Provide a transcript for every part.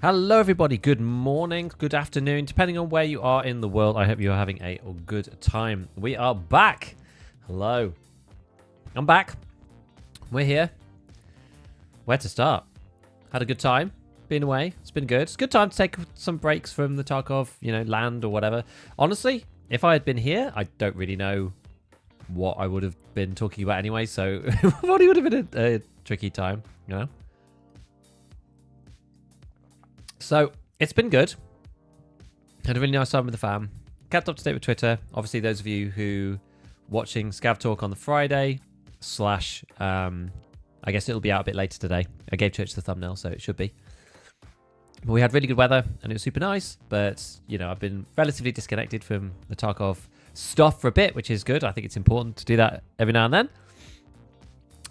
Hello everybody, good morning, good afternoon, depending on where you are in the world. I hope you are having a good time. We are back. Hello. I'm back. We're here. Where to start? Had a good time. Been away. It's been good. It's a good time to take some breaks from the Tarkov, land or whatever. Honestly, if I had been here, I don't really know what I would have been talking about anyway, so it probably would have been a tricky time, So, it's been good. Had a really nice time with the fam. Kept up to date with Twitter. Obviously, those of you who watching ScavTalk on the Friday / I guess it'll be out a bit later today. I gave Church the thumbnail, so it should be. But we had really good weather, and it was super nice. But, I've been relatively disconnected from the Tarkov stuff for a bit, which is good. I think it's important to do that every now and then.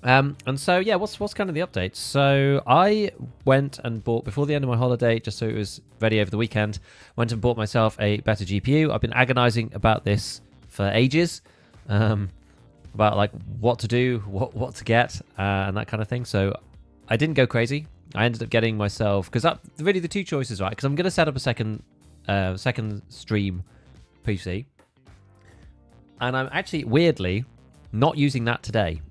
And so, yeah, what's kind of the update? So I went and bought, before the end of my holiday, just so it was ready over the weekend, went and bought myself a better GPU. I've been agonizing about this for ages, about like what to do, what to get, and that kind of thing. So I didn't go crazy. I ended up getting myself, because really the two choices, right? Because I'm going to set up a second stream PC. And I'm actually, weirdly, not using that today,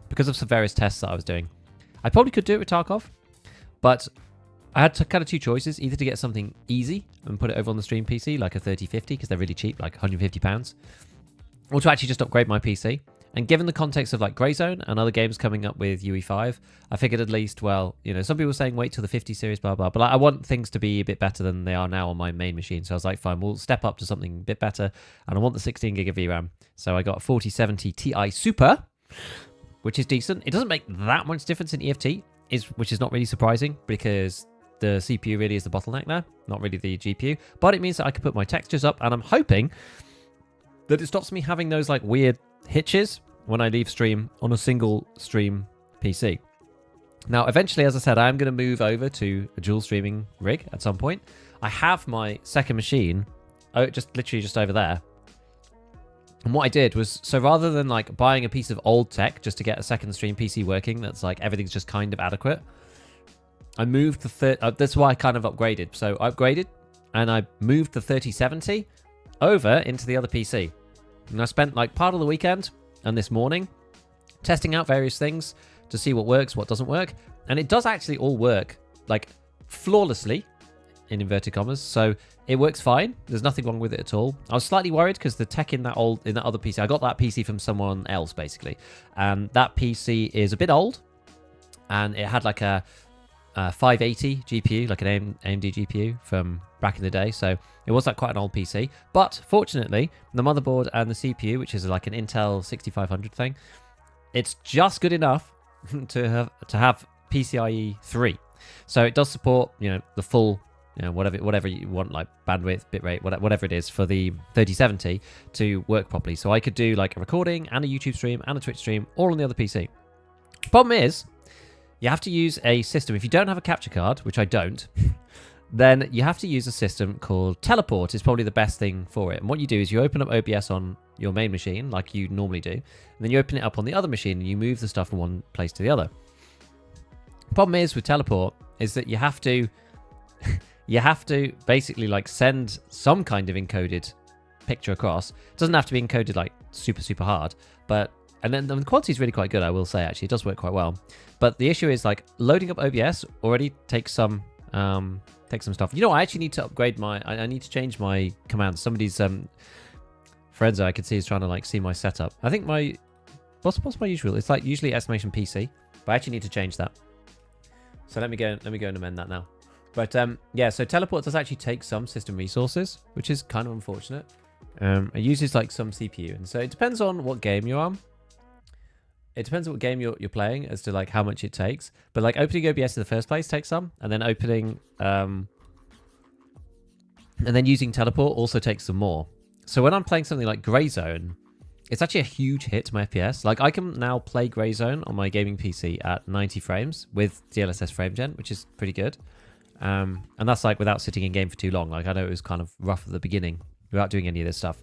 because of some various tests that I was doing. I probably could do it with Tarkov, but I had kind of two choices, either to get something easy and put it over on the stream PC, like a 3050, because they're really cheap, like £150, or to actually just upgrade my PC. And given the context of like Greyzone and other games coming up with UE5, I figured at least, well, you know, some people were saying wait till the 50 series, blah, blah, but like, I want things to be a bit better than they are now on my main machine. So I was like, fine, we'll step up to something a bit better. And I want the 16 gig of VRAM. So I got a 4070 Ti Super, which is decent. It doesn't make that much difference in EFT, which is not really surprising because the CPU really is the bottleneck there, not really the GPU. But it means that I can put my textures up, and I'm hoping that it stops me having those like weird hitches when I leave stream on a single stream PC. Now, eventually, as I said, I am going to move over to a dual streaming rig at some point. I have my second machine, literally just over there. And what I did was, so rather than like buying a piece of old tech just to get a second stream PC working, that's like everything's just kind of adequate, I moved the that's why I kind of upgraded. So I upgraded and I moved the 3070 over into the other PC. And I spent like part of the weekend and this morning testing out various things to see what works, what doesn't work. And it does actually all work like flawlessly, in inverted commas. So it works fine. There's nothing wrong with it at all. I was slightly worried because the tech in that other PC, I got that PC from someone else basically. And that PC is a bit old and it had like a 580 GPU, like an AMD GPU from back in the day. So it was like quite an old PC. But fortunately, the motherboard and the CPU, which is like an Intel 6500 thing, it's just good enough to have PCIe 3. So it does support, you know, the full, you know, whatever you want, like bandwidth, bitrate, whatever it is for the 3070 to work properly. So I could do like a recording and a YouTube stream and a Twitch stream all on the other PC. Problem is, you have to use a system. If you don't have a capture card, which I don't, then you have to use a system called Teleport. Is probably the best thing for it. And what you do is you open up OBS on your main machine, like you normally do, and then you open it up on the other machine and you move the stuff from one place to the other. Problem is with Teleport is that you have to basically like send some kind of encoded picture across. It doesn't have to be encoded like super hard, but and then the quality is really quite good, I will say. Actually, it does work quite well. But the issue is like loading up OBS already takes some stuff. You know, I actually need to upgrade I need to change my commands. Somebody's Fredza I could see is trying to like see my setup. I think what's my usual? It's like usually exclamation PC, but I actually need to change that. So let me go and amend that now. But yeah, so Teleport does actually take some system resources, which is kind of unfortunate. It uses like some CPU, and so it depends on what game you're on. It depends on what game you're playing as to like how much it takes. But like opening OBS in the first place takes some, and then opening and then using Teleport also takes some more. So when I'm playing something like Greyzone, it's actually a huge hit to my FPS. Like I can now play Greyzone on my gaming PC at 90 frames with DLSS frame gen, which is pretty good. And that's like without sitting in game for too long. Like I know it was kind of rough at the beginning without doing any of this stuff.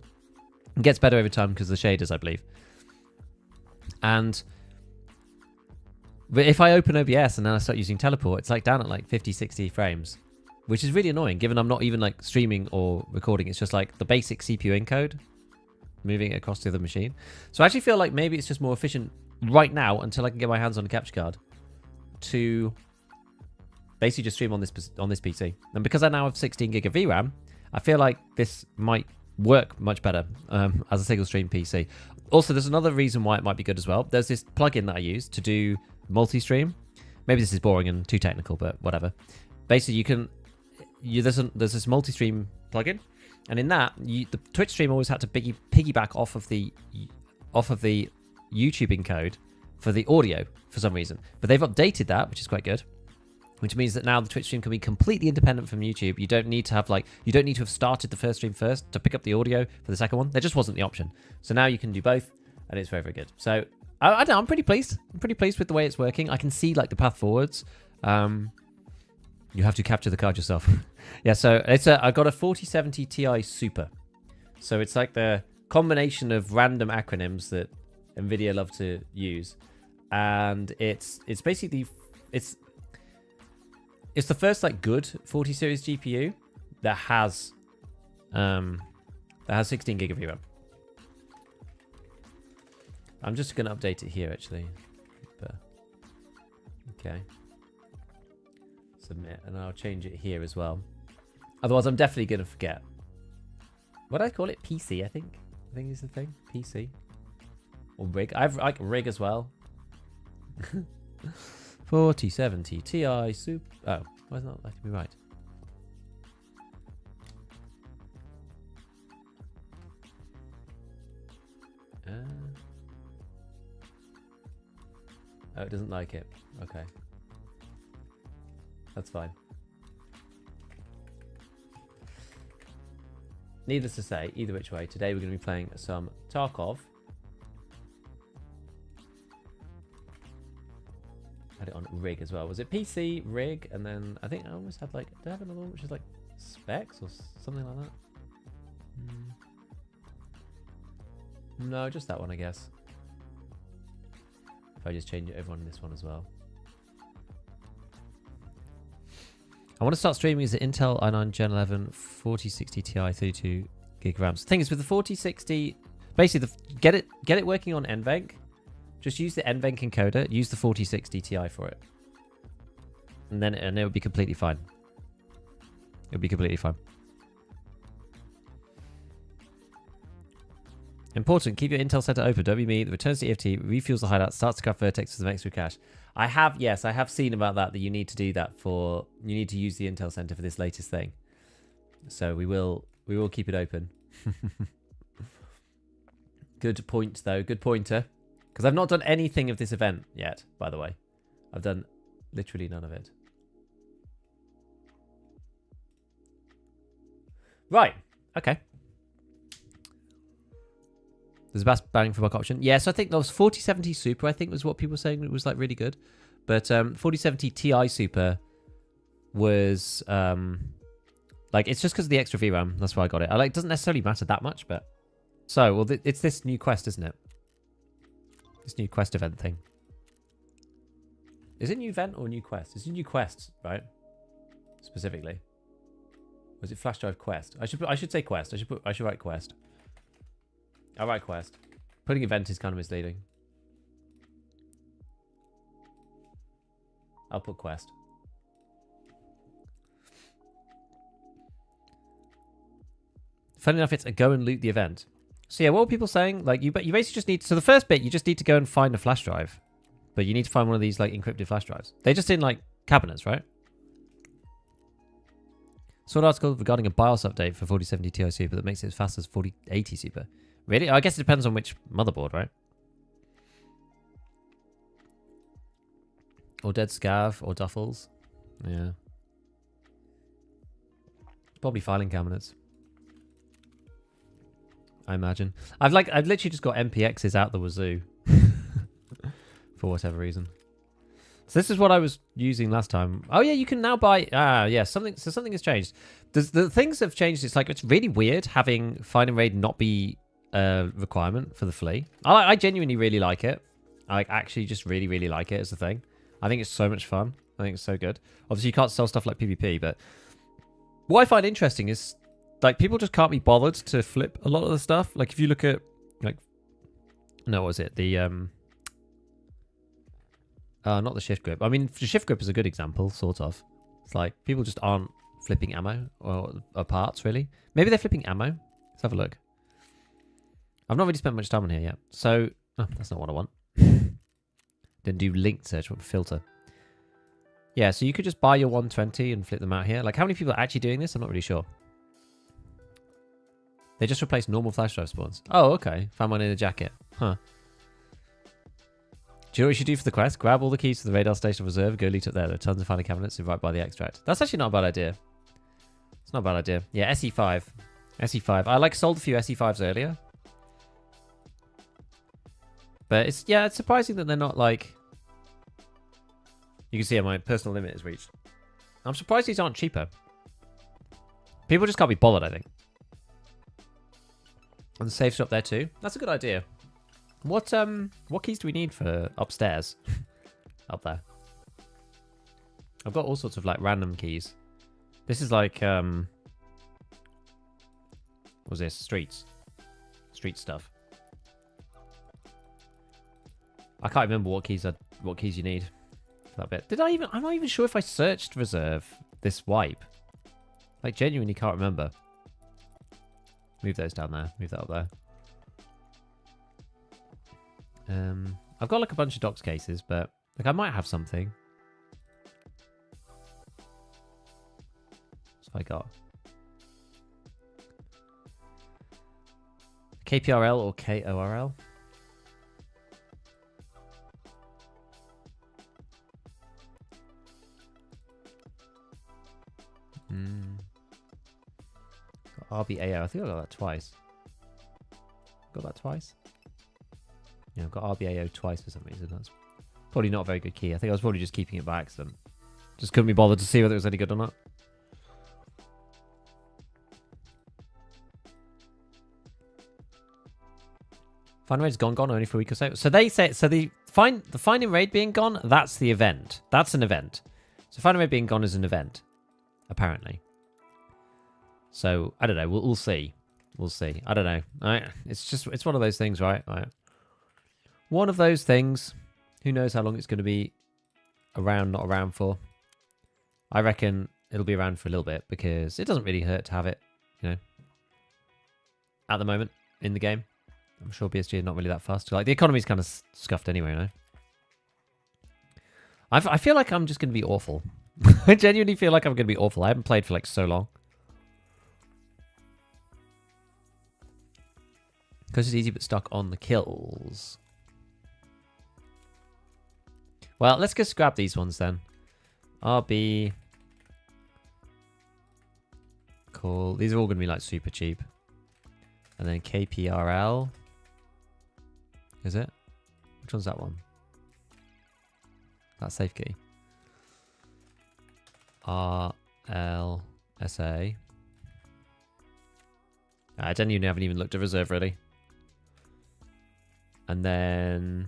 It gets better over time because of the shaders, I believe. But if I open OBS and then I start using Teleport, it's like down at like 50, 60 frames, which is really annoying given I'm not even like streaming or recording. It's just like the basic CPU encode, moving it across to the other machine. So I actually feel like maybe it's just more efficient right now until I can get my hands on a capture card to basically just stream on this PC. And because I now have 16 gig of VRAM, I feel like this might work much better as a single stream PC. Also, there's another reason why it might be good as well. There's this plugin that I use to do multi-stream. Maybe this is boring and too technical, but whatever. Basically, there's this multi-stream plugin, and in that, the Twitch stream always had to piggyback off of the YouTube encode for the audio for some reason. But they've updated that, which is quite good. Which means that now the Twitch stream can be completely independent from YouTube. You don't need to have started the first stream first to pick up the audio for the second one. There just wasn't the option. So now you can do both, and it's very, very good. So I don't know, I'm pretty pleased. I'm pretty pleased with the way it's working. I can see like the path forwards. You have to capture the card yourself. Yeah, so I got a 4070 Ti Super. So it's like the combination of random acronyms that Nvidia love to use, and it's basically it's the first like good 40 series GPU that has 16 gig of VRAM. I'm just going to update it here actually. But, okay. submit, and I'll change it here as well. Otherwise, I'm definitely going to forget. What did I call it? PC, I think. I think is the thing. PC. Or rig. I like rig as well. 4070 Ti Super. Oh, why is not letting me right? Oh, it doesn't like it. Okay. That's fine. Needless to say, either which way, today we're going to be playing some Tarkov. Had it on rig as well. Was it PC, rig, and then I think I almost had like, did I have another one which is like specs or something like that? No, just that one, I guess. If I just change it over on this one as well. I want to start streaming as an Intel i9 Gen 11 4060 Ti 32 gig RAM. The thing is with the 4060, basically get it working on NVENC. Just use the NVENC encoder. Use the 4060 Ti for it, and it will be completely fine. It'll be completely fine. Important, keep your Intel center open. Don't be me. The returns to EFT, refuels the hideout, starts to craft vertex with some extra cache. I have seen about that you need to do that for, you need to use the Intel center for this latest thing. So we will keep it open. Good point though, good pointer. Because I've not done anything of this event yet, by the way. I've done literally none of it. Right, okay. There's a bang for buck option. Yeah, so I think that was 4070 Super, I think was what people were saying. It was like really good. But 4070 Ti Super was like, it's just because of the extra VRAM. That's why I got it. It doesn't necessarily matter that much, but so well, it's this new quest, isn't it? This new quest event thing. Is it new event or new quest? It's a new quest, right? Specifically. Was it flash drive quest? I should say quest. I should write quest. I'll write quest. Putting event is kind of misleading. I'll put quest. Funny enough, it's a go and loot the event. So yeah, what were people saying? Like you basically just need, so the first bit, you just need to go and find a flash drive. But you need to find one of these like encrypted flash drives. They're just in like cabinets, right? Saw an article regarding a BIOS update for 4070 Ti Super that makes it as fast as 4080 Super. Really? I guess it depends on which motherboard, right? Or dead scav, or duffels. Yeah. Probably filing cabinets. I imagine. I've literally just got MPXs out the wazoo. For whatever reason. So this is what I was using last time. Oh yeah, you can now buy... yeah, something has changed. The things have changed. It's like, it's really weird having Find and Raid not be a requirement for the Flea. I genuinely really like it. I actually just really, really like it as a thing. I think it's so much fun. I think it's so good. Obviously, you can't sell stuff like PvP, but what I find interesting is like people just can't be bothered to flip a lot of the stuff. Like if you look at like, no, what was it? The not the shift grip. I mean, the shift grip is a good example, sort of. It's like people just aren't flipping ammo or parts really. Maybe they're flipping ammo. Let's have a look. I've not really spent much time on here yet, so oh, that's not what I want. Then do linked search, what filter. Yeah, so you could just buy your 120 and flip them out here. Like, how many people are actually doing this? I'm not really sure. They just replaced normal flash drive spawns. Oh, okay. Found one in a jacket. Huh. Do you know what you should do for the quest? Grab all the keys to the radar station reserve, go loot up there. There are tons of filing cabinets right by the extract. That's actually not a bad idea. It's not a bad idea. Yeah, SE5. SE5. I sold a few SE5s earlier. But it's surprising that they're not like... You can see my personal limit is reached. I'm surprised these aren't cheaper. People just can't be bothered, I think. And the safe shop there too. That's a good idea. What keys do we need for upstairs? Up there. I've got all sorts of like random keys. This is like what's this? Street stuff. I can't remember what keys you need for that bit. Did I even... I'm not even sure if I searched reserve this wipe. Like, genuinely can't remember. Move those down there. Move that up there. I've got like a bunch of docs cases, but like I might have something. What's I got? KPRL or KORL? RBAO. I think I got that twice. Got that twice? Yeah, I've got RBAO twice for some reason. That's probably not a very good key. I think I was probably just keeping it by accident. Just couldn't be bothered to see whether it was any good or not. Find raid's gone only for a week or so. So they say, so the finding raid being gone, that's the event. That's an event. So finding raid being gone is an event, apparently. So I don't know. We'll see. We'll see. I don't know. It's one of those things, right? One of those things. Who knows how long it's going to be around, not around for. I reckon it'll be around for a little bit because it doesn't really hurt to have it, you know, at the moment in the game. I'm sure BSG are not really that fast. Like, the economy's kind of scuffed anyway, you know? I feel like I'm just going to be awful. I genuinely feel like I'm going to be awful. I haven't played for, like, so long. Because it's easy but stuck on the kills. Well, let's just grab these ones then. RB. Cool. These are all going to be, like, super cheap. And then KPRL. Is it? Which one's that one? That's safe key. RLSA. I genuinely haven't even looked at reserve really. And then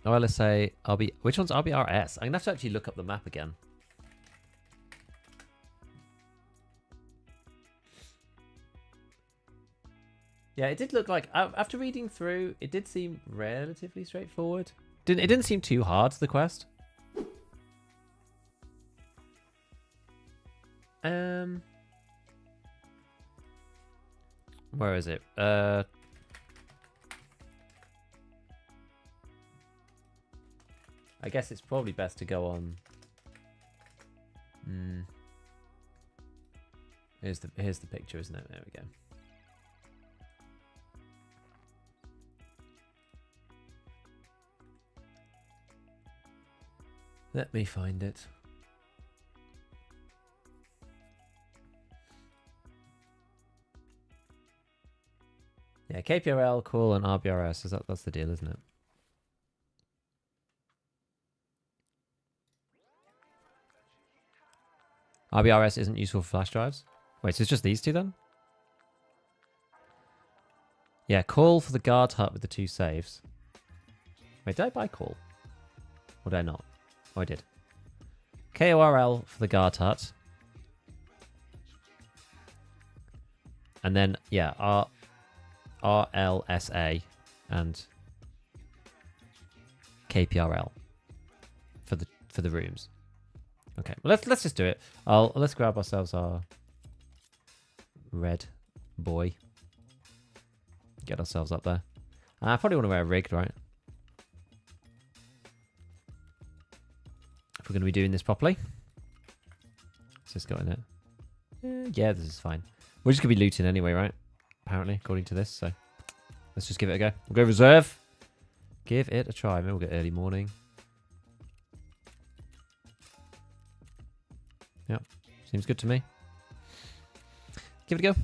OLSA, RB. Which one's RBRS? I'm gonna have to actually look up the map again. Yeah, it did look like, after reading through, it did seem relatively straightforward. It didn't seem too hard, the quest. Where is it? I guess it's probably best to go on. Here's the picture, isn't it? There we go. Let me find it. Yeah, KPRL, cool, and RBRS. That's the deal, isn't it? RBRS isn't useful for flash drives. Wait, so it's just these two then? Yeah, call for the guard hut with the 2 saves. Wait, did I buy call? Or did I not? Oh, I did. KORL for the guard hut. And then, yeah, RLSA and KPRL for the rooms. Okay, well let's just do it. Let's grab ourselves our red boy. Get ourselves up there. I probably want to wear a rigged, right? If we're going to be doing this properly. Let's just go in it. Yeah, this is fine. We're just going to be looting anyway, right? Apparently, according to this. So let's just give it a go. We'll go reserve. Give it a try. Maybe we'll get early morning. Yep. Seems good to me. Give it a go.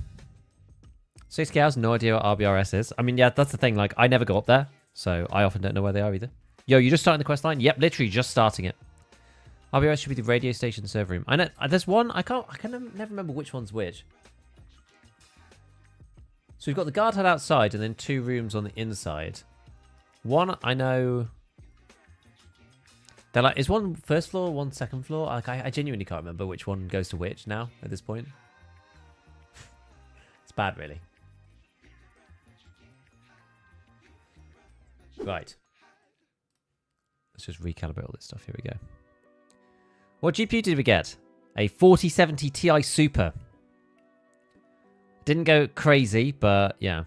60 hours, no idea what RBRS is. I mean, yeah, that's the thing. Like, I never go up there. So I often don't know where they are either. Yo, you're just starting the quest line? Yep, literally just starting it. RBRS should be the radio station server room. I know there's one. I can never remember which one's which. So we've got the guard hut outside and then 2 rooms on the inside. One, I know. They're like, is one first floor, one second floor? Like, I genuinely can't remember which one goes to which now at this point. It's bad, really. Right. Let's just recalibrate all this stuff. Here we go. What GPU did we get? A 4070 Ti Super. Didn't go crazy, but yeah.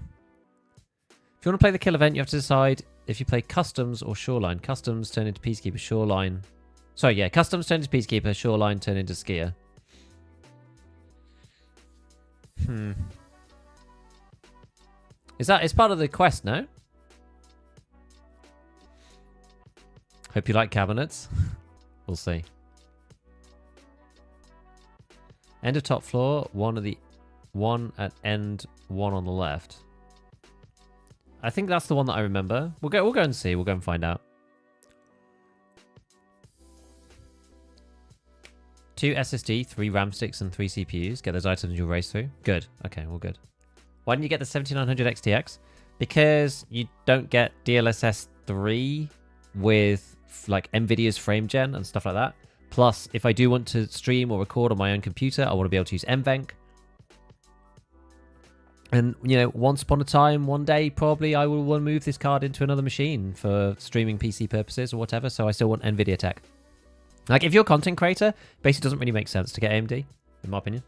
If you want to play the kill event, you have to decide if you play Customs or Shoreline. Customs turn into Peacekeeper, Shoreline... Sorry, yeah. Customs turn into Peacekeeper, Shoreline turn into Skier. It's part of the quest, no? Hope you like cabinets. We'll see. End of top floor, one at end, one on the left. I think that's the one that I remember. We'll go and see. We'll go and find out. 2 SSD, 3 RAM sticks, and 3 CPUs. Get those items you'll race through. Good. Okay, well, good. Why didn't you get the 7900 XTX? Because you don't get DLSS 3 with like NVIDIA's frame gen and stuff like that. Plus, if I do want to stream or record on my own computer, I want to be able to use NVENC. And, you know, once upon a time, one day, probably I will want to move this card into another machine for streaming PC purposes or whatever. So I still want NVIDIA tech. Like, if you're a content creator, basically doesn't really make sense to get AMD, in my opinion.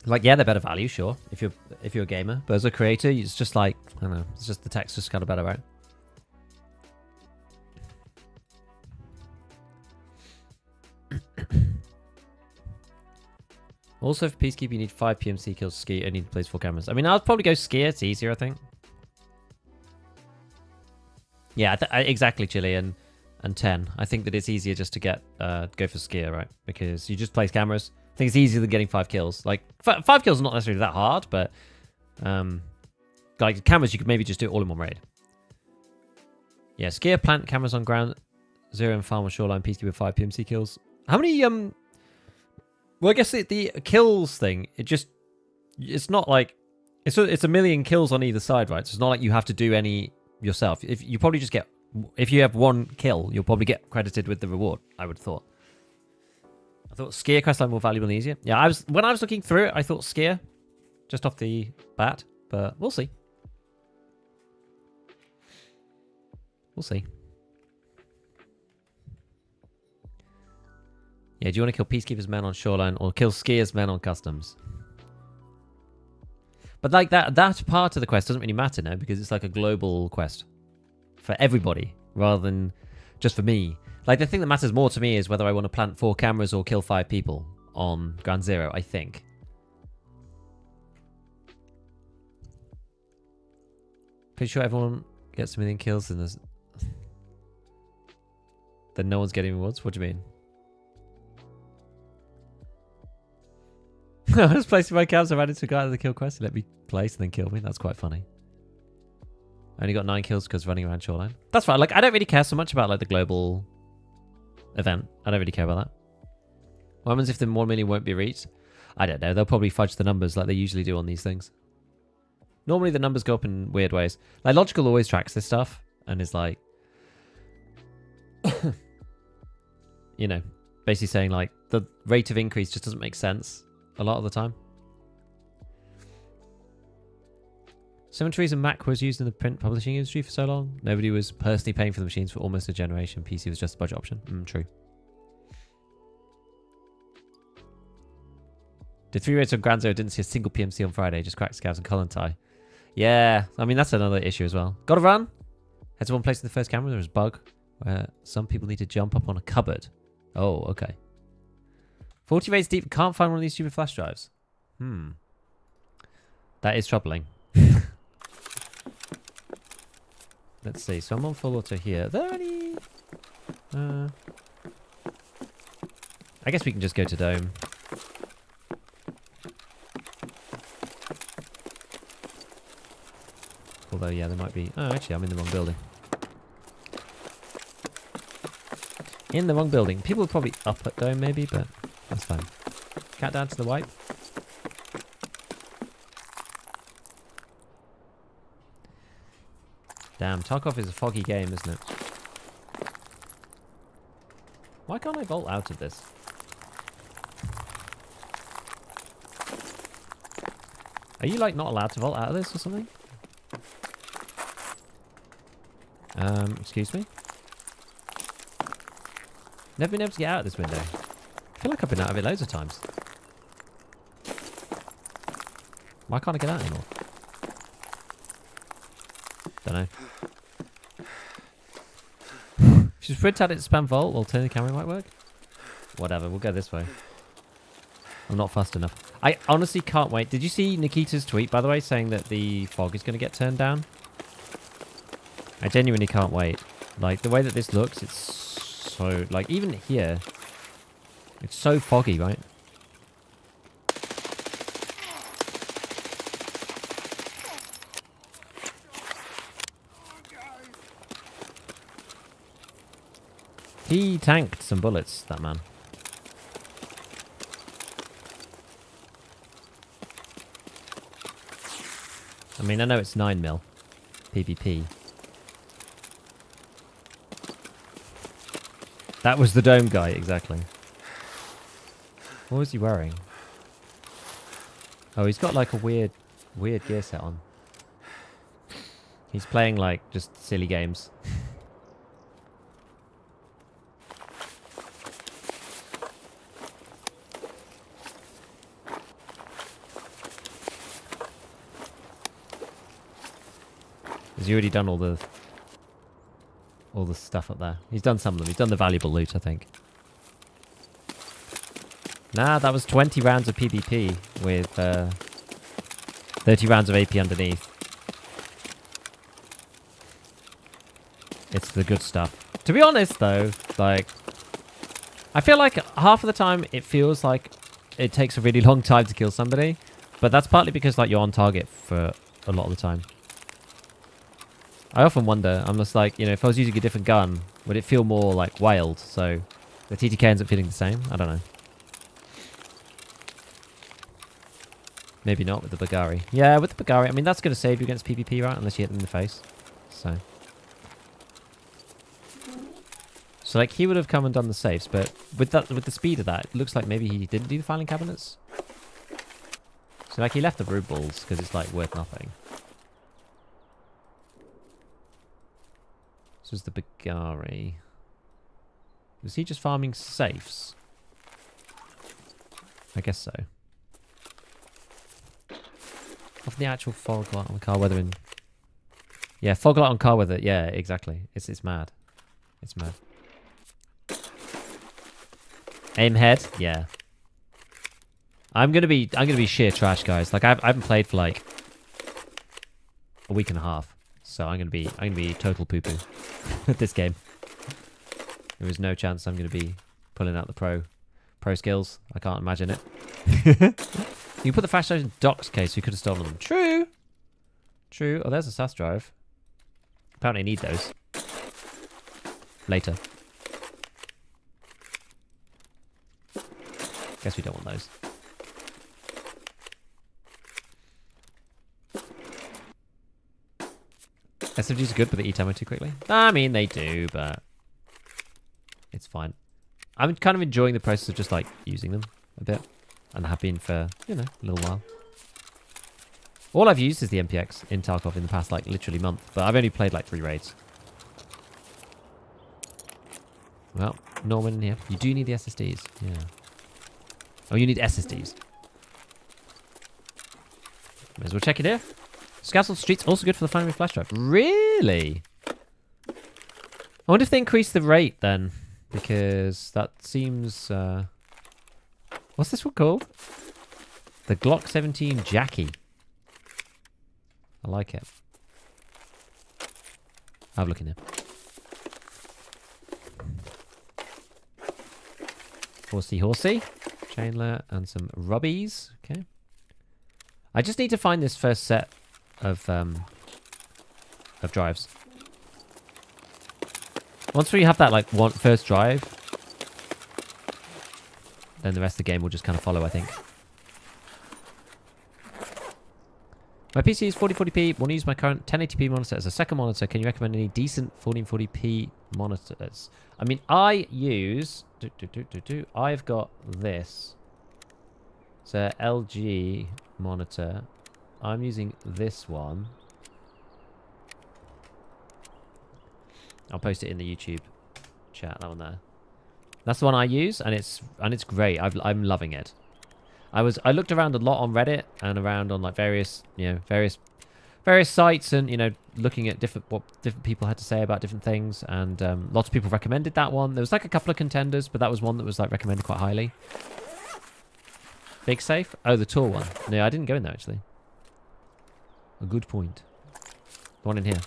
Like, yeah, they're better value, sure, if you're a gamer. But as a creator, it's just like, I don't know, it's just the tech's just kind of better, right? Also, for Peacekeeper, you need 5 PMC kills. Ski only plays 4 cameras. I mean, I'll probably go Skier. It's easier, I think. Yeah, exactly, Chili and 10. I think that it's easier just to get go for Skier, right? Because you just place cameras. I think it's easier than getting 5 kills. Like, 5 kills is not necessarily that hard, but like cameras, you could maybe just do it all in one raid. Yeah, Skier, plant cameras on ground, 0 and farm on shoreline, Peacekeeper 5 PMC kills. How many well, I guess the kills thing, it's not like it's a million kills on either side, right? So it's not like you have to do any yourself. If you probably just get, if you have 1 kill, you'll probably get credited with the reward, I would have thought. I thought Skier questline more valuable and easier. Yeah, when I was looking through it, I thought Skier just off the bat, but we'll see. We'll see. Yeah, do you want to kill Peacekeeper's men on shoreline or kill Skier's men on customs? But like that part of the quest doesn't really matter now because it's like a global quest for everybody rather than just for me. Like the thing that matters more to me is whether I want to plant 4 cameras or kill 5 people on Ground Zero, I think. Pretty sure everyone gets a million kills and there's... then no one's getting rewards? What do you mean? I was placing my cams. I've added to a guy to the kill quest. He let me place and then kill me. That's quite funny. I only got 9 kills because running around shoreline. That's fine. Like, I don't really care so much about like the global event. I don't really care about that. What happens if the 1 million won't be reached? I don't know. They'll probably fudge the numbers like they usually do on these things. Normally the numbers go up in weird ways. Like Logical always tracks this stuff and is like, you know, basically saying like the rate of increase just doesn't make sense a lot of the time. Cemeteries and Mac was used in the print publishing industry for so long. Nobody was personally paying for the machines for almost a generation. PC was just a budget option. True. Did 3 raids on Grand Zero, didn't see a single PMC on Friday, just cracked scavs and collar tie. Yeah, I mean, that's another issue as well. Gotta run. Had someone placing the first camera, there was a bug where some people need to jump up on a cupboard. Oh, okay. 40 raids deep, can't find one of these stupid flash drives. That is troubling. Let's see, so I'm on full auto here. Are there any... I guess we can just go to Dome. Although, yeah, there might be... Oh, actually, I'm in the wrong building. In the wrong building. People are probably up at Dome, maybe, but that's fine. Cat down to the wipe. Damn, Tarkov is a foggy game, isn't it? Why can't I vault out of this? Are you like not allowed to vault out of this or something? Excuse me? Never been able to get out of this window. I feel like I've been out of it loads of times. Why can't I get out anymore? Don't know. Should sprint at it to spam vault while turning the camera might work? Whatever, we'll go this way. I'm not fast enough. I honestly can't wait. Did you see Nikita's tweet, by the way, saying that the fog is going to get turned down? I genuinely can't wait. Like, the way that this looks, it's so... Like, even here, it's so foggy, right? He tanked some bullets, that man. I mean, I know it's 9mm PvP. That was the dome guy, exactly. What was he wearing? Oh, he's got like a weird gear set on. He's playing like just silly games. Has he already done all the stuff up there? He's done some of them. He's done the valuable loot, I think. Nah, that was 20 rounds of PvP with 30 rounds of AP underneath. It's the good stuff. To be honest, though, like, I feel like half of the time it feels like it takes a really long time to kill somebody, but that's partly because like you're on target for a lot of the time. I often wonder, I'm just like, you know, if I was using a different gun, would it feel more like wild? So the TTK ends up feeling the same? I don't know. Maybe not with the Bagari. Yeah, with the Bagari, I mean, that's going to save you against PvP, right? Unless you hit them in the face. So like, he would have come and done the safes, but with the speed of that, it looks like maybe he didn't do the filing cabinets. So like, he left the brood balls because it's like worth nothing. This was the Bagari. Was he just farming safes? I guess so. Off the actual fog light on car weather in... Yeah, fog light on car weather. Yeah, exactly. It's mad. It's mad. Aim head? Yeah. I'm gonna be sheer trash, guys. Like, I haven't played for like a week and a half. So I'm gonna be total poo-poo at this game. There is no chance I'm gonna be pulling out the pro skills. I can't imagine it. You put the flash drives in Doc's case, we could have stolen them. True. True. Oh, there's a SAS drive. Apparently I need those. Later. Guess we don't want those. SMGs are good, but they eat ammo too quickly. I mean, they do, but it's fine. I'm kind of enjoying the process of just like using them a bit, and have been for, you know, a little while. All I've used is the MPX in Tarkov in the past, like, literally month, but I've only played like 3 raids. Well, Norman in here. You do need the SSDs. Yeah. Oh, you need SSDs. May as well check it here. ScavTalk Street's also good for the Finding flash drive. Really? I wonder if they increase the rate then, because that seems... What's this one called? The Glock 17 Jackie. I like it. Have a look in here. Horsey. Chainler and some rubbies. Okay. I just need to find this first set of drives. Once we have that like first drive, then the rest of the game will just kind of follow, I think. My PC is 4040p. Want to use my current 1080p monitor as a second monitor. Can you recommend any decent 1440p monitors? I mean, I use... I've got this. It's a LG monitor. I'm using this one. I'll post it in the YouTube chat. That one there. That's the one I use, and it's great. I'm loving it. I looked around a lot on Reddit and around on like various sites, and looking at what different people had to say about different things, and lots of people recommended that one. There was like a couple of contenders, but that was one that was like recommended quite highly. Big safe? Oh, the tall one. No, I didn't go in there actually. A good point. The one in here.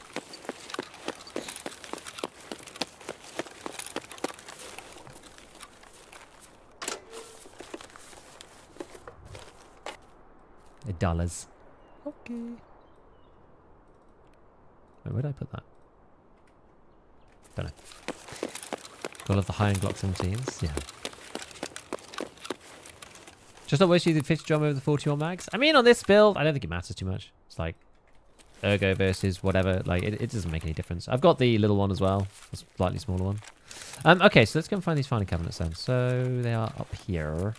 $8. Okay. Where would I put that? Don't know. Gotta love the high-end Glock 17s. Yeah. Just not wish you did 50 drum over the 41 mags. I mean, on this build, I don't think it matters too much. It's like ergo versus whatever. Like, it doesn't make any difference. I've got the little one as well. A slightly smaller one. Okay, so let's go and find these filing cabinets then. So they are up here.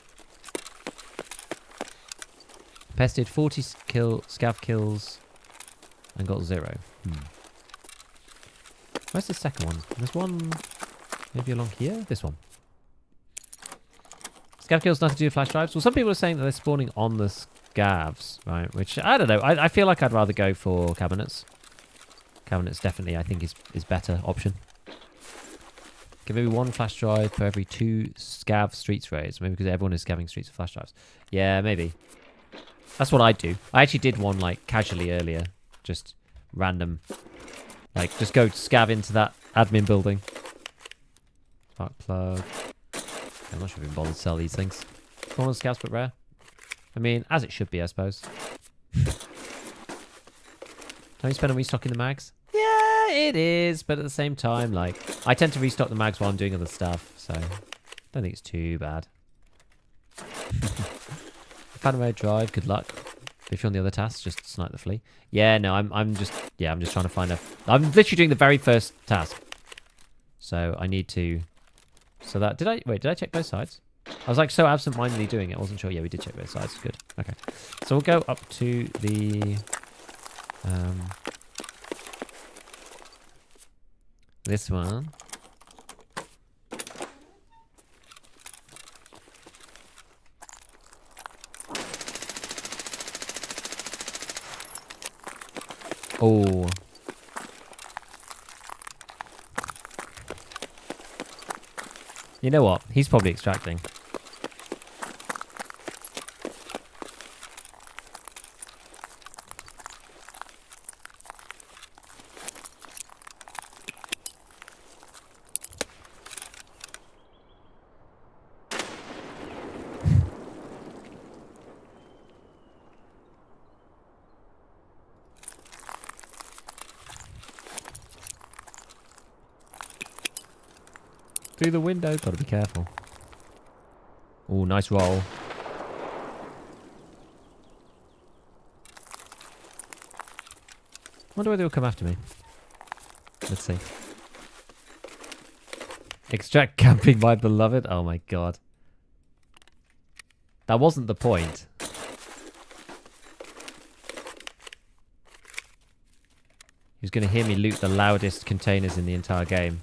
Pested 40 scav kills and got 0. Where's the second one? There's one maybe along here. This one. Scav kills nothing to do with flash drives. Well, some people are saying that they're spawning on the scavs, right? Which I don't know. I feel like I'd rather go for cabinets. Cabinets definitely I think is better option. Give maybe 1 flash drive per every 2 scav streets raids. Maybe because everyone is scavving streets with flash drives. Yeah, maybe. That's what I do. I actually did one like casually earlier. Just random. Like just go scav into that admin building. Spark plug. I'm not sure if we can bother to sell these things. Common scavs but rare. I mean, as it should be, I suppose. Don't you spend on restocking the mags? Yeah, it is. But at the same time, like, I tend to restock the mags while I'm doing other stuff. So, I don't think it's too bad. Phantom Road Drive, good luck. If you're on the other tasks, just snipe the flea. Yeah, no, I'm just trying to find I'm literally doing the very first task. So I need to. So that did I check both sides? I was like so absent-mindedly doing it. I wasn't sure. Yeah, we did check both sides. Good. Okay. So we'll go up to the this one. Oh. You know what? He's probably extracting. Through the window. Gotta be careful. Oh, nice roll. Wonder whether they'll come after me. Let's see. Extract camping, my beloved. Oh my god. That wasn't the point. He was going to hear me loot the loudest containers in the entire game.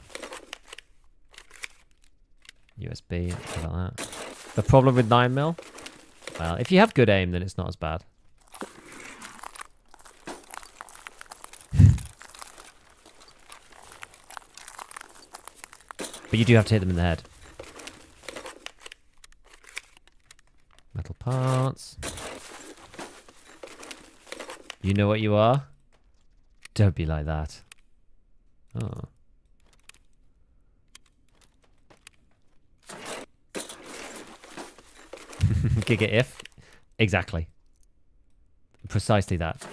USB, how about that? The problem with 9mm? Well, if you have good aim, then it's not as bad. But you do have to hit them in the head. Metal parts. You know what you are? Don't be like that. Oh. Giga if. Exactly. Precisely that.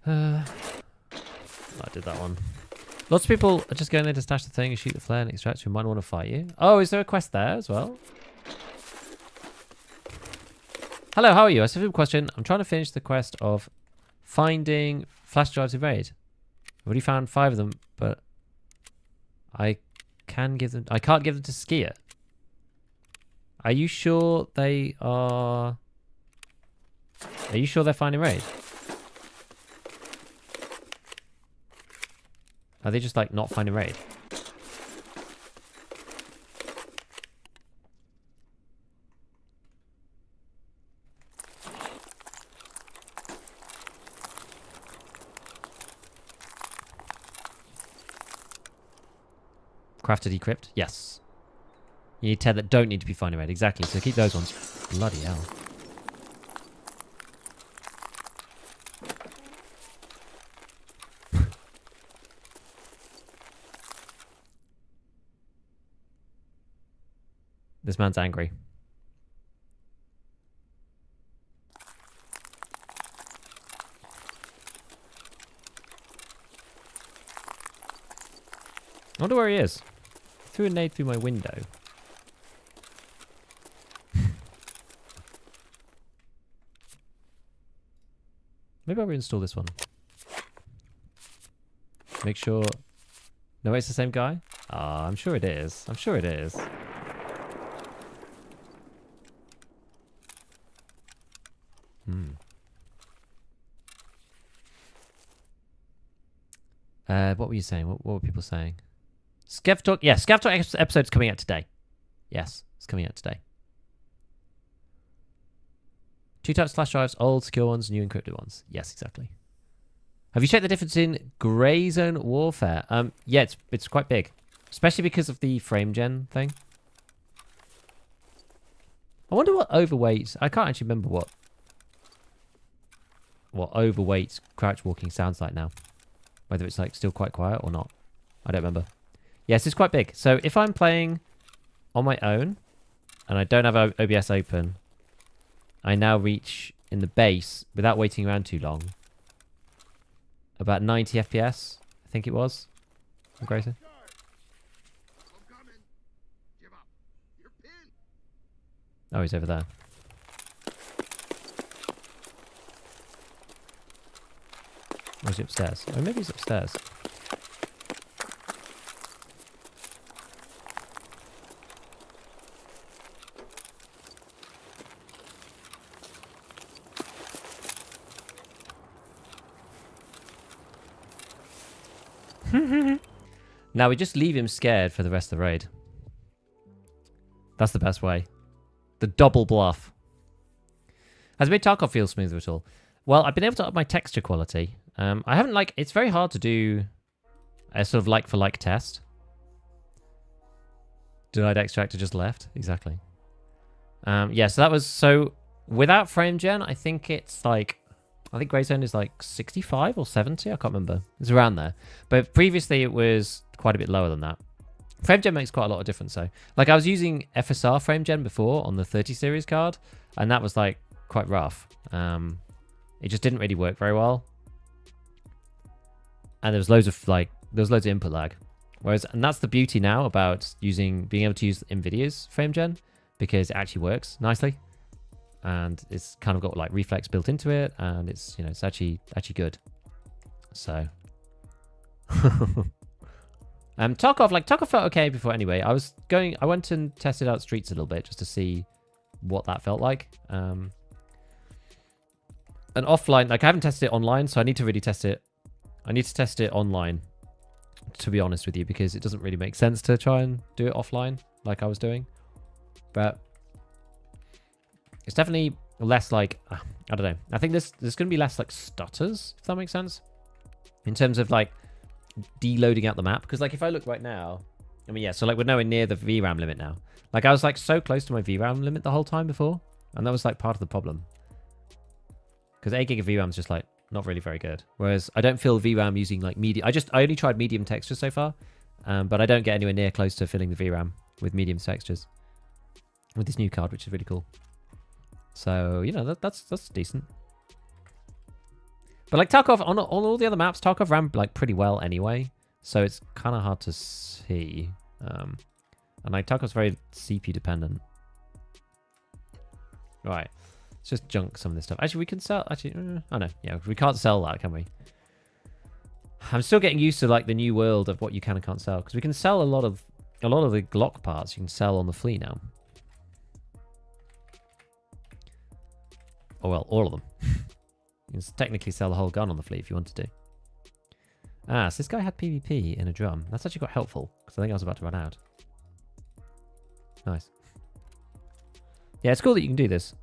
I did that one. Lots of people are just going there to stash the thing and shoot the flare and extract who might want to fight you. Oh, is there a quest there as well? Hello, how are you? I have a simple question. I'm trying to finish the quest of finding flash drives in raid. I've already found 5 of them, but I can't give them to Skier. Are you sure they are... Are you sure they're finding raid? Are they just like not finding raid? Crafted decrypt? Yes. You need 10 that don't need to be finding raid. Exactly. So keep those ones. Bloody hell. This man's angry. I wonder where he is. Threw a nade through my window. Maybe I'll reinstall this one. Make sure... No, it's the same guy? Ah, I'm sure it is. I'm sure it is. What were you saying? What were people saying? ScavTalk? Yeah, ScavTalk episode's coming out today. Yes, it's coming out today. 2 types of flash drives, old, secure ones, new encrypted ones. Yes, exactly. Have you checked the difference in grey zone warfare? Yeah, it's quite big. Especially because of the frame gen thing. I wonder what overweight... I can't actually remember what overweight crouch walking sounds like now. Whether it's like still quite quiet or not. I don't remember. Yes, it's quite big. So if I'm playing on my own and I don't have OBS open, I now reach in the base without waiting around too long. About 90 FPS, I think it was. Grayson. Oh, he's over there. Or is he upstairs? Oh, maybe he's upstairs. Now we just leave him scared for the rest of the raid. That's the best way. The double bluff. Has made Tarkov feel smoother at all? Well, I've been able to up my texture quality. I haven't it's very hard to do a sort of like-for-like test. Denied extractor just left. Exactly. Yeah, so that was... So, without frame gen, I think it's like... I think Grey Zone is like 65 or 70. I can't remember. It's around there. But previously, it was quite a bit lower than that. Frame gen makes quite a lot of difference, though. Like, I was using FSR frame gen before on the 30 series card, and that was, like, quite rough. It just didn't really work very well. And there was loads of input lag. Whereas, and that's the beauty now about being able to use NVIDIA's frame gen, because it actually works nicely. And it's kind of got like reflex built into it, and it's, you know, it's actually good. So Tarkov felt okay before anyway. I went and tested out Streets a little bit just to see what that felt like. And offline, like I haven't tested it online, so I need to really test it. I need to test it online, to be honest with you, because it doesn't really make sense to try and do it offline like I was doing. But it's definitely less like, I don't know. I think there's going to be less like stutters, if that makes sense. In terms of like deloading out the map. Because like if I look right now, I mean, yeah, so like we're nowhere near the VRAM limit now. Like I was like so close to my VRAM limit the whole time before. And that was like part of the problem. Because 8 gig of VRAM is just like not really very good. Whereas I don't feel VRAM using like medium. I only tried medium textures so far. But I don't get anywhere near close to filling the VRAM with medium textures. With this new card, which is really cool. So, you know, that's decent. But like Tarkov, on all the other maps, Tarkov ran like pretty well anyway. So it's kind of hard to see. And like Tarkov's very CPU dependent. Right. Let's just junk some of this stuff. Actually, we can sell... Actually, oh no. Yeah, we can't sell that, can we? I'm still getting used to like the new world of what you can and can't sell. Because we can sell a lot of the Glock parts you can sell on the Flea now. Oh, well, all of them. You can technically sell the whole gun on the Flea if you wanted to. Ah, so this guy had PvP in a drum. That's actually quite helpful, because I think I was about to run out. Nice. Yeah, it's cool that you can do this.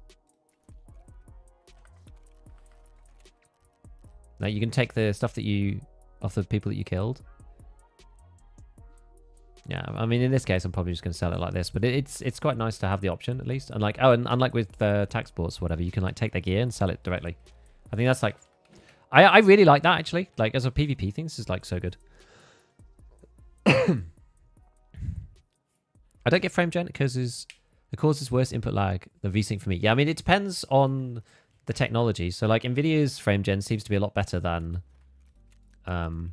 Now you can take the stuff that you... off the people that you killed. Yeah, I mean, in this case, I'm probably just going to sell it like this. But it's quite nice to have the option, at least. And like, oh, and unlike with tax sports or whatever, you can like take their gear and sell it directly. I think that's like... I really like that, actually. Like, as a PvP thing, this is like so good. I don't get frame gen because it causes worse input lag than VSync for me. Yeah, I mean, it depends on the technology. So like NVIDIA's frame gen seems to be a lot better than the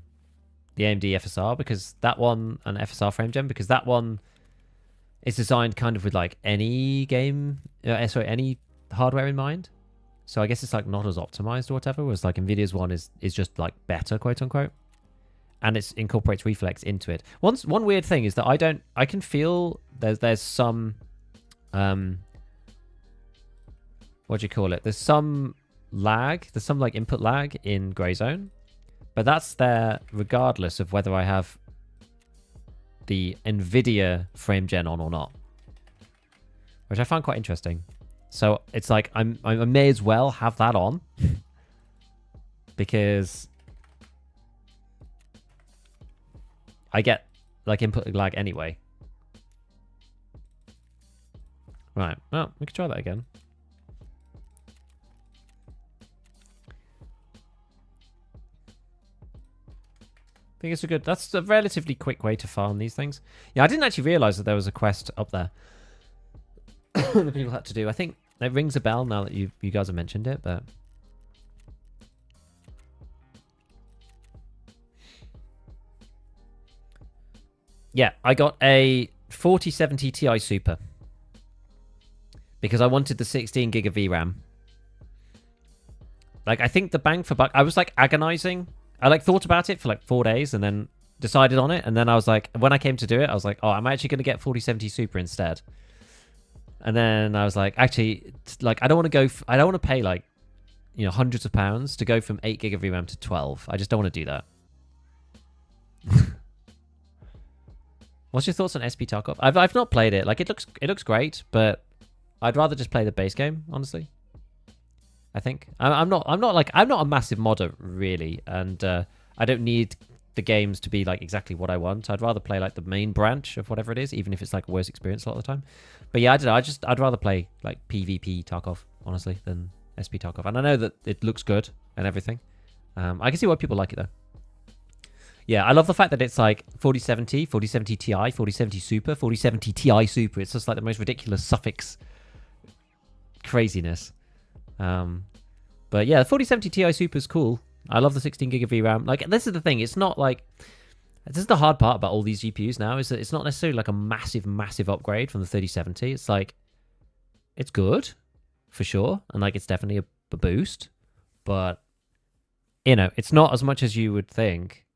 AMD FSR, because that one, and FSR frame gen, because that one is designed kind of with like any game, any hardware in mind. So I guess it's like not as optimized or whatever, whereas like NVIDIA's one is just like better, quote unquote. And it incorporates reflex into it. One weird thing is that I can feel there's some what do you call it? There's some lag, there's some like input lag in Grey Zone, but that's there regardless of whether I have the NVIDIA frame gen on or not, which I find quite interesting. So it's like I may as well have that on because I get like input lag anyway. Right, well, we could try that again. I think it's that's a relatively quick way to farm these things. Yeah, I didn't actually realize that there was a quest up there that people had to do. I think it rings a bell now that you guys have mentioned it, but... Yeah, I got a 4070 Ti Super because I wanted the 16 gig of VRAM. Like, I think the bang for buck... I was, like, agonizing. I, like, thought about it for, like, 4 days and then decided on it. And then I was like... When I came to do it, I was like, oh, I'm actually going to get 4070 Super instead. And then I was like, actually, like, I don't want to go... I don't want to pay, like, you know, hundreds of pounds to go from 8 gig of VRAM to 12. I just don't want to do that. What's your thoughts on SP Tarkov? I've not played it. Like, it looks great, but I'd rather just play the base game, honestly. I think I'm not a massive modder really, and I don't need the games to be like exactly what I want. I'd rather play like the main branch of whatever it is, even if it's like a worse experience a lot of the time. But yeah, I don't know. I'd rather play like PvP Tarkov, honestly, than SP Tarkov. And I know that it looks good and everything. I can see why people like it though. Yeah, I love the fact that it's like 4070, 4070 Ti, 4070 Super, 4070 Ti Super. It's just like the most ridiculous suffix craziness. But yeah, the 4070 Ti Super is cool. I love the 16 gig of VRAM. Like, this is the thing. It's not like... This is the hard part about all these GPUs now, is that it's not necessarily like a massive upgrade from the 3070. It's like... It's good, for sure. And like, it's definitely a boost. But, you know, it's not as much as you would think.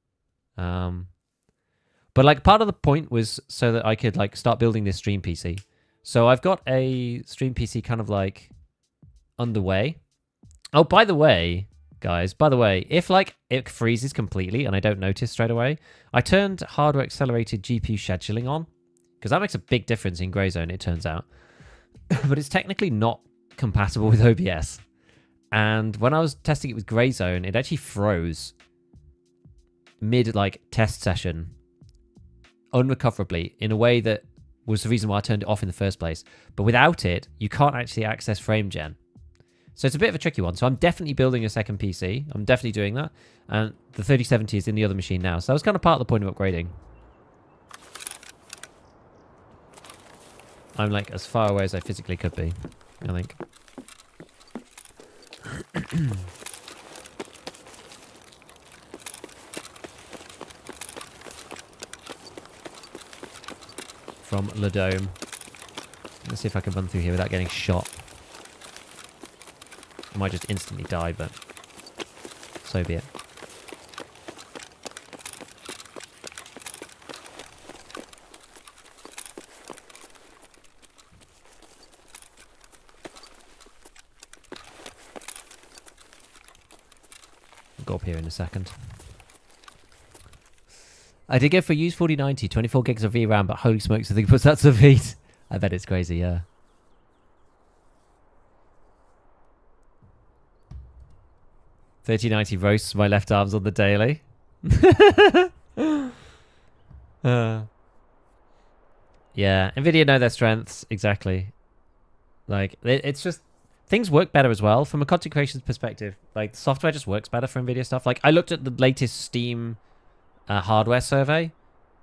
But like, part of the point was so that I could like start building this stream PC. So I've got a stream PC kind of like underway. Oh, by the way, guys, if like it freezes completely and I don't notice straight away, I turned hardware accelerated GPU scheduling on because that makes a big difference in Grey Zone, it turns out. But it's technically not compatible with OBS. And when I was testing it with Grey Zone, it actually froze mid like test session unrecoverably in a way that was the reason why I turned it off in the first place. But without it, you can't actually access frame gen. So it's a bit of a tricky one. So I'm definitely building a second PC. I'm definitely doing that. And the 3070 is in the other machine now. So that was kind of part of the point of upgrading. I'm like as far away as I physically could be, I think. From Le Dome. Let's see if I can run through here without getting shot. I might just instantly die, but so be it. go up here in a second. I did go for a used 4090, 24 gigs of VRAM, but holy smokes, I think it puts that to feet. I bet it's crazy, yeah. $30.90 roasts my left arms on the daily. Yeah, Nvidia know their strengths, exactly. Like, it's just... Things work better as well. From a content creation perspective, like, the software just works better for Nvidia stuff. Like, I looked at the latest Steam hardware survey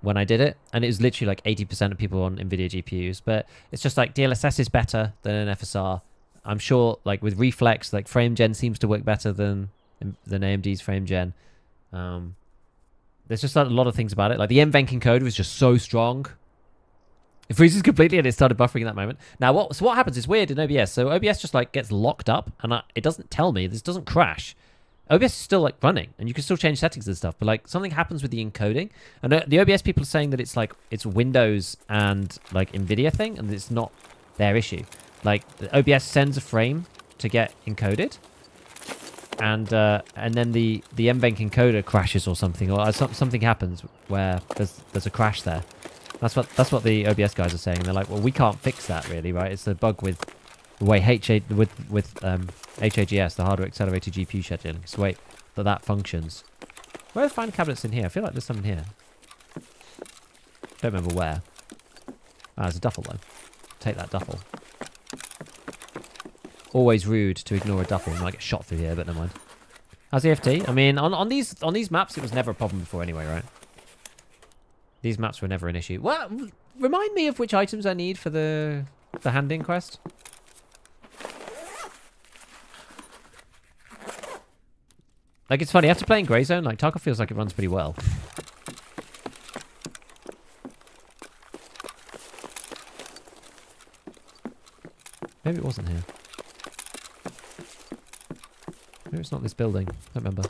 when I did it, and it was literally like 80% of people on Nvidia GPUs. But it's just like DLSS is better than an FSR. I'm sure, like, with Reflex, like, frame gen seems to work better than AMD's frame gen. There's just a lot of things about it. Like, the NVENC encode was just so strong. It freezes completely and it started buffering in that moment. Now, what happens is weird in OBS. So OBS just, like, gets locked up, and it doesn't tell me. This doesn't crash. OBS is still, like, running, and you can still change settings and stuff, but, like, something happens with the encoding. And the OBS people are saying that it's, like, it's Windows and, like, NVIDIA thing, and it's not their issue. Like, the OBS sends a frame to get encoded, and then the NVENC encoder crashes or something, or something happens where there's a crash there. That's what the OBS guys are saying. They're like, well, we can't fix that really, right? It's the bug with the way HAGS, the hardware accelerated GPU scheduling. It's the way that functions. Where are the fine cabinets in here? I feel like there's some in here. Don't remember where. Ah, there's a duffel though. Take that duffel. Always rude to ignore a duffel. You might get shot through here, but never mind. How's the FT? I mean, on these maps, it was never a problem before anyway, right? These maps were never an issue. Well, remind me of which items I need for the hand-in quest. Like, it's funny, after playing Grey Zone, like, Tarkov feels like it runs pretty well. Maybe it wasn't here. Maybe it's not this building. I don't remember.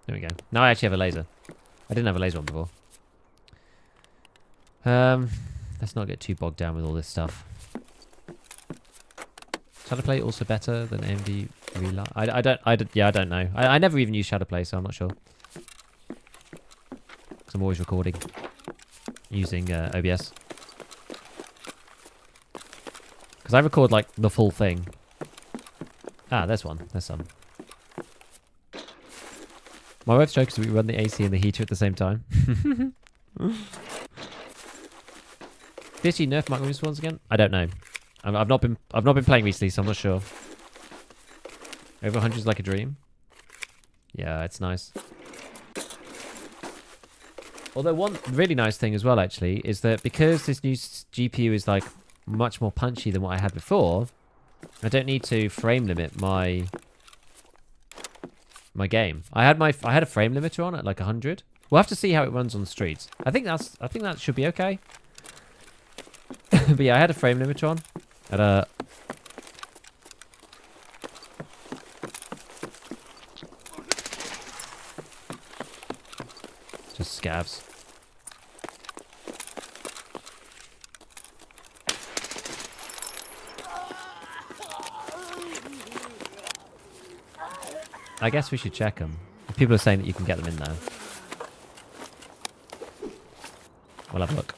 There we go. Now I actually have a laser. I didn't have a laser one before. Let's not get too bogged down with all this stuff. Shadowplay also better than AMD Relight? I don't know. I never even use Shadowplay, so I'm not sure. Because I'm always recording using OBS. Because I record like the full thing. Ah, there's one. There's some. My wife's joke is we run the AC and the heater at the same time. Did she nerf Micro Spawns again? I don't know. I've not been playing recently, so I'm not sure. Over 100 is like a dream. Yeah, it's nice. Although one really nice thing as well, actually, is that because this new GPU is like much more punchy than what I had before, I don't need to frame limit my game. I had a frame limiter on at like 100. We'll have to see how it runs on the streets. I think that should be okay. But yeah, I had a frame limiter on at just scavs. I guess we should check them. People are saying that you can get them in there. We'll have a look.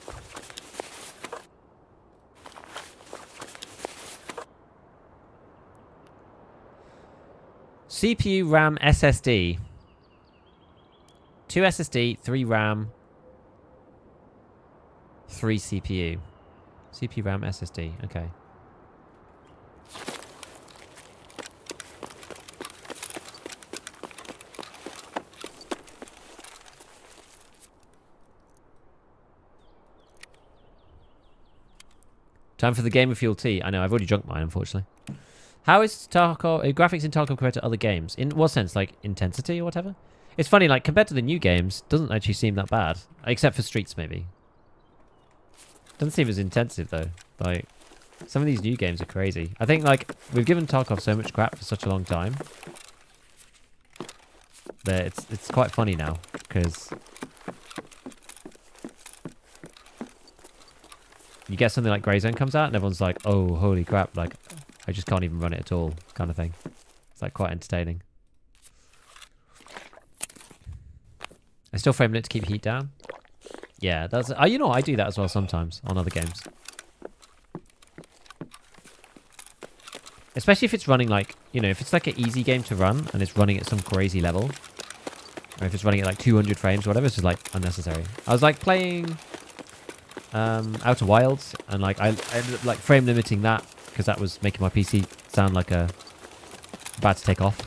CPU, RAM, SSD. 2 SSD, 3 RAM, 3 CPU. CPU, RAM, SSD. Okay. Time for the Gamer Fuel tea. I know, I've already drunk mine, unfortunately. How is Tarkov, graphics in Tarkov compared to other games? In what sense? Like, intensity or whatever? It's funny, like, compared to the new games, doesn't actually seem that bad. Except for Streets, maybe. Doesn't seem as intensive, though. Like, some of these new games are crazy. I think, like, we've given Tarkov so much crap for such a long time. It's quite funny now because you get something like Grey Zone comes out and everyone's like, "Oh, holy crap! Like, I just can't even run it at all," kind of thing. It's like quite entertaining. I still frame it to keep heat down. Yeah, that's you know, I do that as well sometimes on other games. Especially if it's running like, you know, if it's like an easy game to run and it's running at some crazy level. Or if it's running at like 200 frames or whatever, it's just like unnecessary. I was like playing Outer Wilds and like I ended up like frame limiting that because that was making my PC sound like about to take off.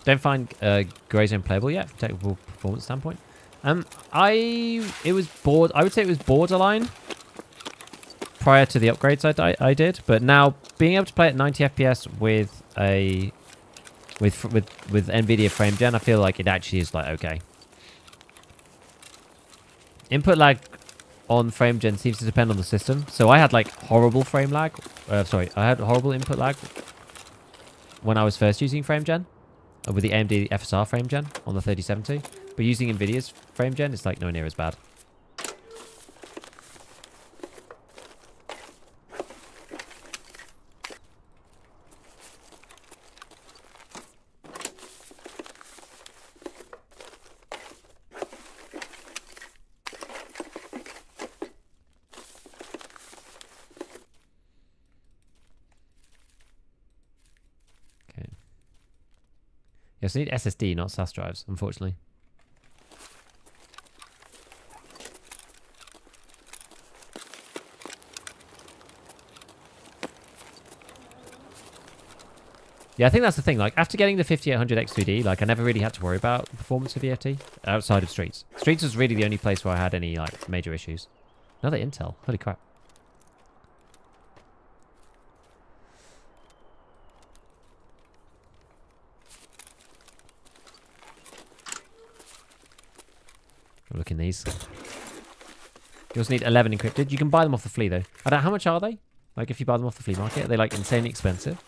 Don't find Grey Zone playable yet from technical performance standpoint. It was I would say it was borderline prior to the upgrades I did, but now being able to play at 90 FPS with Nvidia frame gen, I feel like it actually is like okay. Input lag on frame gen seems to depend on the system. So I had like horrible frame lag. I had horrible input lag when I was first using frame gen. With the AMD FSR frame gen on the 3070. But using Nvidia's frame gen, it's like nowhere near as bad. Yes, I need SSD, not SAS drives, unfortunately. Yeah, I think that's the thing. Like, after getting the 5800 X3D, like, I never really had to worry about the performance of the FT outside of Streets. Streets was really the only place where I had any, like, major issues. Another Intel. Holy crap. Look in these. You also need 11 encrypted. You can buy them off the Flea though. I don't. How much are they? Like if you buy them off the flea market, are they like insanely expensive?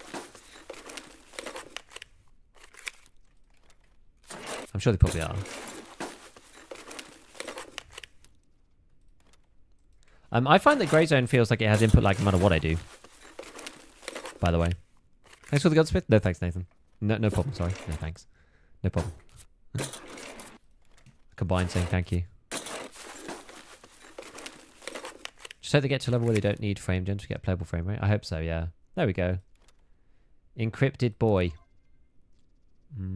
I'm sure they probably are. I find that Grey Zone feels like it has input lag no matter what I do. By the way, thanks for the Godsmith. No thanks, Nathan. No problem. Sorry. No thanks. No problem. Combined saying thank you. Just hope they get to a level where they don't need frame gen to get playable frame rate. I hope so, yeah. There we go. Encrypted boy.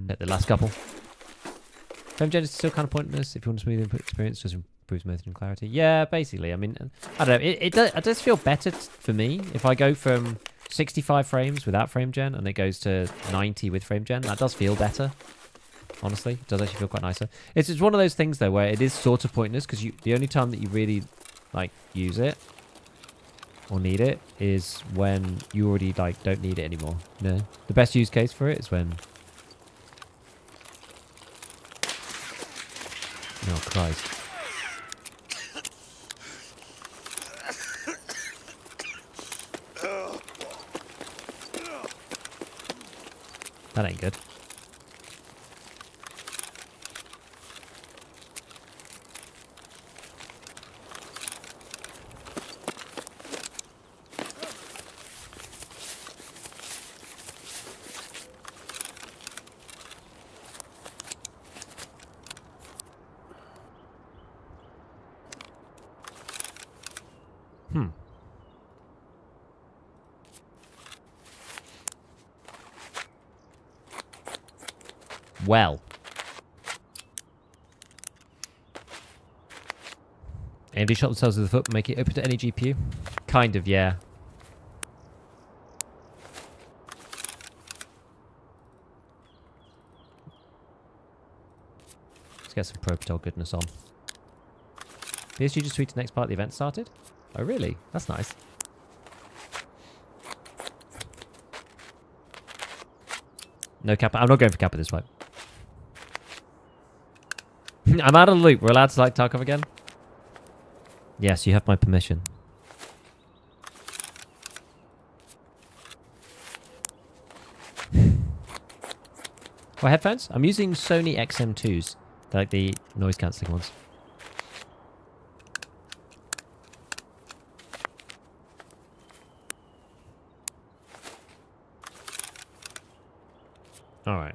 At the last couple. Frame gen is still kind of pointless if you want a smooth input experience, just improves motion and clarity. Yeah, basically. I mean, I don't know. It does feel better for me if I go from 65 frames without frame gen and it goes to 90 with frame gen. That does feel better. Honestly, it does actually feel quite nicer. It's one of those things though where it is sort of pointless because the only time that you really like use it or need it is when you already like don't need it anymore. No, the best use case for it is when. Oh Christ! That ain't good. Well. AMD shot themselves with the foot, make it open to any GPU? Kind of, yeah. Let's get some Propatel goodness on. PSG just tweeted next part of the event started? Oh, really? That's nice. No Kappa. I'm not going for Kappa this fight. I'm out of the loop. We're allowed to like Tarkov again? Yes, you have my permission. What headphones? I'm using Sony XM2s. They're like the noise cancelling ones. Alright.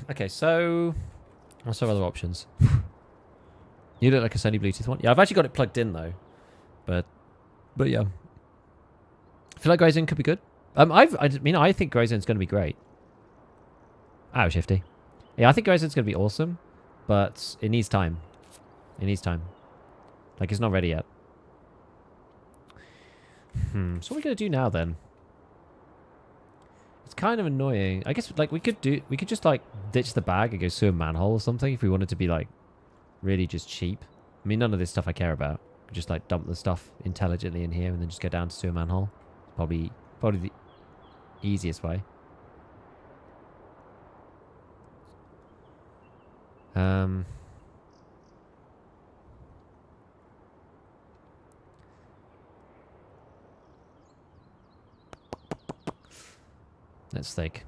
Okay, so... what's our other options? You look like a Sony Bluetooth one. Yeah, I've actually got it plugged in though. But yeah. I feel like Grey Zone could be good. I think Grey Zone's going to be great. Ow, Shifty. Yeah, I think Grey Zone's going to be awesome. But it needs time. It needs time. Like, it's not ready yet. So what are we going to do now then? It's kind of annoying. I guess like we could just like ditch the bag and go sewer manhole or something if we wanted to be like really just cheap. I mean, none of this stuff I care about. We just like dump the stuff intelligently in here and then just go down to sewer manhole. Probably the easiest way. Let's think.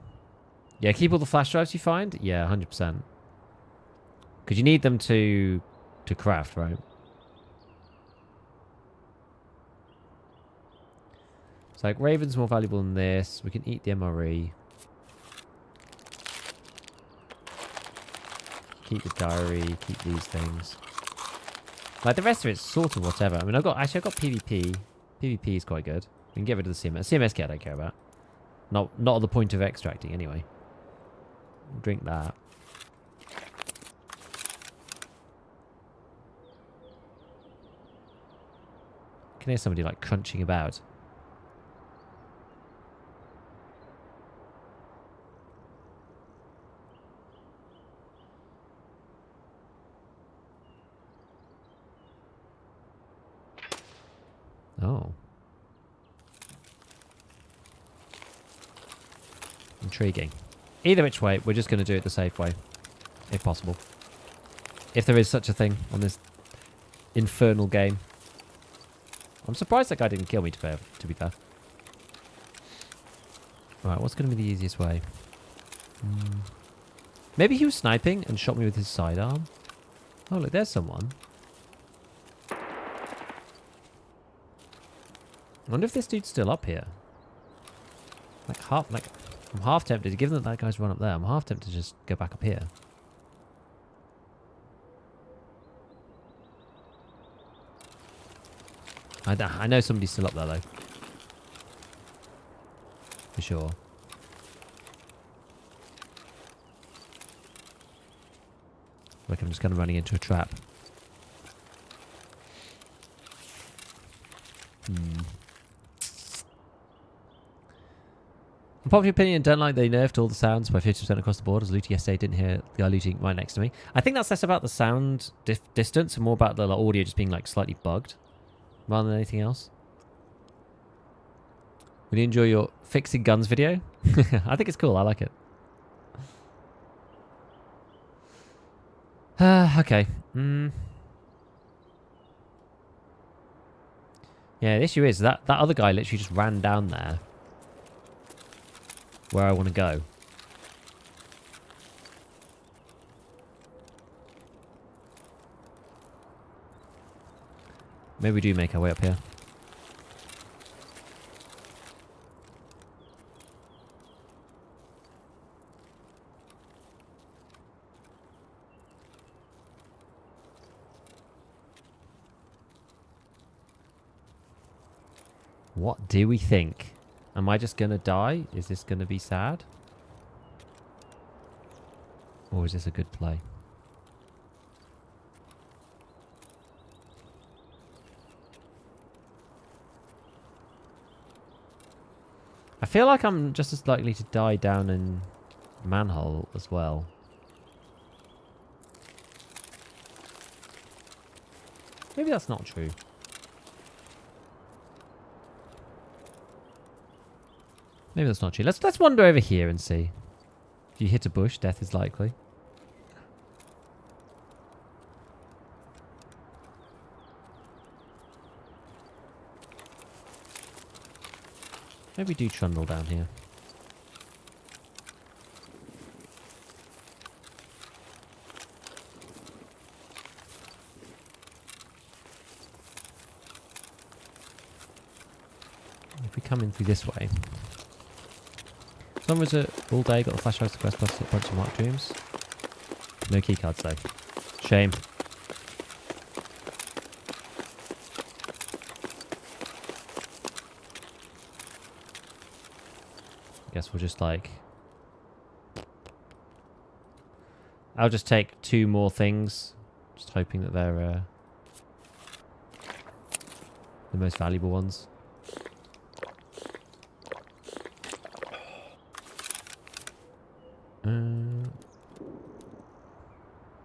Yeah, keep all the flash drives you find. Yeah, 100%. Because you need them to craft, right? It's like Raven's more valuable than this. We can eat the MRE. Keep the diary. Keep these things. Like the rest of it's sort of whatever. I mean, I've got PvP. PvP is quite good. We can get rid of the CMS. CMS kit I don't care about. Not at the point of extracting anyway. Drink that. I can hear somebody like crunching about. Oh. Intriguing. Either which way, we're just going to do it the safe way. If possible. If there is such a thing on this infernal game. I'm surprised that guy didn't kill me, to be fair. Right, what's going to be the easiest way? Maybe he was sniping and shot me with his sidearm. Oh, look, there's someone. I wonder if this dude's still up here. I'm half tempted, given that guy's run up there, I'm half tempted to just go back up here. I know somebody's still up there, though. For sure. Like I'm just kind of running into a trap. Unpopular opinion, don't like they nerfed all the sounds by 50% across the board. As looting yesterday, didn't hear the guy looting right next to me. I think that's less about the sound distance and more about the audio just being like slightly bugged rather than anything else. Will you enjoy your fixing guns video? I think it's cool. I like it. Okay. Yeah, the issue is that other guy literally just ran down there. Where I want to go. Maybe we do make our way up here. What do we think? Am I just going to die? Is this going to be sad? Or is this a good play? I feel like I'm just as likely to die down in manhole as well. Maybe that's not true. Maybe that's not true. Let's wander over here and see. If you hit a bush, death is likely. Maybe do trundle down here. If we come in through this way. Someone was all day, got the flashlights, the quest plus a bunch of mark dreams. No keycards though. Shame. Guess we'll just like... I'll just take 2 more things. Just hoping that they're the most valuable ones.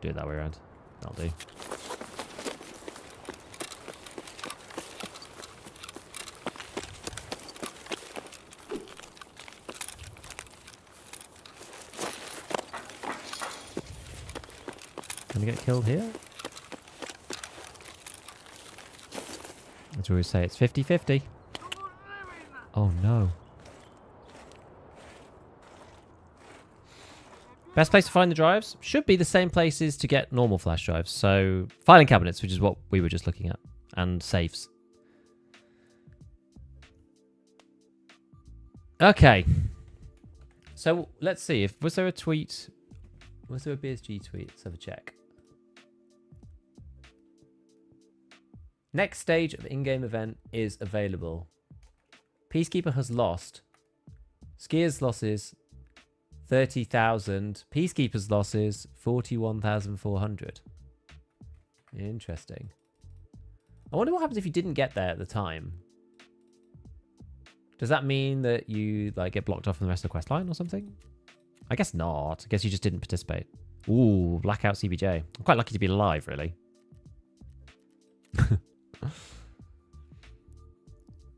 Do it that way around. That'll do. Can we get killed here? As we always say, it's 50-50. Oh no. Best place to find the drives should be the same places to get normal flash drives. So filing cabinets, which is what we were just looking at, and safes. Okay. So let's see. Was there a tweet? Was there a BSG tweet? Let's have a check. Next stage of in-game event is available. Peacekeeper has lost. Skiers losses 30,000. Peacekeeper's losses 41,400. Interesting. I wonder what happens if you didn't get there at the time. Does that mean that you like get blocked off from the rest of the quest line or something? I guess not. I guess you just didn't participate. Ooh, blackout CBJ. I'm quite lucky to be alive, really.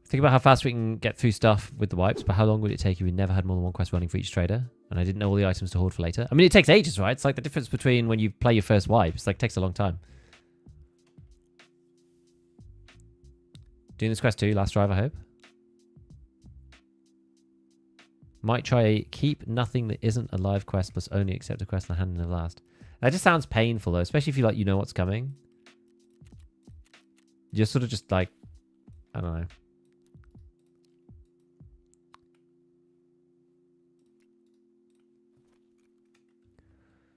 Think about how fast we can get through stuff with the wipes, but how long would it take if we never had more than 1 quest running for each trader? And I didn't know all the items to hoard for later. I mean, it takes ages, right? It's like the difference between when you play your first wipe. It's like, it takes a long time. Doing this quest too, last drive, I hope. Might try keep nothing that isn't a live quest plus only accept a quest and hand in the last. That just sounds painful though, especially if you like you know what's coming. You're sort of just like, I don't know.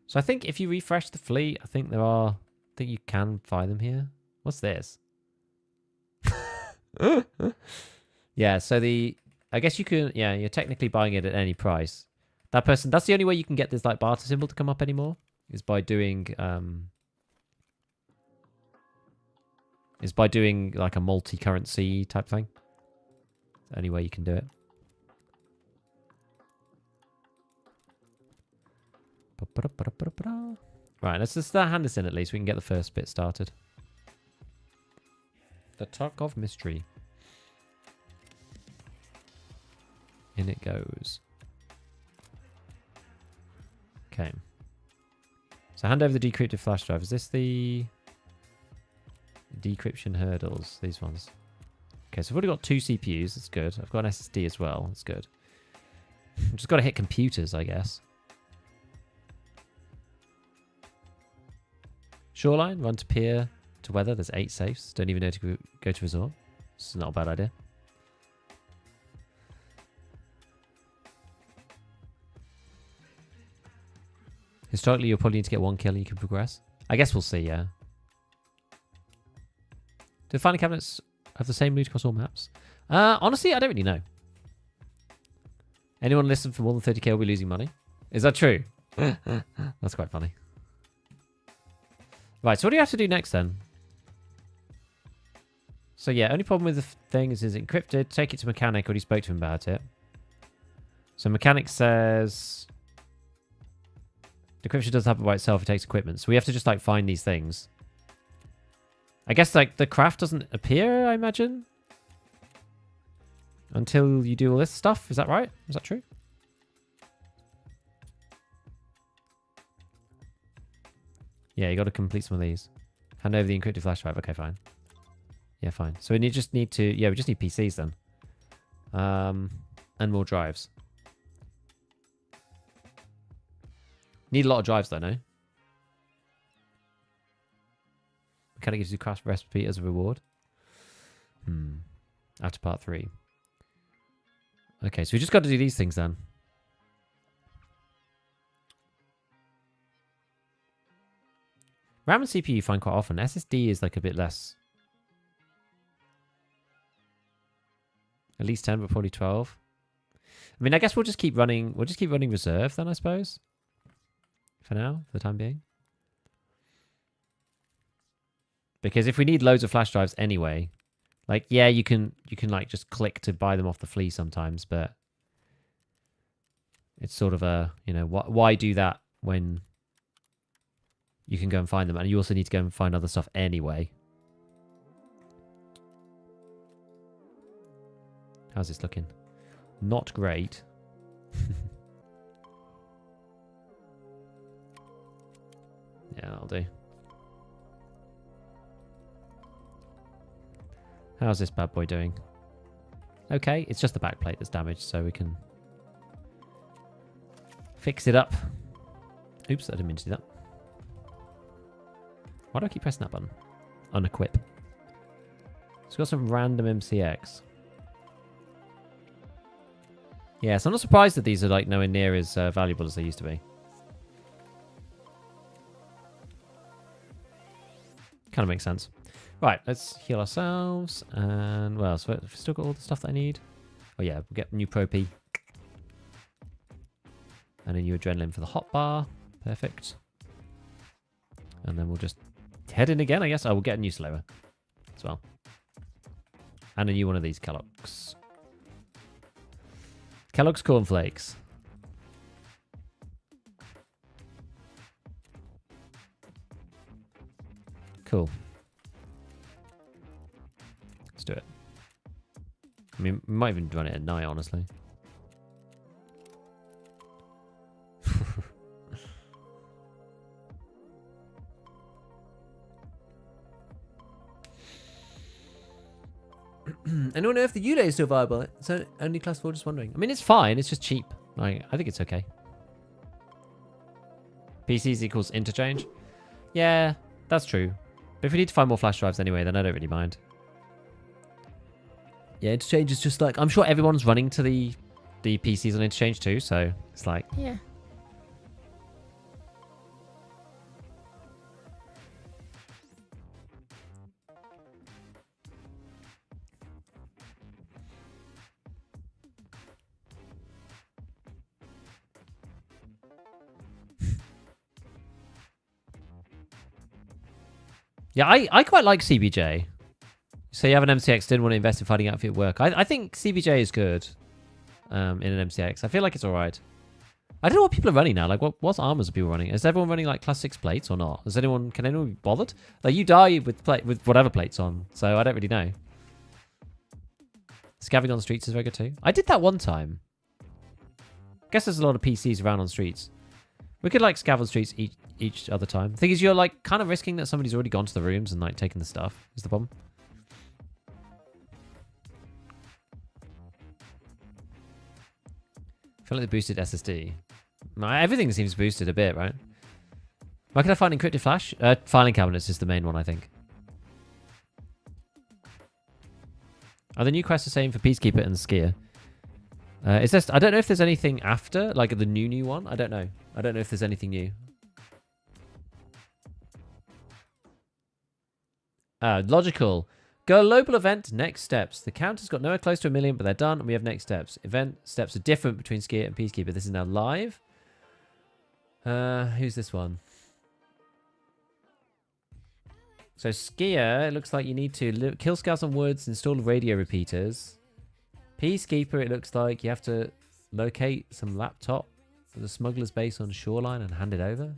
So I think if you refresh the fleet, I think you can find them here. What's this? Yeah, so I guess you can, yeah, you're technically buying it at any price. That person, that's the only way you can get this like barter symbol to come up anymore, is by doing like a multi-currency type thing. It's the only way you can do it. Right, let's just hand this in at least. We can get the first bit started. The Tarkov mystery. In it goes. Okay. So hand over the decrypted flash drive. Is this the decryption hurdles? These ones. Okay, so I've already got 2 CPUs. That's good. I've got an SSD as well. That's good. I've just got to hit computers, I guess. Shoreline, run to pier to weather. There's 8 safes. Don't even know to go to resort. This is not a bad idea. Historically, you'll probably need to get 1 kill and you can progress. I guess we'll see, yeah. Do the filing cabinets have the same loot across all maps? Honestly, I don't really know. Anyone listen for more than 30k will be losing money. Is that true? That's quite funny. Right, so what do you have to do next then? So yeah, only problem with the thing is it's encrypted. Take it to mechanic. Already spoke to him about it. So mechanic says decryption doesn't happen by itself. It takes equipment. So we have to just like find these things. I guess like the craft doesn't appear, I imagine, until you do all this stuff. Is that right? Is that true? Yeah, you got to complete some of these. Hand over the encrypted flash drive. Okay, fine. Yeah, fine. So we just need to... Yeah, we just need PCs then. and more drives. Need a lot of drives though, no? Kind of gives you craft recipe as a reward. After part 3. Okay, so we just got to do these things then. RAM and CPU you find quite often. SSD is like a bit less. At least 10, but probably 12. I mean, I guess we'll just keep running. We'll just keep running reserve then, I suppose. For now, for the time being. Because if we need loads of flash drives anyway, like, yeah, you can like just click to buy them off the Flea sometimes, but it's sort of a, you know, why do that when you can go and find them, and you also need to go and find other stuff anyway. How's this looking? Not great. Yeah, that'll do. How's this bad boy doing? Okay, it's just the back plate that's damaged, so we can fix it up. Oops, I didn't mean to do that. Why do I keep pressing that button? Unequip. So we've got some random MCX. Yeah, so I'm not surprised that these are like nowhere near as valuable as they used to be. Kind of makes sense. Right, let's heal ourselves. And what else? We've still got all the stuff that I need. Oh yeah, we'll get new Pro P. And a new adrenaline for the hot bar. Perfect. And then we'll just head in again, I guess. I will get a new slower as well. And a new one of these Kellogg's. Kellogg's cornflakes. Cool. Let's do it. I mean, we might even run it at night, honestly. Anyone know if the ULE is still viable? It's only class 4, just wondering. I mean, it's fine. It's just cheap. Like, I think it's okay. PCs equals interchange? Yeah, that's true. But if we need to find more flash drives anyway, then I don't really mind. Yeah, interchange is just like... I'm sure everyone's running to the PCs on interchange too, so it's like... Yeah. Yeah, I quite like CBJ. So you have an MCX, didn't want to invest in finding out if it would work. I think CBJ is good in an MCX. I feel like it's alright. I don't know what people are running now. Like, what armors are people running? Is everyone running like class 6 plates or not? Can anyone be bothered? Like, you die with whatever plates on, so I don't really know. Scavenging on the streets is very good too. I did that one time. I guess there's a lot of PCs around on streets. We could like scav on streets each other time. The thing is, you're like kind of risking that somebody's already gone to the rooms and like taken the stuff. Is the problem? I feel like they boosted SSD. Everything seems boosted a bit, right? Where can I find encrypted flash? Filing cabinets is the main one, I think. Are the new quests the same for Peacekeeper and Skier? Is this? I don't know if there's anything after, like the new one. I don't know. I don't know if there's anything new. Logical. Global event, next steps. The count has got nowhere close to 1 million, but they're done, and we have next steps. Event steps are different between Skier and Peacekeeper. This is now live. Who's this one? So Skier, it looks like you need to kill scouts on woods, install radio repeaters. Peacekeeper, it looks like you have to locate some laptop at the smuggler's base on shoreline and hand it over.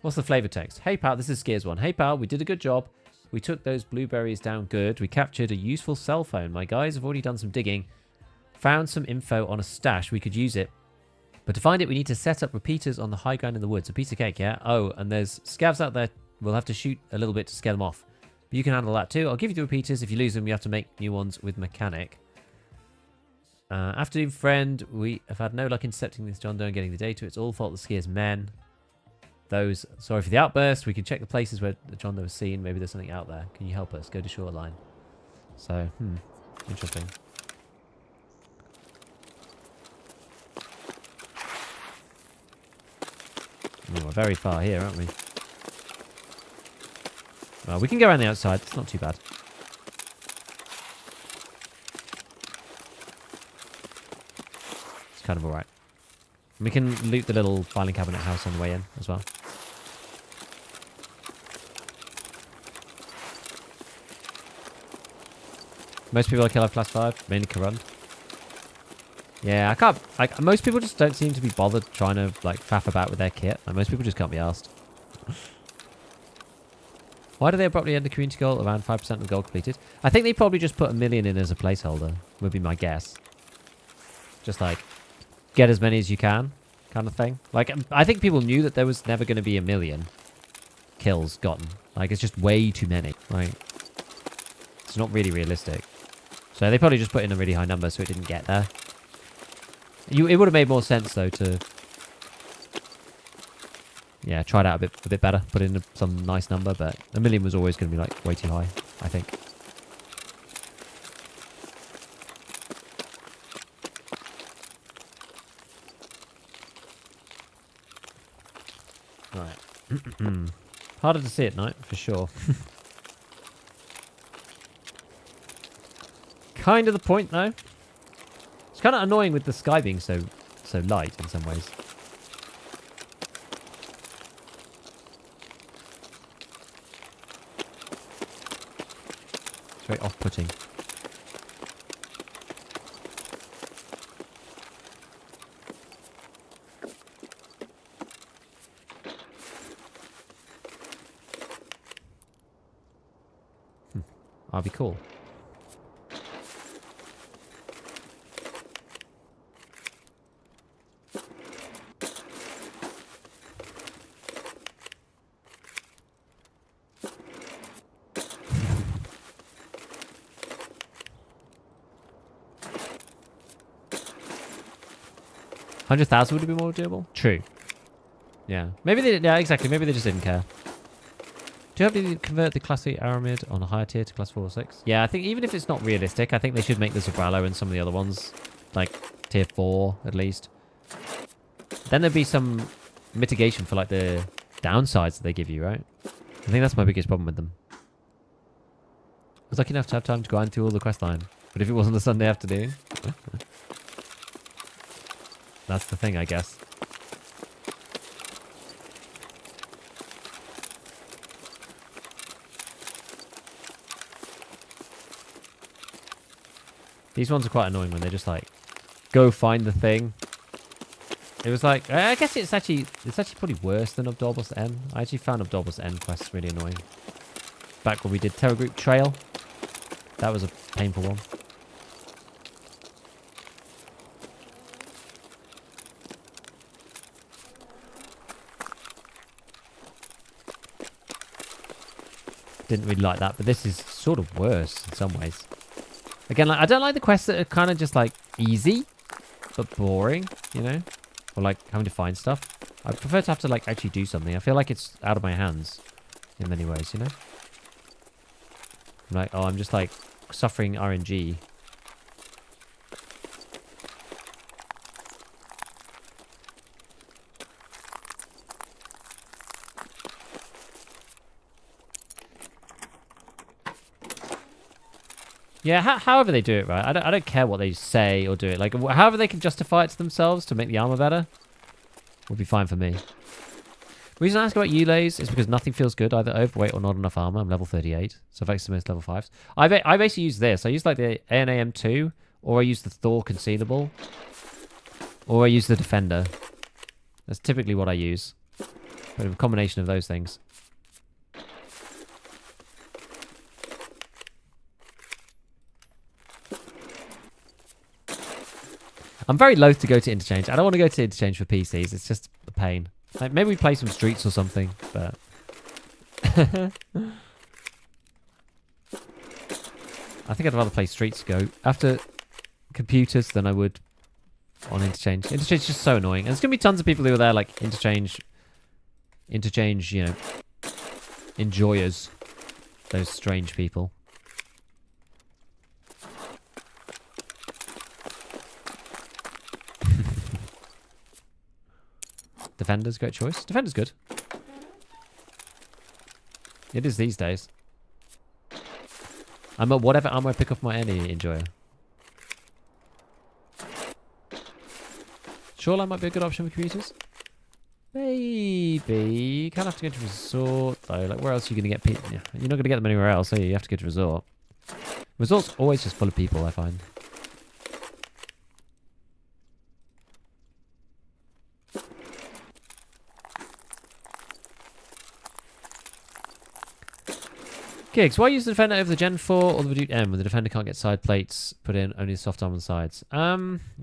What's the flavor text? Hey pal, this is Skier's one. Hey pal, we did a good job. We took those blueberries down good. We captured a useful cell phone. My guys have already done some digging. Found some info on a stash. We could use it. But to find it, we need to set up repeaters on the high ground in the woods. A piece of cake, yeah? Oh, and there's scavs out there we'll have to shoot a little bit to scale them off. But you can handle that too. I'll give you the repeaters. If you lose them, you have to make new ones with mechanic. Afternoon friend, we have had no luck intercepting this John Doe and getting the data. It's all fault of the skier's men. Those, sorry for the outburst. We can check the places where the John Doe was seen. Maybe there's something out there. Can you help us? Go to shoreline. So, interesting. We're very far here, aren't we? Well, we can go around the outside. It's not too bad. It's kind of alright. We can loot the little filing cabinet house on the way in as well. Most people I kill have class 5, mainly Karun. Yeah, I can't... Like, most people just don't seem to be bothered trying to, like, faff about with their kit. Like, most people just can't be asked. Why do they abruptly end the community goal around 5% of the goal completed? I think they probably just put 1 million in as a placeholder, would be my guess. Just, like, get as many as you can, kind of thing. Like, I think people knew that there was never going to be 1 million kills gotten. Like, it's just way too many. Like, it's not really realistic. So they probably just put in a really high number so it didn't get there. It would have made more sense, though, to... Yeah, try it out a bit better. Put in some nice number, but 1 million was always going to be, like, way too high, I think. Right. Harder to see at night, for sure. Kind of the point, though. It's kind of annoying with the sky being so light in some ways. It's very off-putting. I'll be cool. $100,000 would be more doable. True. Yeah. Maybe they. Yeah, exactly. Maybe they just didn't care. Do you have to convert the Class 8 Aramid on a higher tier to Class 4 or 6? Yeah, I think even if it's not realistic, I think they should make the Zabralo and some of the other ones like tier 4 at least. Then there'd be some mitigation for like the downsides that they give you, right? I think that's my biggest problem with them. I was lucky enough to have time to grind through all the quest line, but if it wasn't a Sunday afternoon, that's the thing, I guess. These ones are quite annoying when they just like go find the thing. It was like, I guess it's actually probably worse than Obdorbos N. I actually found Obdorbos N quests really annoying. Back when we did Terror Group Trail. That was a painful one. Didn't really like that, but this is sort of worse in some ways. Again, like, I don't like the quests that are kind of just like easy, but boring, you know? Or like having to find stuff. I prefer to have to like actually do something. I feel like it's out of my hands in many ways, you know? I'm like, oh, I'm just like suffering RNG. Yeah, however they do it, right? I don't care what they say or do it. Like, however they can justify it to themselves to make the armor better would be fine for me. The reason I ask about Ulays is because nothing feels good, either overweight or not enough armor. I'm level 38, so effects most level 5s. I basically use this. I use like the ANAM2, or I use the Thor Concealable, or I use the Defender. That's typically what I use. But a combination of those things. I'm very loath to go to Interchange. I don't want to go to Interchange for PCs. It's just a pain. Like, maybe we play some Streets or something, but... I think I'd rather play Streets Go after computers than I would on Interchange. Interchange is just so annoying. And there's going to be tons of people who are there, like, Interchange, you know, enjoyers. Those strange people. Defender's great choice. Defender's good. It is these days. I'm at whatever ammo I pick up my any enjoyer. Shoreline might be a good option for computers. Maybe. You kind of have to go to Resort, though. Like, where else are you going to get people? You're not going to get them anywhere else, are you? You have to go to Resort. Resort's always just full of people, I find. Gigs, why use the Defender over the Gen 4 or the Reduce M when the Defender can't get side plates put in, only the soft arm on the sides?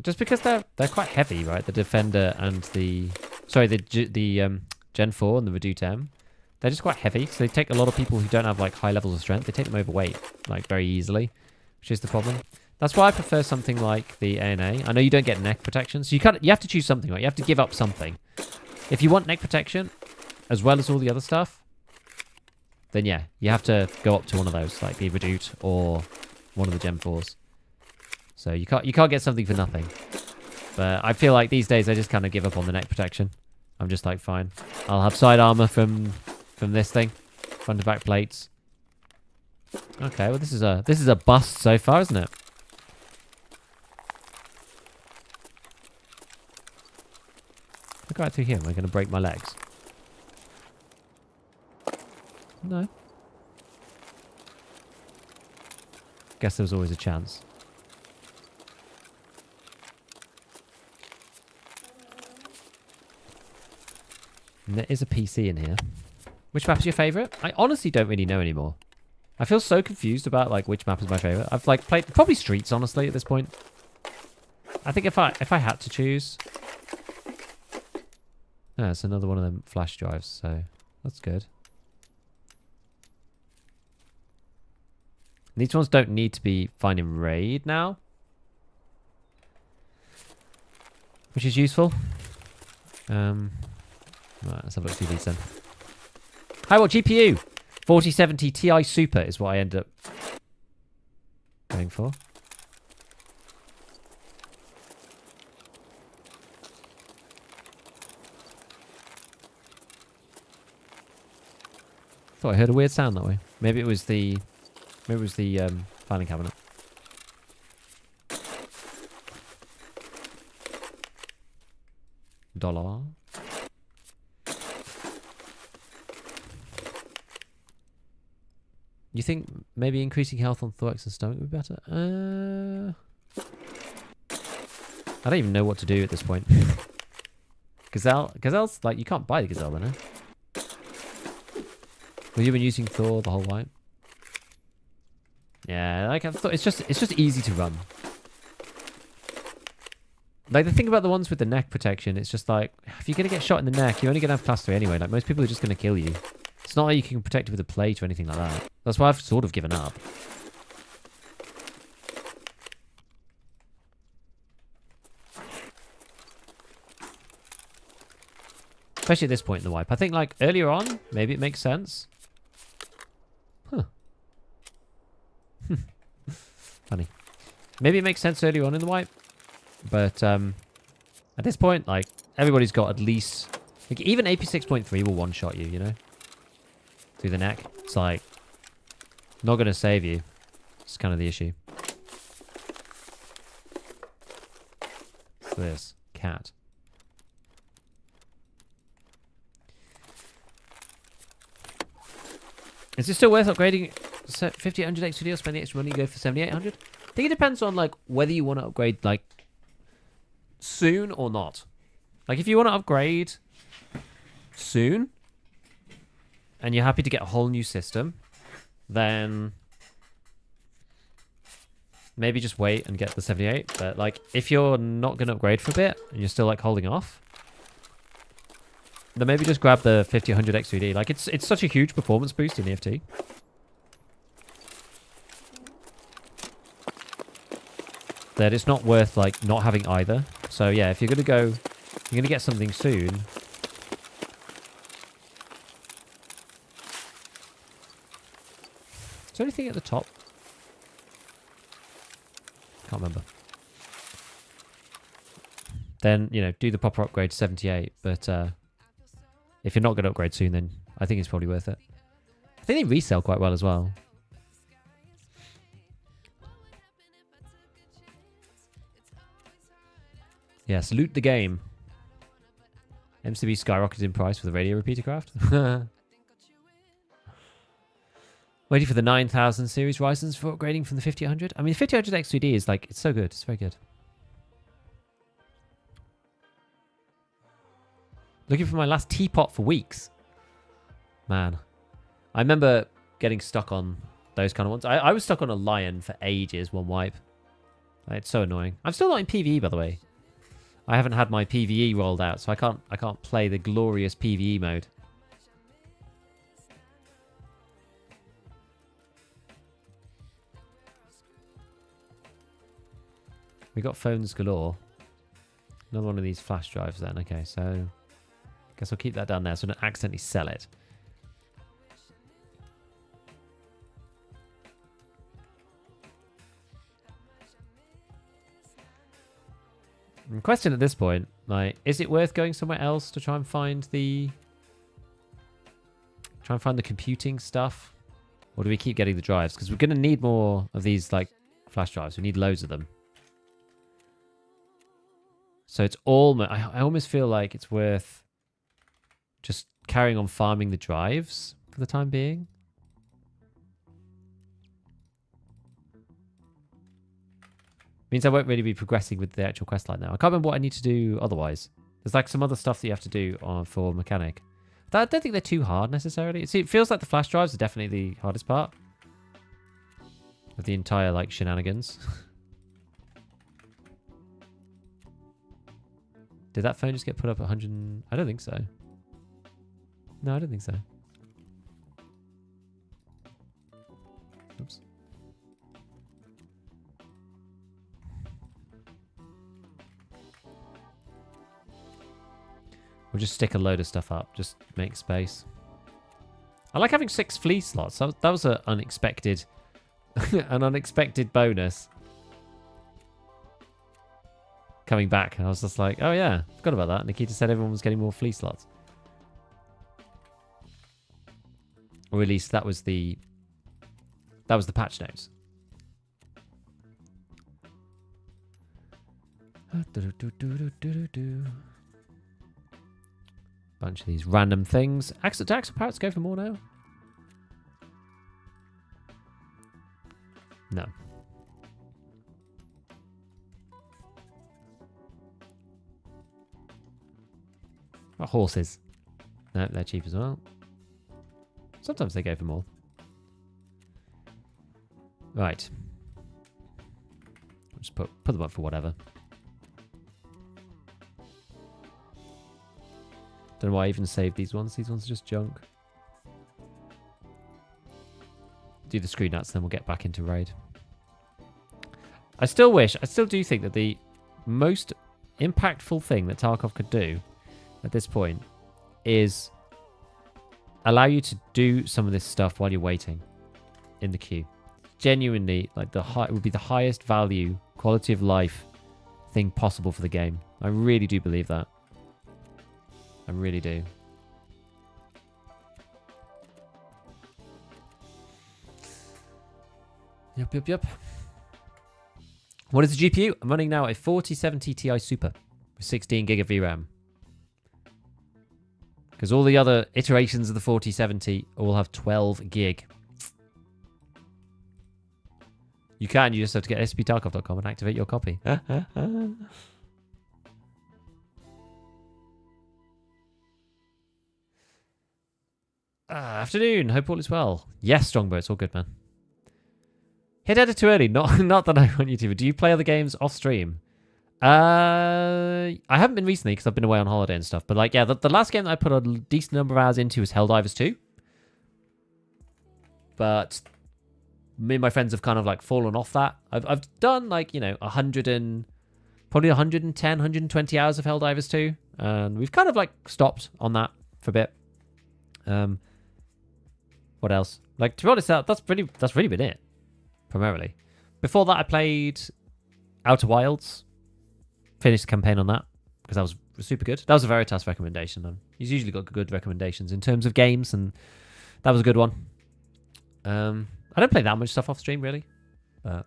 Just because they're quite heavy, right? The Defender and the... Sorry, the Gen 4 and the Reduce M. They're just quite heavy, so they take a lot of people who don't have, like, high levels of strength. They take them overweight, like, very easily, which is the problem. That's why I prefer something like the A&A. I know you don't get neck protection, so you have to choose something, right? You have to give up something. If you want neck protection, as well as all the other stuff, then yeah, you have to go up to one of those, like the Reduce or one of the Gen 4s. So you can't get something for nothing. But I feel like these days I just kind of give up on the neck protection. I'm just like, fine. I'll have side armor from this thing. Front and back plates. Okay, well this is a bust so far, isn't it? If I go out through here, am I going to break my legs? No. Guess there was always a chance. And there is a PC in here. Which map is your favourite? I honestly don't really know anymore. I feel so confused about like which map is my favourite. I've like played probably Streets honestly at this point. I think if I had to choose. No, it's another one of them flash drives, so that's good. These ones don't need to be finding raid now. Which is useful. Right, let's have a look through these then. Hi, what GPU? 4070 Ti Super is what I end up going for. Thought I heard a weird sound that way. Maybe it was the filing cabinet. $1. You think maybe increasing health on thorax and stomach would be better? I don't even know what to do at this point. Gazelle's like, you can't buy the Gazelle then, eh? Well, you've been using Thor the whole way. Yeah, like I thought, it's just easy to run. Like the thing about the ones with the neck protection, it's just like if you're gonna get shot in the neck, you're only gonna have class 3 anyway. Like most people are just gonna kill you. It's not like you can protect it with a plate or anything like that. That's why I've sort of given up. Especially at this point in the wipe. I think like earlier on, maybe it makes sense. Huh. Funny. Maybe it makes sense earlier on in the wipe. But at this point, like, everybody's got at least... Like, even AP 6.3 will one-shot you, you know? Through the neck. It's like... Not going to save you. It's kind of the issue. What's this? Cat. Is it still worth upgrading 5800 XPD or spend the extra money and go for 7800? I think it depends on, like, whether you want to upgrade, like, soon or not. Like, if you want to upgrade soon and you're happy to get a whole new system, then maybe just wait and get the 78. But, like, if you're not going to upgrade for a bit and you're still, like, holding off, then maybe just grab the 50-100 X3D. Like, it's such a huge performance boost in EFT. That it's not worth, like, not having either. So, yeah, if you're going to go... You're going to get something soon. Is there anything at the top? Can't remember. Then, you know, do the proper upgrade to 78. But if you're not going to upgrade soon, then I think it's probably worth it. I think they resell quite well as well. Yes, loot the game. MCB skyrocketed in price for the radio repeater craft. Waiting for the 9000 series Ryzen's for upgrading from the 50-100. I mean, the 50-100 X3D is like, it's so good. It's very good. Looking for my last teapot for weeks. Man. I remember getting stuck on those kind of ones. I was stuck on a lion for ages, one wipe. It's so annoying. I'm still not in PvE, by the way. I haven't had my PvE rolled out, so I can't play the glorious PvE mode. We got phones galore. Another one of these flash drives then. Okay, so guess I'll keep that down there so I don't accidentally sell it. The question at this point, like, is it worth going somewhere else to try and find the computing stuff? Or do we keep getting the drives? Because we're going to need more of these, like, flash drives. We need loads of them. So it's almost... I almost feel like it's worth just carrying on farming the drives for the time being. Means I won't really be progressing with the actual quest line now. I can't remember what I need to do otherwise. There's like some other stuff that you have to do for mechanic. I don't think they're too hard necessarily. It feels like the flash drives are definitely the hardest part of the entire like shenanigans. Did that phone just get put up at 100? I don't think so. No, I don't think so. Oops. We'll just stick a load of stuff up. Just make space. I like having 6 Flea slots. That was an unexpected, an unexpected bonus. Coming back, and I was just like, oh yeah, forgot about that. Nikita said everyone was getting more Flea slots. Or at least that was the patch notes. Bunch of these random things. Do Axel Parrots go for more now? No. What horses? No, they're cheap as well. Sometimes they go for more. Right. I'll just put them up for whatever. Don't know why I even saved these ones. These ones are just junk. Do the screen nuts, then we'll get back into raid. I still do think that the most impactful thing that Tarkov could do at this point is allow you to do some of this stuff while you're waiting in the queue. Genuinely, like it would be the highest value, quality of life thing possible for the game. I really do believe that. I really do. Yep. What is the GPU? I'm running now a 4070 Ti Super with 16 gig of VRAM. Because all the other iterations of the 4070 all have 12 gig. You just have to get sptarkov.com and activate your copy. Afternoon. Hope all is well. Yes, Strongbow. It's all good, man. Hit edit too early. Not that I want you to. But do you play other games off stream? I haven't been recently because I've been away on holiday and stuff. But like, yeah, the last game that I put a decent number of hours into was Helldivers 2. But me and my friends have kind of like fallen off that. I've done like, you know, 110, 120 hours of Helldivers 2. And we've kind of like stopped on that for a bit. What else? Like, to be honest, that's really been it, primarily. Before that, I played Outer Wilds. Finished the campaign on that because that was super good. That was a Veritas recommendation. He's usually got good recommendations in terms of games, and that was a good one. I don't play that much stuff off stream, really. But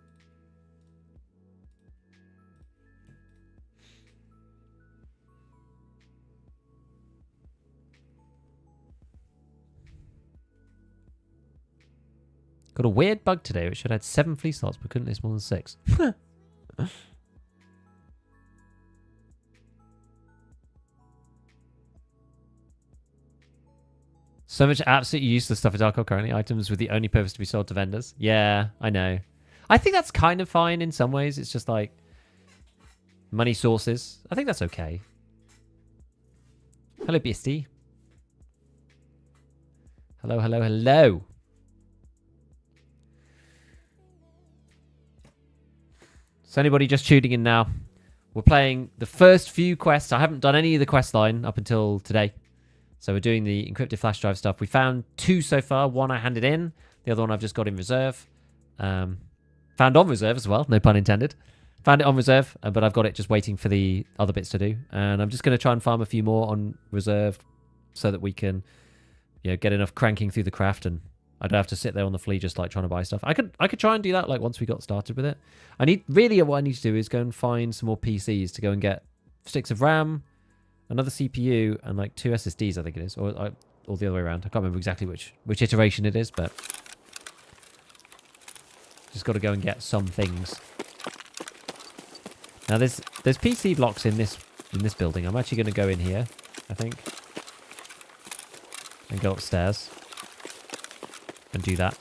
got a weird bug today, which should have had 7 flea slots, but couldn't list more than 6. So much absolutely useless stuff in Tarkov currently. Items with the only purpose to be sold to vendors. Yeah, I know. I think that's kind of fine in some ways. It's just like money sources. I think that's okay. Hello, Beastie. Hello, hello, hello. So anybody just tuning in now, we're playing the first few quests. I haven't done any of the quest line up until today. So we're doing the encrypted flash drive stuff. We found 2 so far. One I handed in. The other one I've just got in reserve. Found on reserve as well. No pun intended. Found it on reserve, but I've got it just waiting for the other bits to do. And I'm just going to try and farm a few more on reserve so that we can, you know, get enough cranking through the craft, and I don't have to sit there on the flea just like trying to buy stuff. I could try and do that like once we got started with it. What I need to do is go and find some more PCs to go and get sticks of RAM, another CPU, and like 2 SSDs, I think it is, or the other way around. I can't remember exactly which iteration it is, but just got to go and get some things. Now there's PC blocks in this building. I'm actually going to go in here, I think, and go upstairs and do that.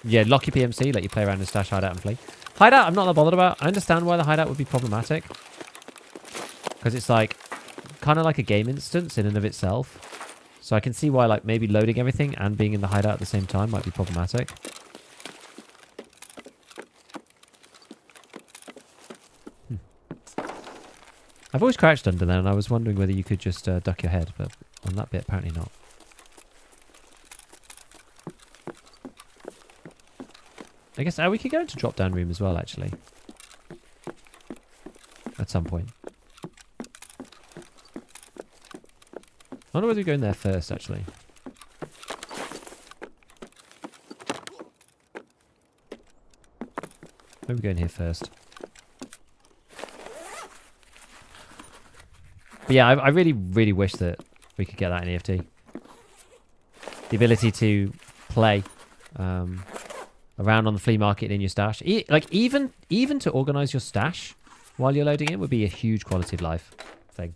Yeah, lock your PMC, let you play around in stash, hideout, and flee. Hideout, I'm not that bothered about. I understand why the hideout would be problematic. Because it's like, kind of like a game instance in and of itself. So I can see why like maybe loading everything and being in the hideout at the same time might be problematic. I've always crouched under there, and I was wondering whether you could just duck your head, but on that bit apparently not. I guess we could go into drop down room as well, actually. At some point. I wonder whether we go in there first, actually. Maybe we go in here first. But yeah, I really, really wish that we could get that in EFT. The ability to play around on the flea market in your stash. Like, even to organize your stash while you're loading it would be a huge quality of life thing.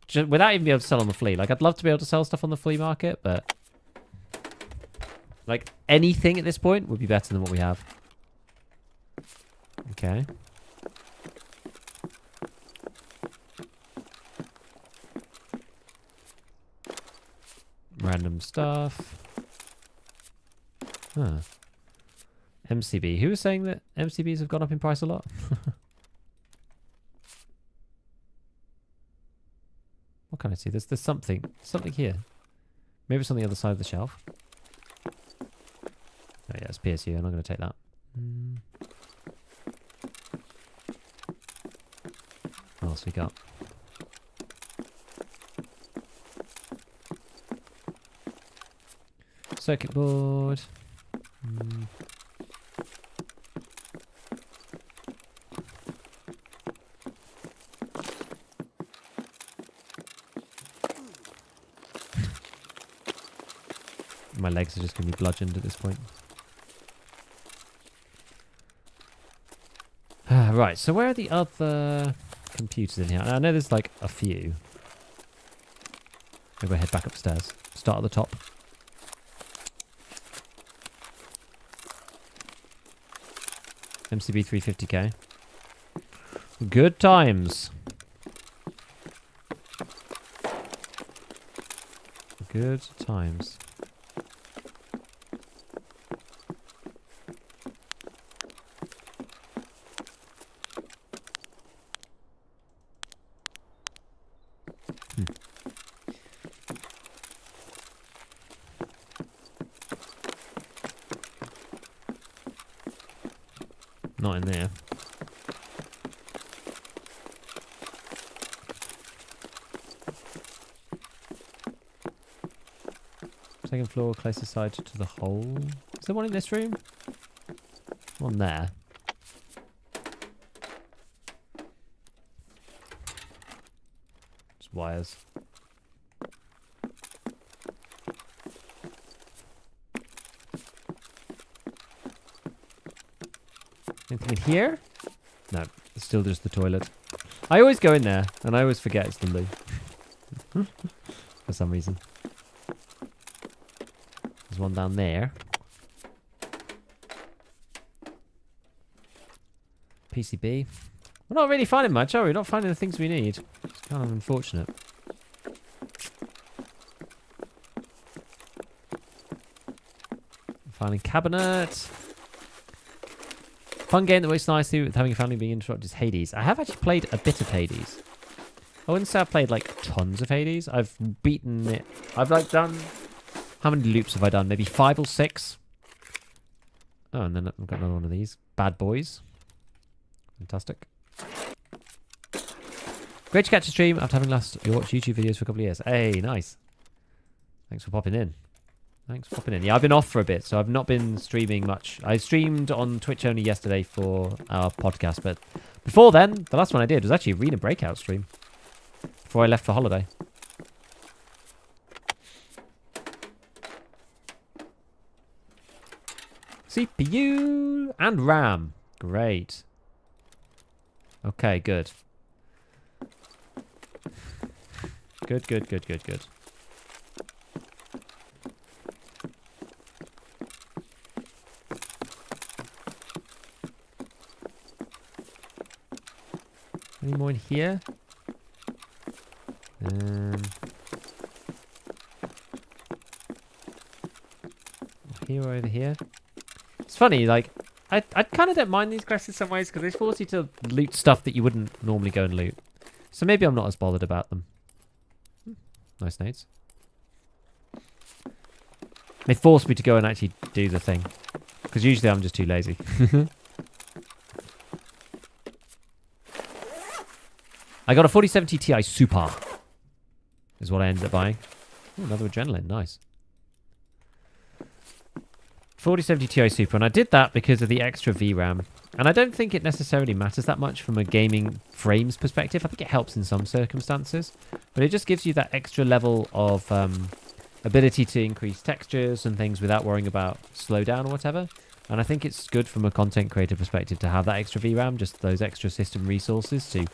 Just without even being able to sell on the flea. Like, I'd love to be able to sell stuff on the flea market, but like anything at this point would be better than what we have. Okay. Random stuff. Huh. MCB. Who was saying that MCBs have gone up in price a lot? What can I see? There's something here. Maybe it's on the other side of the shelf. Oh yeah, it's PSU. I'm not going to take that. What else we got? Circuit board. My legs are just going to be bludgeoned at this point. Right, so where are the other computers in here? I know there's like a few. Maybe we'll head back upstairs. Start at the top. MCB 350k. Good times. Good times. Not in there. Second floor, closest side to the hole. Is there one in this room? One there. Just wires. Anything in here? No, it's still just the toilet. I always go in there, and I always forget it's the loo. For some reason. There's one down there. PCB. We're not really finding much, are we? We're not finding the things we need. It's kind of unfortunate. Finding cabinet. Fun game that works nicely with having a family being interrupted is Hades. I have actually played a bit of Hades. I wouldn't say I've played like tons of Hades. I've beaten it. I've like done... How many loops have I done? Maybe 5 or 6? Oh, and then I've got another one of these. Bad Boys. Fantastic. Great to catch a stream after having watched YouTube videos for a couple of years. Hey, nice. Thanks for popping in. Thanks for popping in. Yeah, I've been off for a bit, so I've not been streaming much. I streamed on Twitch only yesterday for our podcast, but before then, the last one I did was actually Arena Breakout stream before I left for holiday. CPU and RAM. Great. Okay, good. Good, good, good, good, good. Any more in here? Here or over here? It's funny, like, I kind of don't mind these quests in some ways because they force you to loot stuff that you wouldn't normally go and loot. So maybe I'm not as bothered about them. Nice nades. They force me to go and actually do the thing. Because usually I'm just too lazy. I got a 4070 Ti Super. Is what I ended up buying. Ooh, another adrenaline, nice. 4070 Ti Super, and I did that because of the extra VRAM. And I don't think it necessarily matters that much from a gaming frames perspective. I think it helps in some circumstances. But it just gives you that extra level of ability to increase textures and things without worrying about slowdown or whatever. And I think it's good from a content creator perspective to have that extra VRAM, just those extra system resources to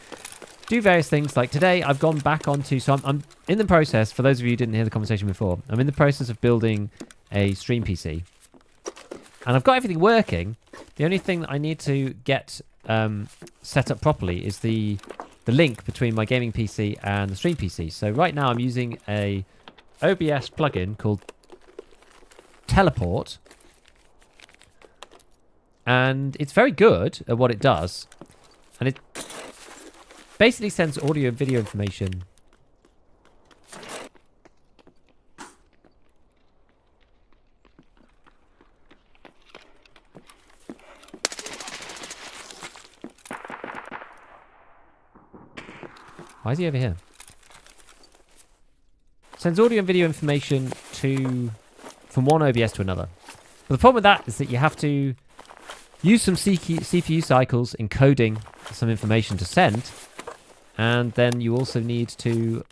do various things. Like today, I've gone back onto... So I'm in the process, for those of you who didn't hear the conversation before, I'm in the process of building a stream PC. And I've got everything working. The only thing that I need to get set up properly is the link between my gaming PC and the stream PC. So right now I'm using a OBS plugin called Teleport. And it's very good at what it does. And it basically sends audio and video information. Why is he over here? Sends audio and video information from one OBS to another. But the problem with that is that you have to use some CPU cycles encoding some information to send. And then you also need to...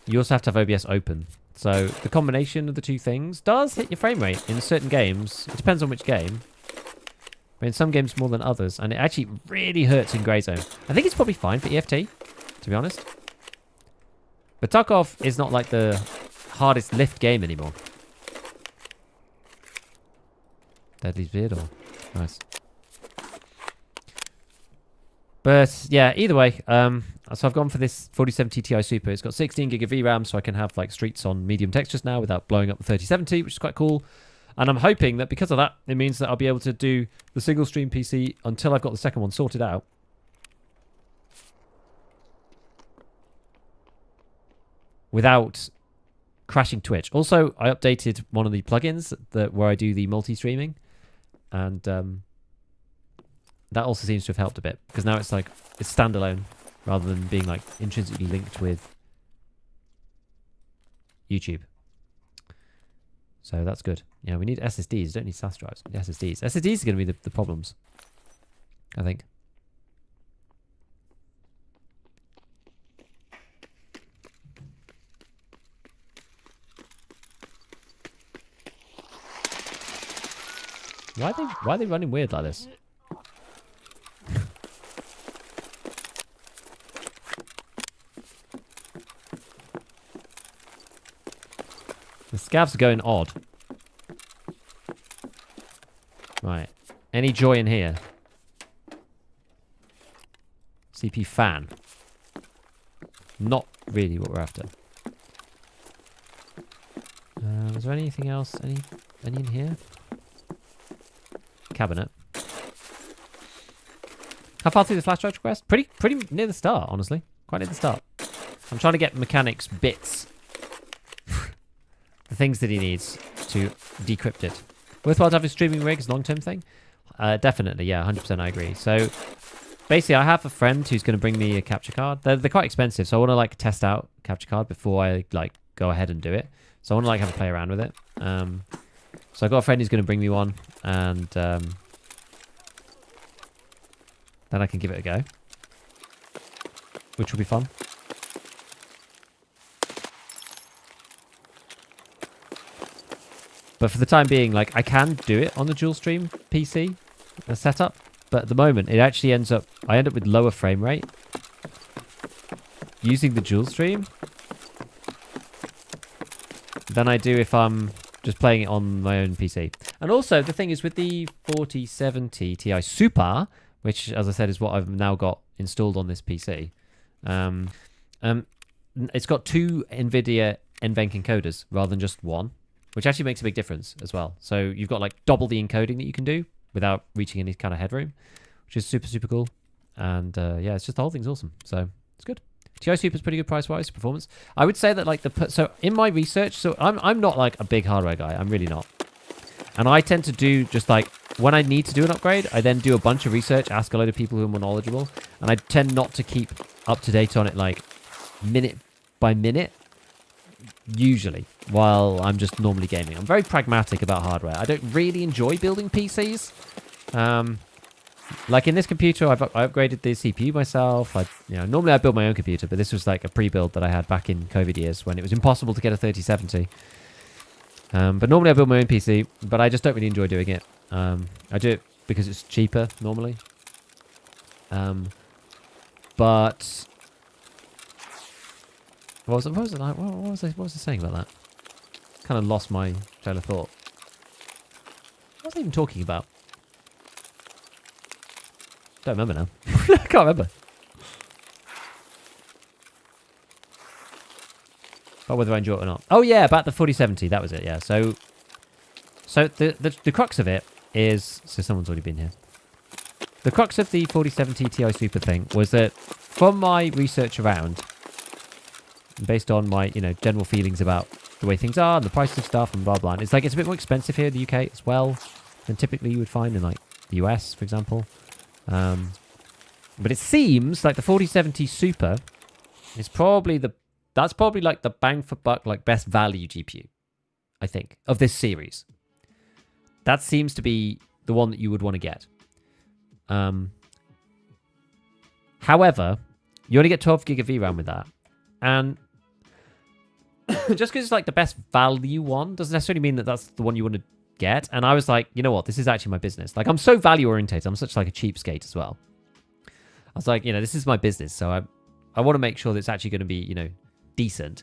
you also have to have OBS open. So the combination of the two things does hit your frame rate in certain games. It depends on which game. But in some games more than others. And it actually really hurts in Grey Zone. I think it's probably fine for EFT, to be honest. But Tarkov is not like the hardest lift game anymore. Deadly's beard or... Nice. But yeah, either way, so I've gone for this 4070 Ti Super. It's got 16 gig of VRAM, so I can have like streets on medium textures now without blowing up the 3070, which is quite cool. And I'm hoping that because of that, it means that I'll be able to do the single stream PC until I've got the second one sorted out. Without crashing Twitch. Also, I updated one of the plugins where I do the multi-streaming. And that also seems to have helped a bit. Because now it's like, it's standalone rather than being like intrinsically linked with YouTube. So that's good. Yeah, we need SSDs. Don't need SAS drives. SSDs. SSDs are going to be the problems, I think. Why are they running weird like this? The scavs are going odd. Right. Any joy in here? CP fan. Not really what we're after. Is there anything else? Any in here? Cabinet. How far through the flash drive quest? Pretty near the start, honestly. Quite near the start. I'm trying to get mechanics bits. The things that he needs to decrypt it. Worthwhile to have a streaming rig as a long-term thing? Definitely, yeah, 100% I agree. So, basically, I have a friend who's going to bring me a capture card. They're quite expensive, so I want to, like, test out capture card before I, like, go ahead and do it. So I want to, like, have a play around with it. So I've got a friend who's going to bring me one, and then I can give it a go. Which will be fun. But for the time being, like, I can do it on the dual stream PC setup, but at the moment it actually I end up with lower frame rate using the dual stream than I do if I'm just playing it on my own PC. And also the thing is with the 4070 Ti Super, which as I said is what I've now got installed on this PC, it's got two NVIDIA NVENC encoders rather than just one, which actually makes a big difference as well. So you've got like double the encoding that you can do without reaching any kind of headroom, which is super, super cool. And yeah, it's just the whole thing's awesome. So it's good. Ti Super is pretty good price-wise, performance. I would say that like so in my research, so I'm not like a big hardware guy. I'm really not. And I tend to do just like when I need to do an upgrade, I then do a bunch of research, ask a load of people who are more knowledgeable, and I tend not to keep up to date on it like minute by minute. Usually, while I'm just normally gaming. I'm very pragmatic about hardware. I don't really enjoy building PCs. Like in this computer, I upgraded the CPU myself. Normally I build my own computer, but this was like a pre-build that I had back in COVID years when it was impossible to get a 3070. But normally I build my own PC, but I just don't really enjoy doing it. I do it because it's cheaper normally. But what was I saying about that? Kind of lost my train of thought. What was I even talking about? Don't remember now. I can't remember. But whether I enjoy it or not. Oh yeah, about the 4070. That was it. Yeah. So the crux of it is. So someone's already been here. The crux of the 4070 Ti Super thing was that from my research around, based on my general feelings about the way things are and the price of stuff and blah blah, and it's like it's a bit more expensive here in the UK as well than typically you would find in like the US, for example. But it seems like the 4070 Super is probably that's probably like the bang for buck, like best value GPU, I think, of this series. That seems to be the one that you would want to get. However, you only get 12 gig of VRAM with that, and just because it's like the best value one doesn't necessarily mean that that's the one you want to get. And I was like, you know what? This is actually my business. Like, I'm so value orientated. I'm such like a cheapskate as well. I was like, this is my business. So I want to make sure that it's actually going to be, decent.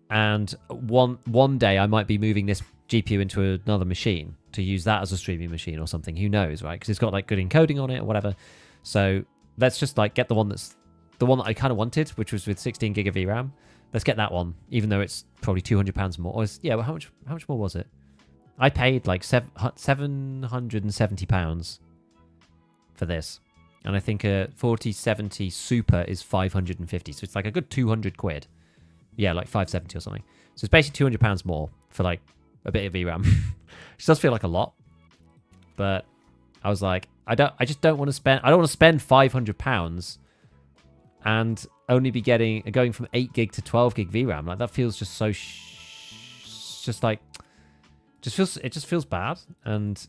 And one day I might be moving this GPU into another machine to use that as a streaming machine or something. Who knows, right? Because it's got like good encoding on it or whatever. So let's just like get the one that I kind of wanted, which was with 16 gig of VRAM. Let's get that one, even though it's probably £200 more. Or yeah, well, how much more was it? I paid like £770 for this, and I think a 4070 Super is 550. So it's like a good 200 quid. Yeah, like 570 or something. So it's basically £200 more for like a bit of VRAM, which does feel like a lot. But I was like, I just don't want to spend. I don't want to spend £500 and only be going from 8 gig to 12 gig VRAM. Like that feels just so, it just feels bad. And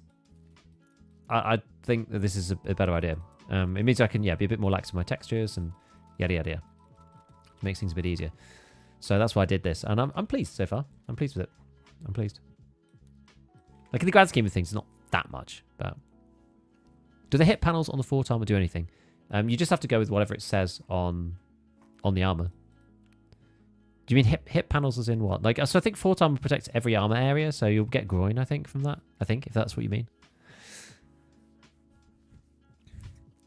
I think that this is a better idea. It means I can be a bit more lax with my textures and yada yada yada. Makes things a bit easier. So that's why I did this, and I'm pleased so far. I'm pleased with it. I'm pleased. Like in the grand scheme of things, it's not that much, but do the hit panels on the Fort armor do anything? You just have to go with whatever it says on the armor. Do you mean hit panels as in what? Like, so I think Fort armor protects every armor area, so you'll get groin, I think, from that. I think, if that's what you mean.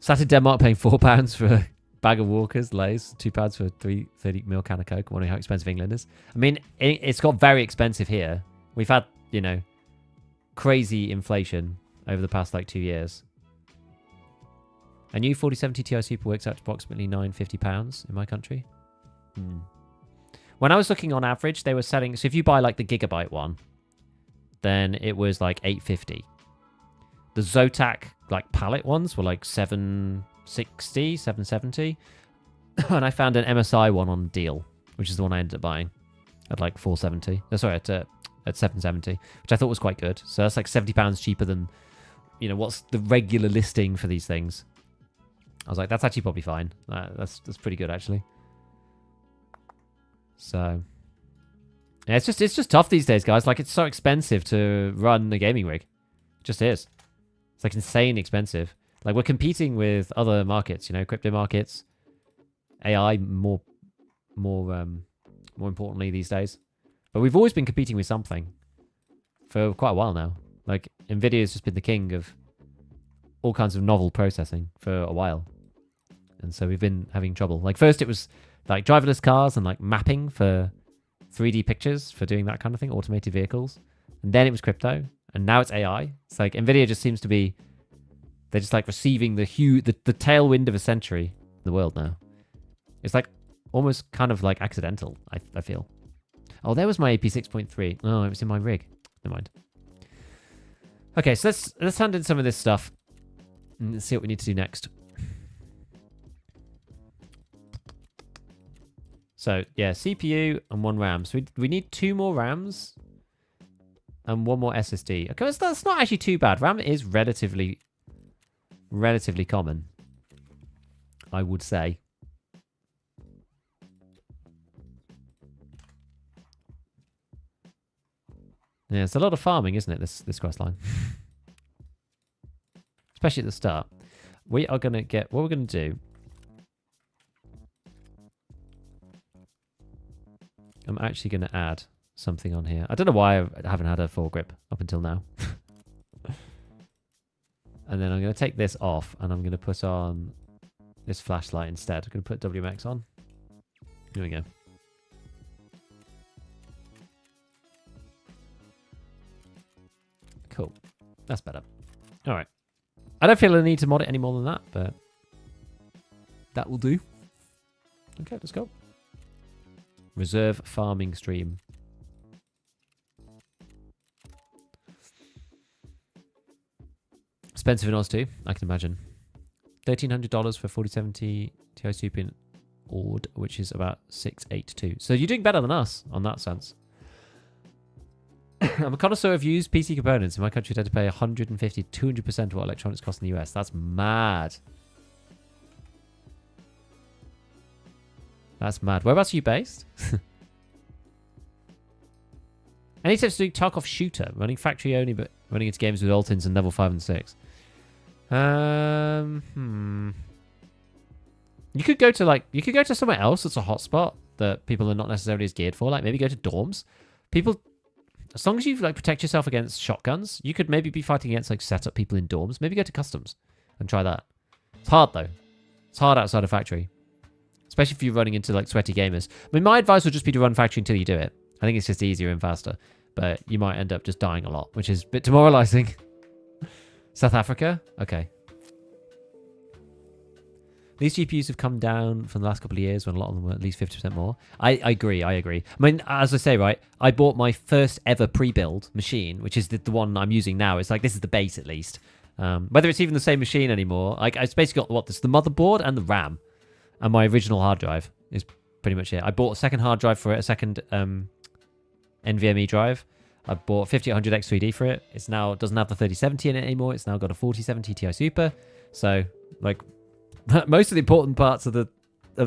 Sat in Denmark paying £4 for a bag of Walkers, Lays, £2 for a 30ml can of Coke, wondering how expensive England is. I mean, it's got very expensive here. We've had, crazy inflation over the past, 2 years. A new 4070 Ti Super works out to approximately £950 in my country. When I was looking on average, they were selling... So if you buy, the Gigabyte one, then it was, £850. The Zotac, palette ones were, £760, £770. And I found an MSI one on deal, which is the one I ended up buying at, £470. Oh, sorry, at £770, which I thought was quite good. So that's, £70 cheaper than, what's the regular listing for these things. I was like, that's actually probably fine. That's pretty good, actually. So, yeah, it's just tough these days, guys. It's so expensive to run a gaming rig. It just is. It's insane expensive. We're competing with other markets, crypto markets, AI more importantly these days. But we've always been competing with something for quite a while now. Nvidia's just been the king of all kinds of novel processing for a while. And so we've been having trouble. First it was driverless cars and mapping for 3D pictures for doing that kind of thing, automated vehicles. And then it was crypto. And now it's AI. It's Nvidia just seems to be, they're just receiving the tailwind of a century in the world now. It's almost kind of accidental, I feel. Oh, there was my AP 6.3. Oh, it was in my rig. Never mind. Okay, so let's hand in some of this stuff and see what we need to do next. So, yeah, CPU and 1 RAM. So we need 2 more RAMs and 1 more SSD. Okay, that's not actually too bad. RAM is relatively common, I would say. Yeah, it's a lot of farming, isn't it, this quest line? Especially at the start. We are going to get... What we're going to do... I'm actually going to add something on here. I don't know why I haven't had a foregrip up until now. And then I'm going to take this off and I'm going to put on this flashlight instead. I'm going to put WMX on. Here we go. Cool. That's better. All right. I don't feel I need to mod it any more than that, but that will do. Okay, let's go. Reserve farming stream. Expensive in Oz too, I can imagine. $1,300 for 4070 Ti Super in Ord, which is about 682. So you're doing better than us on that sense. I'm a connoisseur of used PC components. In my country, I had to pay 150 to 200% of what electronics cost in the US. That's mad. That's mad. Whereabouts are you based? Any tips to do Tarkov shooter? Running factory only, but running into games with alt-ins and level 5 and 6. You could go to somewhere else that's a hotspot that people are not necessarily as geared for. Maybe go to dorms. People, as long as you protect yourself against shotguns, you could maybe be fighting against setup people in dorms. Maybe go to customs and try that. It's hard though. It's hard outside a factory. Especially if you're running into like sweaty gamers. I mean, my advice would just be to run factory until you do it. I think it's just easier and faster. But you might end up just dying a lot, which is a bit demoralizing. South Africa? Okay. These GPUs have come down from the last couple of years when a lot of them were at least 50% more. I agree. I mean, as I say, right, I bought my first ever pre-build machine, which is the one I'm using now. It's like, this is the base at least. Whether it's even the same machine anymore, like it's basically got what? This the motherboard and the RAM. And my original hard drive is pretty much it. I bought a second hard drive for it, a second NVMe drive. I bought 5800 X3D for it. It's now doesn't have the 3070 in it anymore. It's now got a 4070 Ti Super. So, like, most of the important parts of the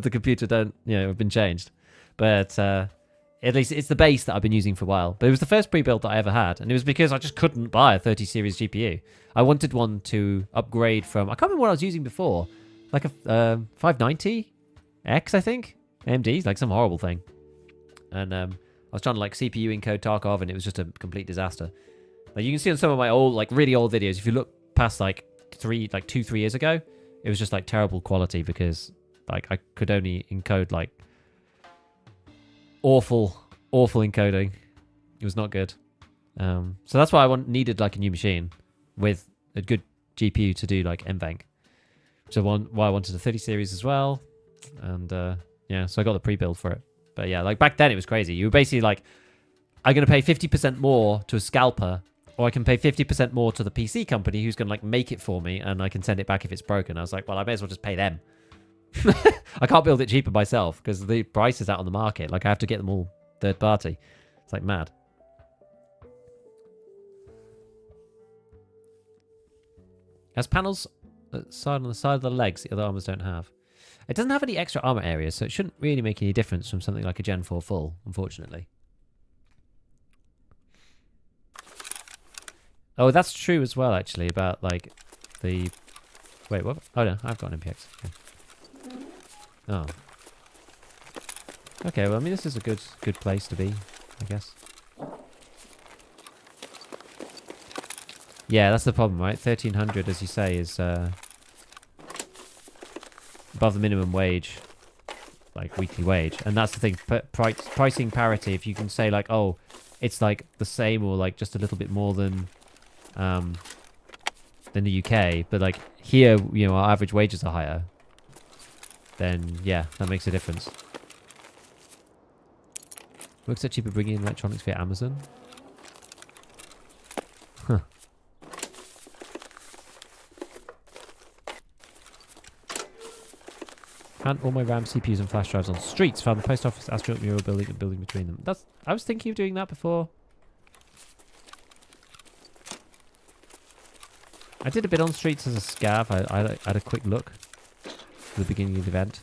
computer don't, have been changed. But at least it's the base that I've been using for a while. But it was the first pre-build that I ever had, and it was because I just couldn't buy a 30 series GPU. I wanted one to upgrade from, I can't remember what I was using before. Like a 590X, I think. AMD, like some horrible thing. And I was trying to like CPU encode Tarkov, and it was just a complete disaster. Like you can see on some of my old, like really old videos, if you look past like 3 years ago, it was just like terrible quality because like I could only encode like awful encoding. It was not good. So that's why I needed like a new machine with a good GPU to do like NVENC. So why I wanted a 30 series as well. And so I got the pre-build for it. But yeah, like back then it was crazy. You were basically like, I'm going to pay 50% more to a scalper, or I can pay 50% more to the PC company who's going to like make it for me, and I can send it back if it's broken. I was like, well, I may as well just pay them. I can't build it cheaper myself because the price is out on the market. Like I have to get them all third party. It's like mad. Has panels on the side of the legs the other armors don't have. It doesn't have any extra armor areas, so it shouldn't really make any difference from something like a Gen 4 full, unfortunately. Oh, that's true as well, actually, about like the... Wait, what? Oh no, I've got an MPX. Okay. Oh. Okay, well, I mean, this is a good place to be, I guess. Yeah, that's the problem, right? 1,300, as you say, is above the minimum wage, like weekly wage, and that's the thing. Pricing parity. If you can say like, oh, it's like the same or like just a little bit more than the UK, but like here, our average wages are higher. Then yeah, that makes a difference. Looks like cheaper bringing in electronics via Amazon. Huh. Found all my RAM, CPUs, and flash drives on streets. Found the post office, astronaut mural building, and building between them. I was thinking of doing that before. I did a bit on streets as a scav. I had a quick look at the beginning of the event.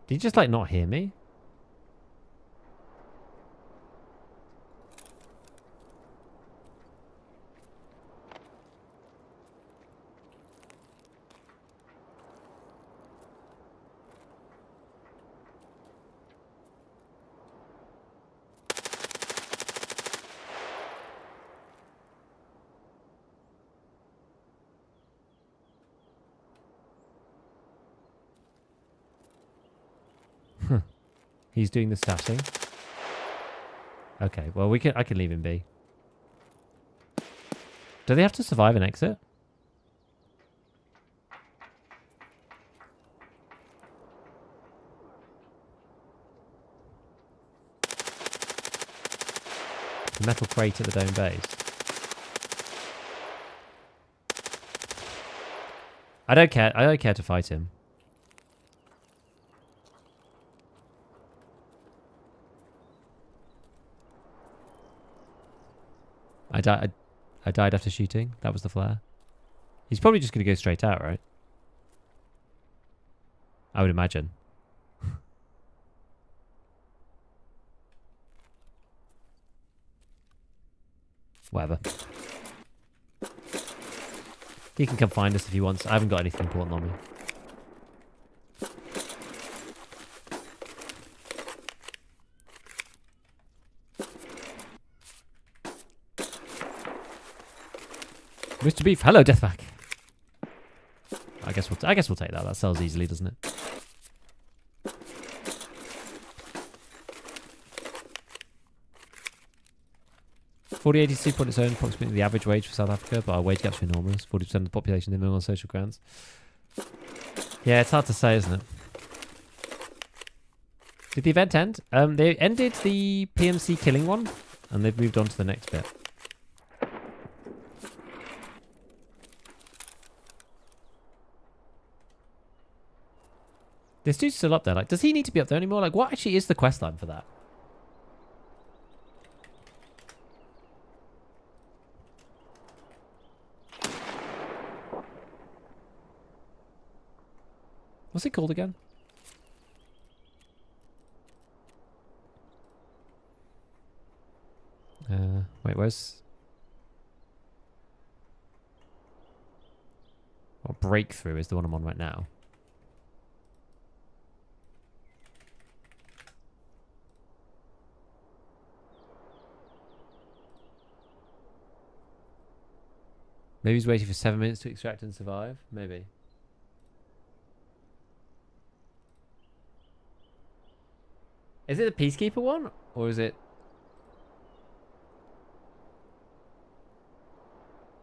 Did you just like not hear me? He's doing the statting. Okay, well I can leave him be. Do they have to survive an exit? The metal crate at the dome base. I don't care to fight him. I died after shooting. That was the flare. He's probably just going to go straight out, right? I would imagine. Whatever. He can come find us if he wants. I haven't got anything important on me. Mr. Beef, hello, Deathback. I guess we'll take that. That sells easily, doesn't it? $40.82 on its own, approximately the average wage for South Africa, but our wage gaps are enormous. 40% of the population living on social grants. Yeah, it's hard to say, isn't it? Did the event end? They ended the PMC killing one, and they've moved on to the next bit. This dude's still up there. Like, does he need to be up there anymore? Like, what actually is the quest line for that? What's it called again? Wait, where's... Well, Breakthrough is the one I'm on right now. Maybe he's waiting for 7 minutes to extract and survive. Maybe. Is it the Peacekeeper one? Or is it...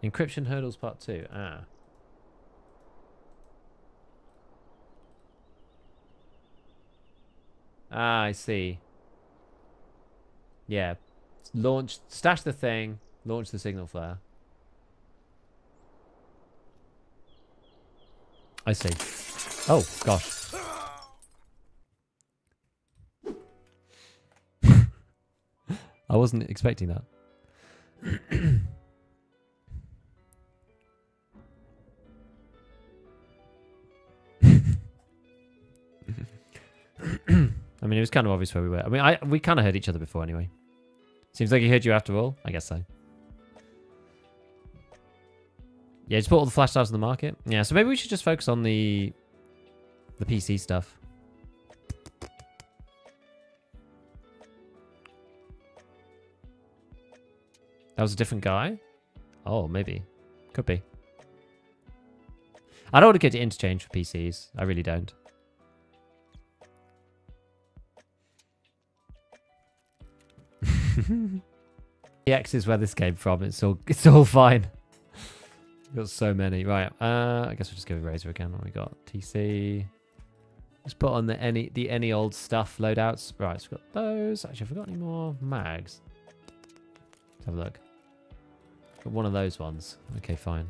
Encryption Hurdles Part 2. Ah. Ah, I see. Yeah. Launch... Stash the thing. Launch the signal flare. I see. Oh, gosh. I wasn't expecting that. I mean, it was kind of obvious where we were. I mean, we kind of heard each other before anyway. Seems like he heard you after all. I guess so. Yeah, just put all the flash drives on the market. Yeah, so maybe we should just focus on the PC stuff. That was a different guy? Oh, maybe. Could be. I don't want to get to interchange for PCs. I really don't. EX is where this came from. It's all fine. Got so many. Right. I guess we'll just go with Razor again. What we got? TC. Let's put on the any old stuff loadouts. Right, so we've got those. Actually, I forgot any more mags. Let's have a look. Got one of those ones. Okay, fine.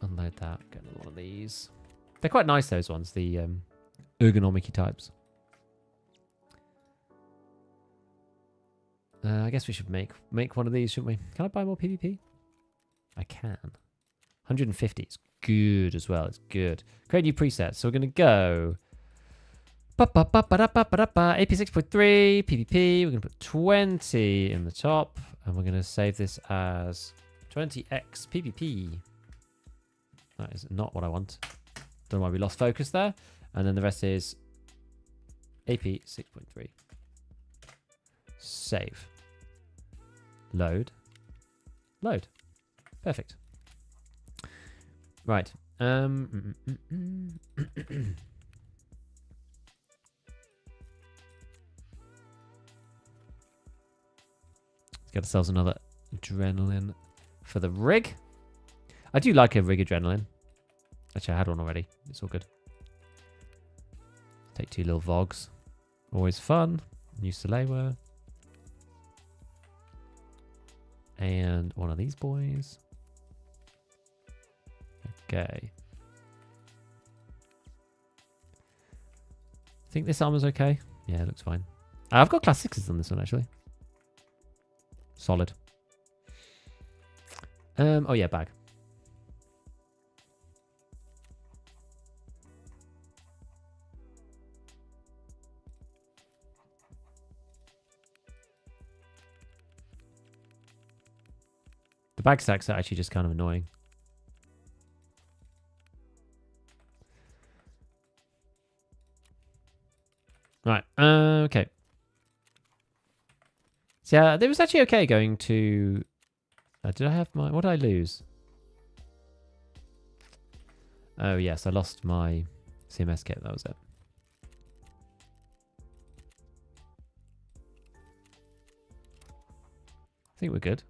Unload that. Get another one of these. They're quite nice, those ones. The ergonomic types. I guess we should make one of these, shouldn't we? Can I buy more PvP? I can. 150 is good as well. It's good. Create new presets. So we're going to go... AP 6.3, PvP. We're going to put 20 in the top. And we're going to save this as 20x PvP. That is not what I want. Don't know why we lost focus there. And then the rest is AP 6.3. Save. Load. Load. Perfect. Right. Let's get ourselves another adrenaline for the rig. I do like a rig adrenaline. Actually, I had one already. It's all good. Take 2 little Vogs. Always fun. New Soleil. And one of these boys. Okay. I think this armor's okay. Yeah, it looks fine. I've got class 6s on this one, actually. Solid. Oh, yeah, bag. The bag stacks are actually just kind of annoying. Right. Okay. So yeah, it was actually okay going to... did I have my... What did I lose? Oh, yes. I lost my CMS kit. That was it. I think we're good.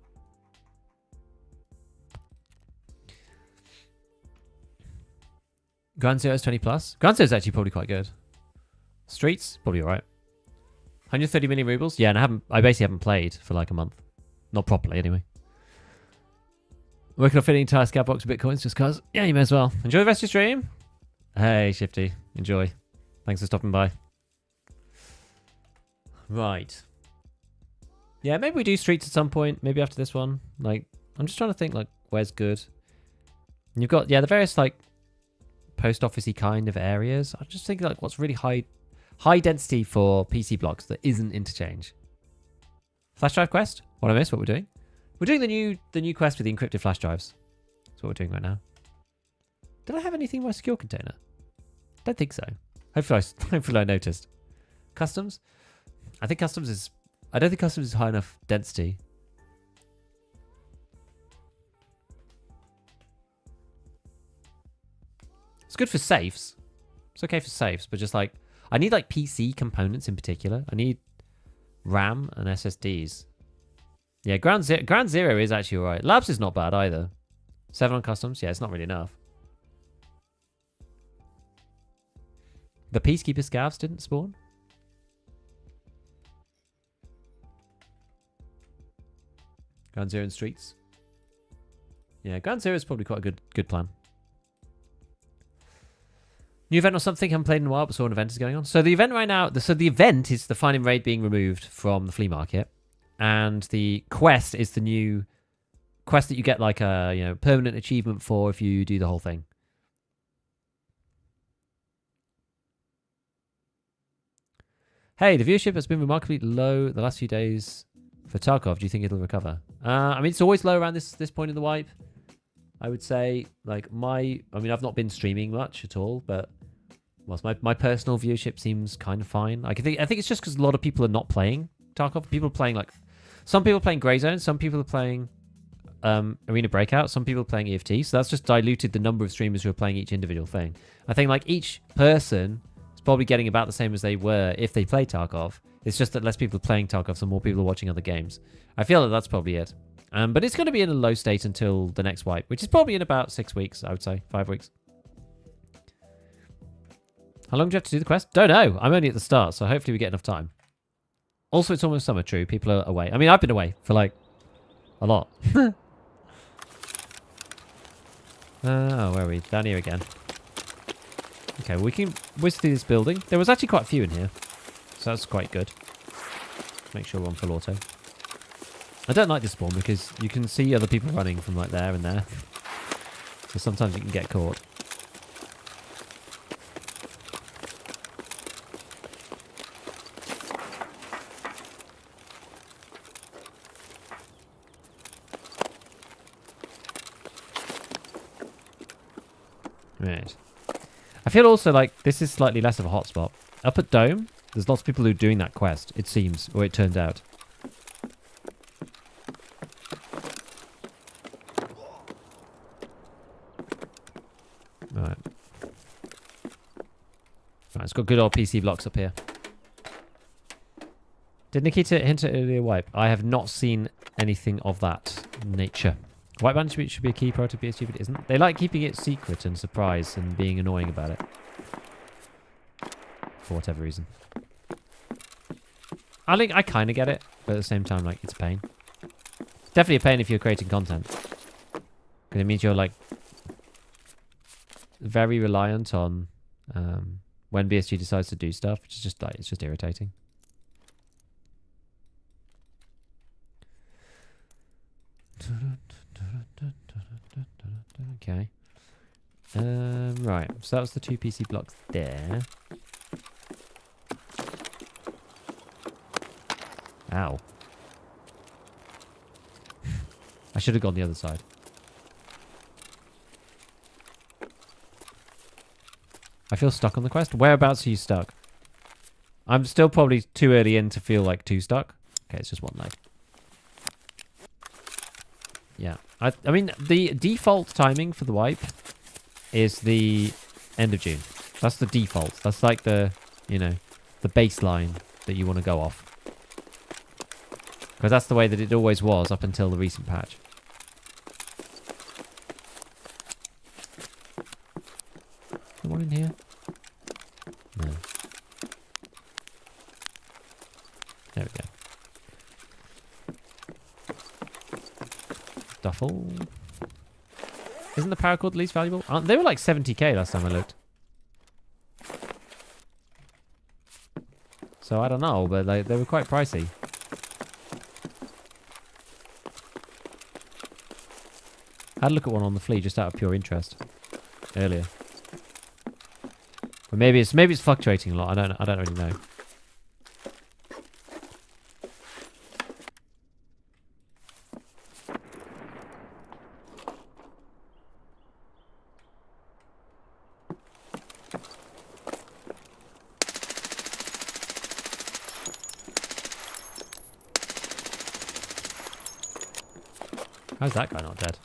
Ground Zero is 20 plus. Ground Zero is actually probably quite good. Streets, probably alright. 130 million rubles? Yeah, and I basically haven't played for like a month. Not properly, anyway. Working on filling entire scout box of bitcoins just cause. Yeah, you may as well. Enjoy the rest of your stream. Hey, Shifty. Enjoy. Thanks for stopping by. Right. Yeah, maybe we do streets at some point. Maybe after this one. Like, I'm just trying to think, like, where's good. And you've got, yeah, the various, like, post office-y kind of areas. I'm just thinking, like, what's really high density for PC blocks that isn't interchange. Flash drive quest? What I missed? What we're doing? We're doing the new quest with the encrypted flash drives. That's what we're doing right now. Did I have anything in my secure container? Don't think so. Hopefully I noticed. Customs? I don't think customs is high enough density. It's good for safes. It's okay for safes, but just like I need like PC components in particular. I need RAM and SSDs. Yeah, Ground Zero is actually alright. Labs is not bad either. 7 on customs. Yeah, it's not really enough. The Peacekeeper scavs didn't spawn. Ground Zero in streets. Yeah, Ground Zero is probably quite a good plan. New event or something? Haven't played in a while, but saw an event is going on. So the event right now, the event is the finding raid being removed from the flea market, and the quest is the new quest that you get like a permanent achievement for if you do the whole thing. Hey, the viewership has been remarkably low the last few days for Tarkov. Do you think it'll recover? I mean, it's always low around this point in the wipe. I would say, like I've not been streaming much at all, but my personal viewership seems kind of fine. Like, I think it's just because a lot of people are not playing Tarkov. People are playing some people are playing Grey Zone, some people are playing Arena Breakout, some people are playing EFT. So that's just diluted the number of streamers who are playing each individual thing. I think like each person is probably getting about the same as they were if they played Tarkov. It's just that less people are playing Tarkov, so more people are watching other games. I feel that that's probably it. But it's going to be in a low state until the next wipe, which is probably in about 6 weeks, I would say. 5 weeks. How long do you have to do the quest? Don't know. I'm only at the start, so hopefully we get enough time. Also, it's almost summer, true. People are away. I mean, I've been away for, like, a lot. Oh, where are we? Down here again. Okay, we can whiz through this building. There was actually quite a few in here, so that's quite good. Make sure we're on full auto. I don't like this spawn because you can see other people running from like there and there. So sometimes you can get caught. Right. I feel also like this is slightly less of a hotspot. Up at Dome, there's lots of people who are doing that quest, it seems, or it turns out. Right. Right, it's got good old PC blocks up here. Did Nikita hint at earlier wipe? I have not seen anything of that nature. Wipe management should be a key priority of BSG, but it isn't. They like keeping it secret and surprise and being annoying about it. For whatever reason. I kind of get it, but at the same time, like, it's a pain. It's definitely a pain if you're creating content. Because it means you're, like, very reliant on when BSG decides to do stuff, which is just, like, it's just irritating. Okay. Right. So that was the 2 PC blocks there. Ow. I should have gone the other side. I feel stuck on the quest. Whereabouts are you stuck? I'm still probably too early in to feel like too stuck. Okay, it's just one leg. Yeah. I mean, the default timing for the wipe is the end of June. That's the default. That's like the, you know, the baseline that you want to go off. Because that's the way that it always was up until the recent patch. Is there one in here? No. There we go. Duffel. Isn't the paracord the least valuable? They were like 70k last time I looked. So I don't know, but they were quite pricey. I had a look at one on the Flea just out of pure interest earlier. But maybe it's fluctuating a lot. I don't really know. How's that guy not dead?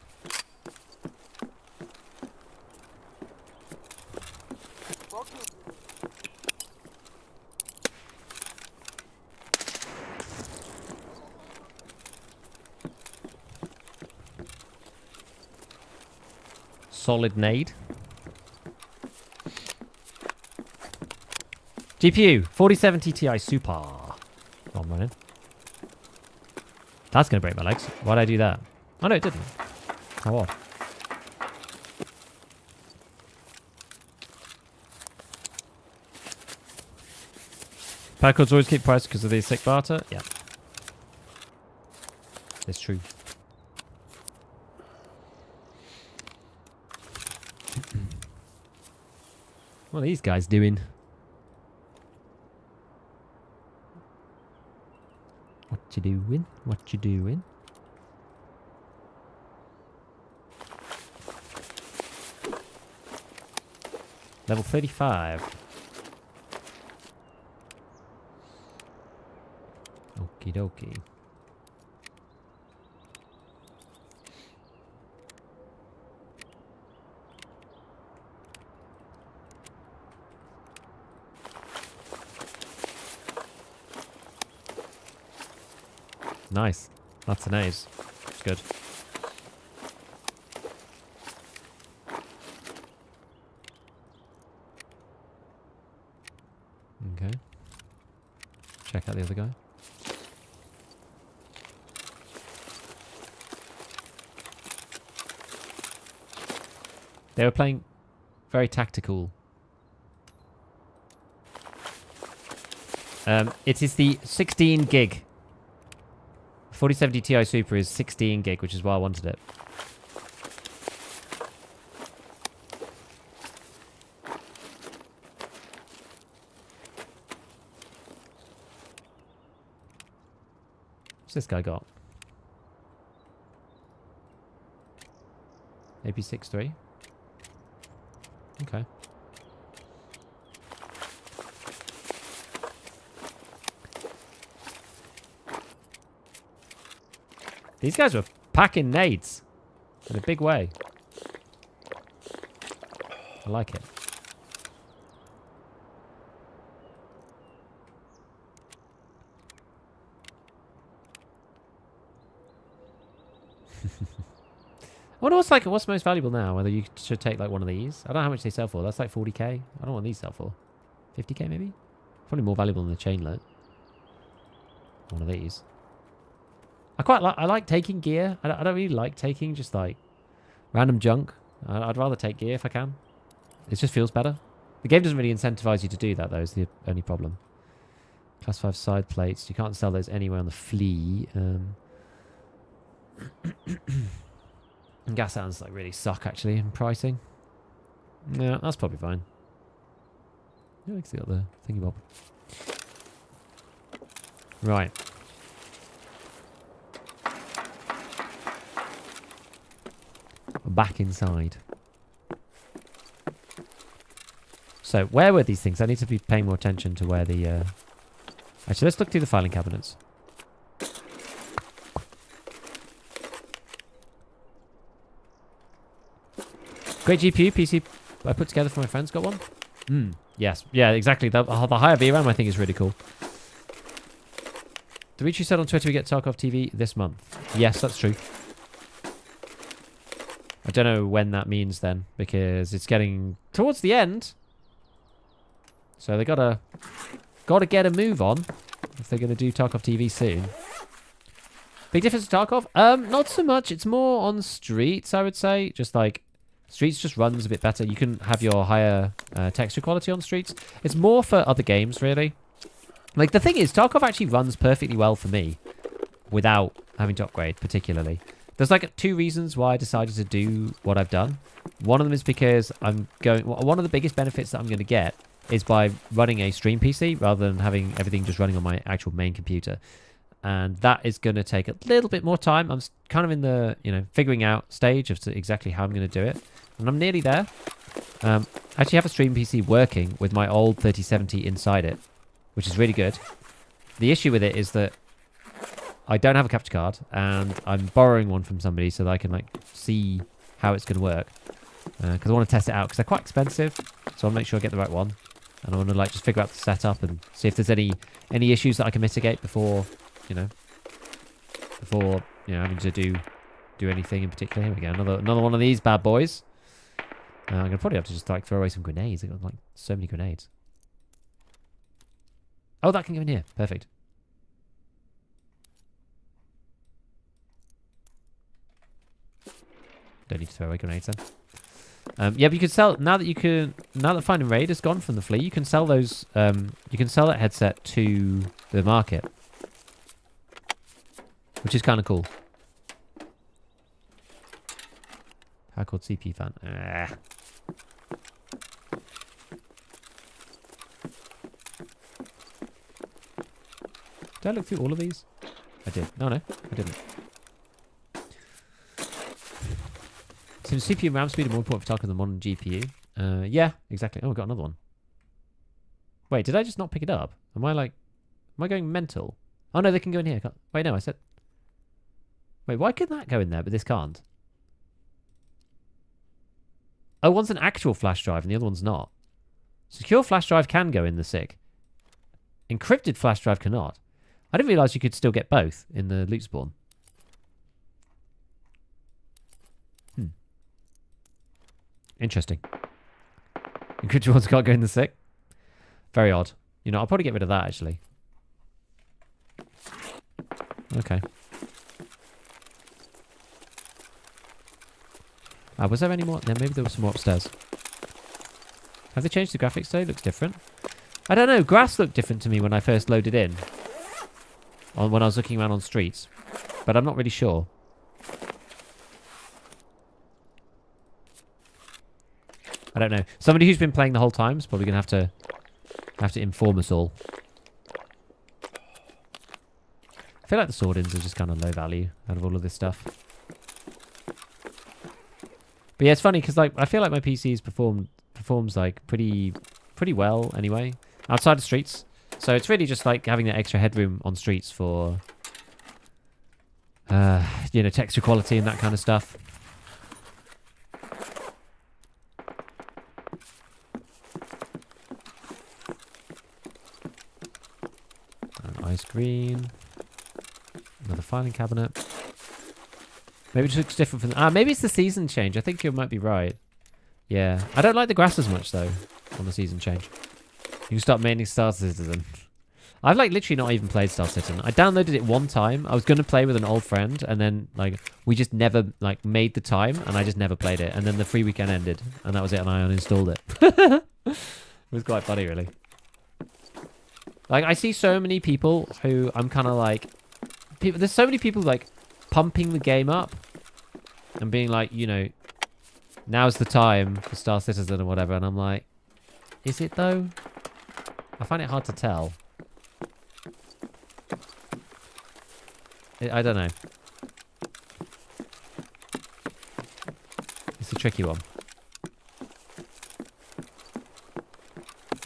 Solid nade. GPU 4070 Ti Super. Oh, I'm running. That's gonna break my legs. Why'd I do that? Oh no, it didn't. How odd. Paracords always keep price because of the sick barter. Yeah, it's true. What are these guys doing? What you doing? What you doing? Level 35. Okie dokie. Nice. That's an ace. It's good. Okay. Check out the other guy. They were playing very tactical. It is the 16 gig. 4070 Ti Super is 16 gig, which is why I wanted it. What's this guy got? AP63. Okay. These guys were packing nades in a big way. I like it. I wonder what's most valuable now. Whether you should take like one of these. I don't know how much they sell for. That's like 40k. I don't know what these sell for. 50k maybe? Probably more valuable than the chainlet. One of these. I like taking gear. I don't really like taking just like random junk. I'd rather take gear if I can. It just feels better. The game doesn't really incentivize you to do that though, is the only problem. Class 5 side plates. You can't sell those anywhere on the Flea. Gas sounds like really suck actually in pricing. Yeah, that's probably fine. Yeah, I can see got the thingy bob. Right. I'm back inside. So, where were these things? I need to be paying more attention to where the... Actually, let's look through the filing cabinets. Great GPU PC I put together for my friends. Got one? Yes. Yeah, exactly. The higher VRAM I think is really cool. Dimitri said on Twitter we get Tarkov TV this month. Yes, that's true. I don't know when that means then, because it's getting towards the end. So they gotta get a move on if they're gonna do Tarkov TV soon. Big difference to Tarkov? Not so much. It's more on Streets, I would say. Just like Streets just runs a bit better. You can have your higher texture quality on Streets. It's more for other games, really. Like, the thing is, Tarkov actually runs perfectly well for me without having to upgrade, particularly. There's, like, 2 reasons why I decided to do what I've done. One of them is because one of the biggest benefits that I'm going to get is by running a stream PC rather than having everything just running on my actual main computer. And that is going to take a little bit more time. I'm kind of in the, figuring out stage of exactly how I'm going to do it. And I'm nearly there. I actually have a stream PC working with my old 3070 inside it, which is really good. The issue with it is that I don't have a capture card, and I'm borrowing one from somebody so that I can see how it's going to work. Because I want to test it out, because they're quite expensive. So I'll make sure I get the right one. And I want to just figure out the setup and see if there's any issues that I can mitigate before having to do anything in particular. Here we go, another one of these bad boys. I'm gonna probably have to just throw away some grenades. I've got so many grenades. Oh, that can go in here. Perfect. Don't need to throw away grenades then. Yeah, but you can sell now that Find and Raid has gone from the Flea. You can sell those. You can sell that headset to the market, which is kind of cool. How called CPU fan? Did I look through all of these? I did. No, I didn't. Seems CPU and RAM speed are more important for Tarkov than modern GPU. Yeah, exactly. Oh, I got another one. Wait, did I just not pick it up? Am I going mental? Oh no, they can go in here. Wait, no, I said... Wait, why can that go in there, but this can't? Oh, one's an actual flash drive and the other one's not. Secure flash drive can go in the SIG. Encrypted flash drive cannot. I didn't realise you could still get both in the loot spawn. Interesting. Encrypted ones can't go in the SIG. Very odd. I'll probably get rid of that, actually. Okay. Was there any more? No, maybe there was some more upstairs. Have they changed the graphics today? Looks different. I don't know. Grass looked different to me when I first loaded in. When I was looking around on Streets. But I'm not really sure. I don't know. Somebody who's been playing the whole time is probably going to have to inform us all. I feel like the sword-ins are just kind of low value out of all of this stuff. But yeah, it's funny because I feel like my PC's performs pretty well anyway outside of Streets. So it's really just having that extra headroom on Streets for texture quality and that kind of stuff. An ice green. Another filing cabinet. Maybe it just looks different from... maybe it's the season change. I think you might be right. Yeah. I don't like the grass as much, though, on the season change. You can start maining Star Citizen. I've, literally not even played Star Citizen. I downloaded it one time. I was going to play with an old friend, and then, we just never, made the time, and I just never played it. And then the free weekend ended, and that was it, and I uninstalled it. It was quite funny, really. I see so many people who I'm kind of there's so many people, pumping the game up and being now's the time for Star Citizen or whatever, and I'm like, is it though? I find it hard to tell. I don't know. tricky one.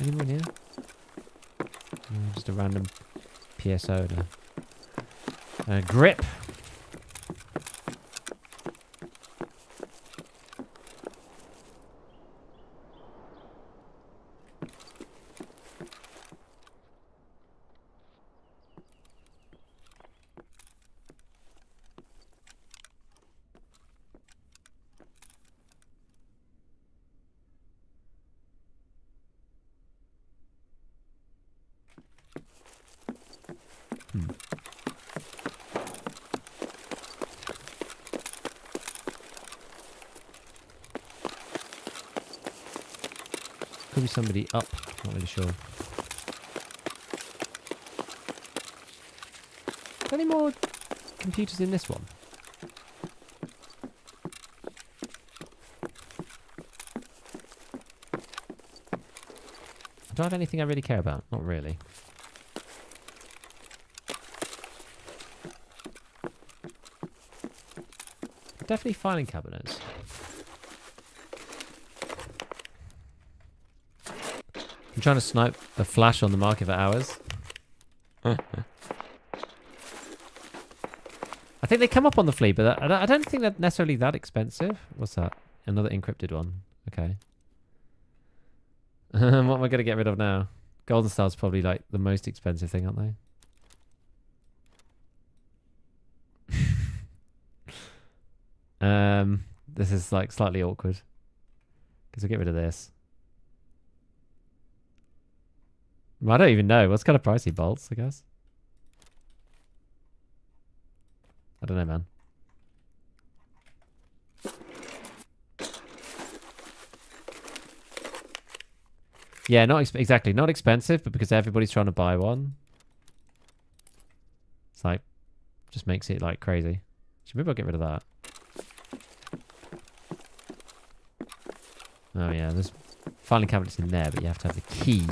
Anyone here? Just a random PSO and a grip. Could be somebody up, not really sure. Any more computers in this one? Do I have anything I really care about? Not really. Definitely filing cabinets. I'm trying to snipe a flash on the market for hours. I think they come up on the Flea, but I don't think they're necessarily that expensive. What's that? Another encrypted one. Okay. What am I going to get rid of now? Golden Star's probably like the most expensive thing, aren't they? This is like slightly awkward. Because we'll get rid of this. Well, I don't even know. What's kind of pricey? Bolts, I guess. I don't know, man. Yeah, not exactly. Not expensive, but because everybody's trying to buy one. It's like, just makes it like crazy. So maybe I'll get rid of that. Oh yeah, there's filing cabinets in there, but you have to have the key.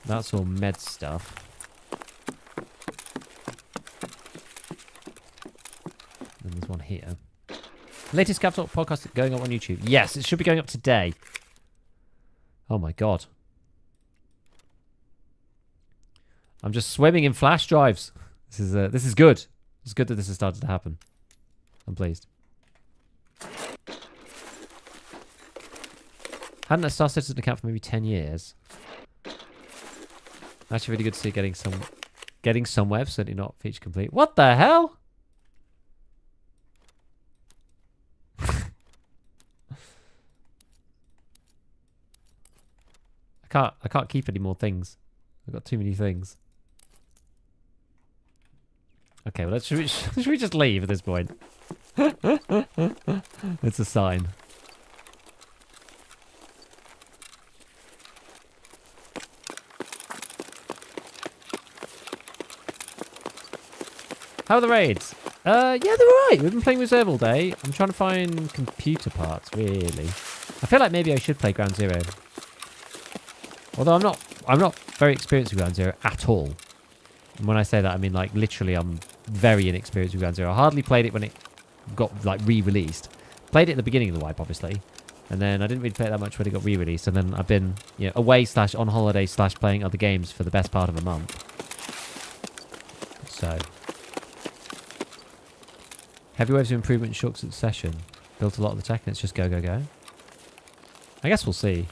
That's all med stuff. And there's one here. Latest ScavTalk podcast going up on YouTube. Yes, it should be going up today. Oh my god. I'm just swimming in flash drives. This is good. It's good that this has started to happen. I'm pleased. Hadn't a Star Citizen account for maybe 10 years. Actually, really good to see getting somewhere. Certainly not feature complete. What the hell? I can't keep any more things. I've got too many things. Okay, well, should we just leave at this point? It's a sign. How are the raids? Yeah, they're alright. We've been playing Reserve all day. I'm trying to find computer parts, really. I feel like maybe I should play Ground Zero. Although I'm not very experienced with Ground Zero at all. And when I say that, I mean like literally I'm very inexperienced with Ground Zero. I hardly played it when it got like re-released. Played it at the beginning of the wipe, obviously. And then I didn't really play it that much when it got re-released. And then I've been away / on holiday / playing other games for the best part of a month. So... Heavy waves of improvement in short succession. Built a lot of the tech and it's just go, go, go. I guess we'll see.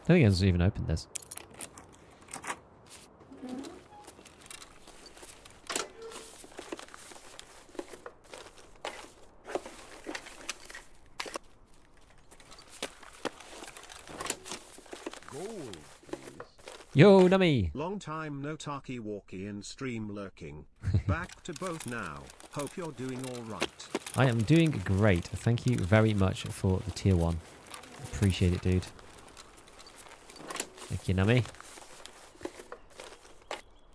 I don't think anyone's even opened this. Yo, Nummy! Long time no talkie walkie and stream lurking. Back to both now. Hope you're doing alright. I am doing great. Thank you very much for the tier 1. Appreciate it, dude. Thank you, Nummy.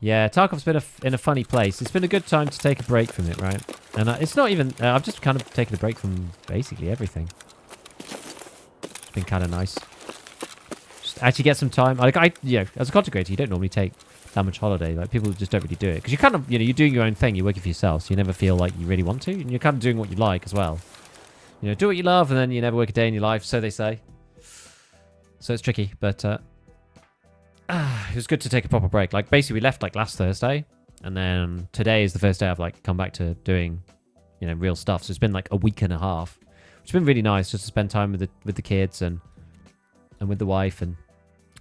Yeah, Tarkov's been in a funny place. It's been a good time to take a break from it, right? And it's not even... I've just kind of taken a break from basically everything. It's been kind of nice. Just actually get some time. Like as a content creator, you don't normally take that much holiday. Like people just don't really do it because you kind of, you're doing your own thing. You're working for yourself, so you never feel like you really want to, and you're kind of doing what you like as well. Do what you love, and then you never work a day in your life, so they say. So it's tricky, but it was good to take a proper break. Like basically, we left like last Thursday, and then today is the first day I've like come back to doing, real stuff. So it's been like a week and a half. It's been really nice just to spend time with the kids and with the wife, and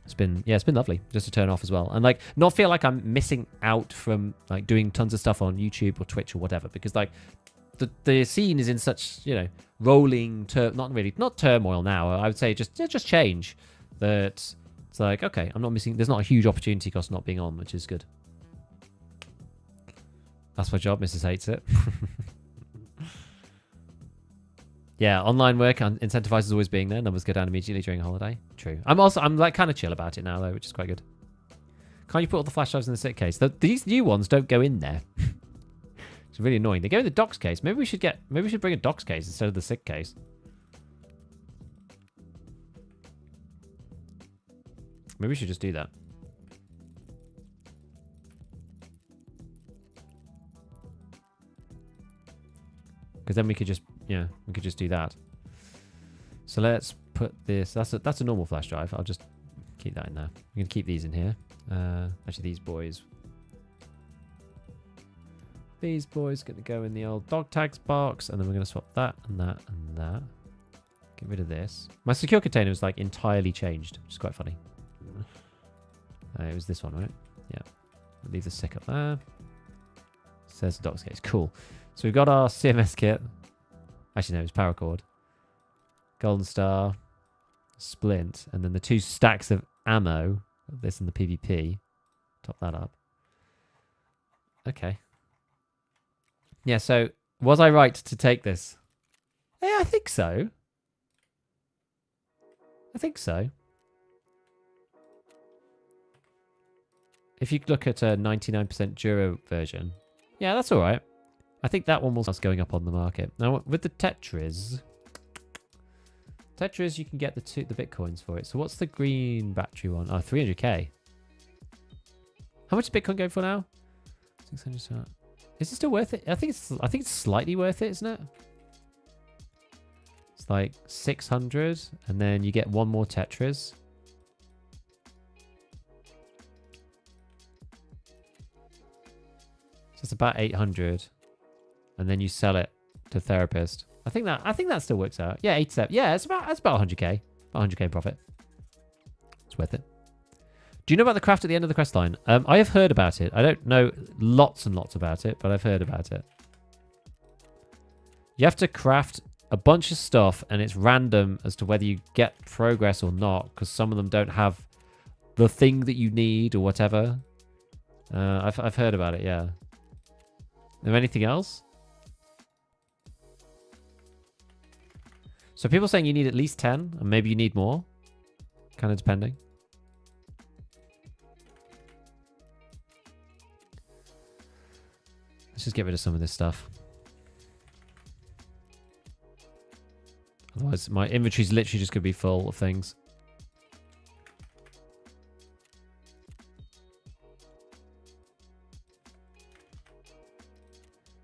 it's been lovely just to turn off as well and like not feel like I'm missing out from like doing tons of stuff on YouTube or Twitch or whatever, because like the scene is in such rolling not turmoil now. I would say just change that. It's like, okay, I'm not missing. There's not a huge opportunity cost not being on, which is good. That's my job. Mrs. hates it. Yeah, online work incentivizes always being there. Numbers go down immediately during a holiday. True. I'm like kind of chill about it now though, which is quite good. Can't you put all the flash drives in the SIC case? These new ones don't go in there. It's really annoying. They go in the docs case. Maybe we should bring a docs case instead of the SIC case. Maybe we should just do that. Because then we could just do that. So let's put this. That's a normal flash drive. I'll just keep that in there. I'm gonna keep these in here. Actually, these boys gonna go in the old dog tags box, and then we're gonna swap that and that and that. Get rid of this. My secure container was like entirely changed, which is quite funny. It was this one, right? Yeah. We'll leave the SIC up there. Says the docs case. Cool. So we've got our CMS kit. Actually, no, it's paracord. Golden Star. Splint. And then the 2 stacks of ammo. This and the PvP. Top that up. Okay. Yeah, so was I right to take this? Yeah, I think so. I think so. If you look at a 99% Duro version, yeah, that's all right. I think that one will start going up on the market. Now, with the Tetris, you can get the Bitcoins for it. So what's the green battery one? Oh, 300k. How much is Bitcoin going for now? 600. Is it still worth it? I think it's slightly worth it, isn't it? It's like 600, and then you get one more Tetris. So it's about 800, and then you sell it to therapist. I think that still works out. Yeah, 87. Yeah, it's about 100k. 100k profit. It's worth it. Do you know about the craft at the end of the quest line? I have heard about it. I don't know lots and lots about it, but I've heard about it. You have to craft a bunch of stuff, and it's random as to whether you get progress or not, because some of them don't have the thing that you need or whatever. I've heard about it. Yeah. Is there anything else? So people saying you need at least 10, and maybe you need more. Kind of depending. Let's just get rid of some of this stuff. Otherwise, my inventory's literally just going to be full of things.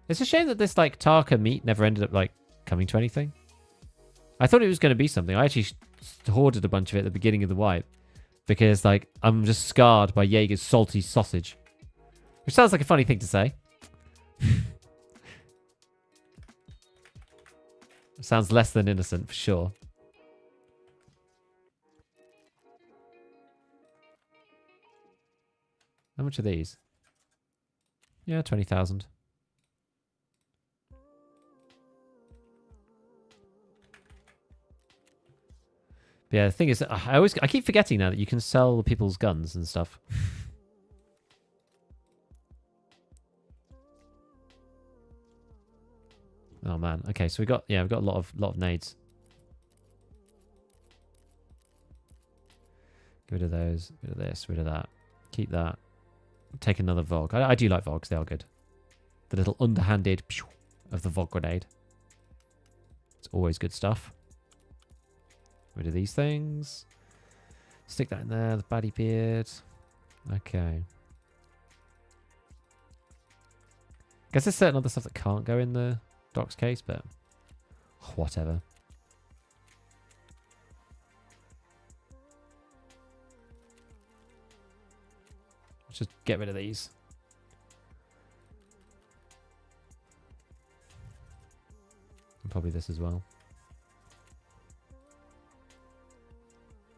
It's a shame that this like Tarka meat never ended up like coming to anything. I thought it was going to be something. I actually hoarded a bunch of it at the beginning of the wipe because like I'm just scarred by Jaeger's salty sausage, which sounds like a funny thing to say. Sounds less than innocent for sure. How much are these? Yeah, 20,000. Yeah, the thing is, I keep forgetting now that you can sell people's guns and stuff. Oh man. Okay, so we've got a lot of nades. Get rid of those, rid of this, rid of that. Keep that. Take another Vogue. I do like Vogues, they are good. The little underhanded pew of the Vogue grenade. It's always good stuff. Rid of these things. Stick that in there. The baddie beard. Okay. Guess there's certain other stuff that can't go in the docs case, but whatever. Let's just get rid of these. And probably this as well.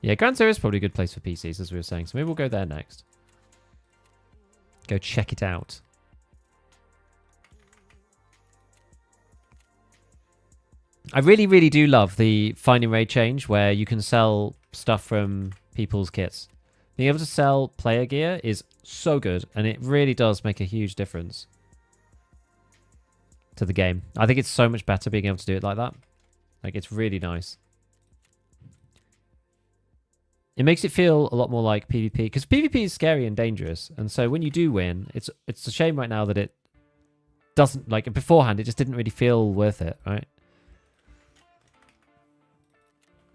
Yeah, Ground Zero is probably a good place for PCs, as we were saying. So maybe we'll go there next. Go check it out. I really, really do love the Finding Raid change where you can sell stuff from people's kits. Being able to sell player gear is so good, and it really does make a huge difference to the game. I think it's so much better being able to do it like that. Like, it's really nice. It makes it feel a lot more like PvP, because PvP is scary and dangerous, and so when you do win, it's a shame right now that it doesn't, like, beforehand, it just didn't really feel worth it, right?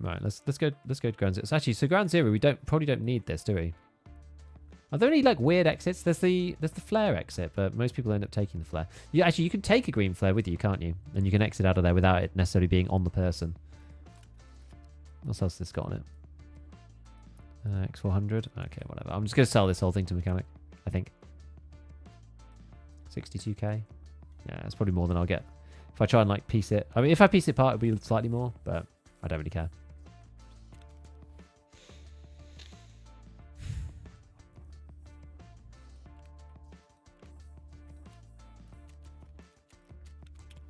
Right, let's go to Ground Zero. So actually, so Ground Zero, we probably don't need this, do we? Are there any like weird exits? There's the flare exit, but most people end up taking the flare. Actually, you can take a green flare with you, can't you? And you can exit out of there without it necessarily being on the person. What else has this got on it? X400. Okay, whatever. I'm just gonna sell this whole thing to mechanic. I think 62k. Yeah, that's probably more than I'll get if I try and like piece it. I mean, if I piece it apart, it'll be slightly more, but I don't really care.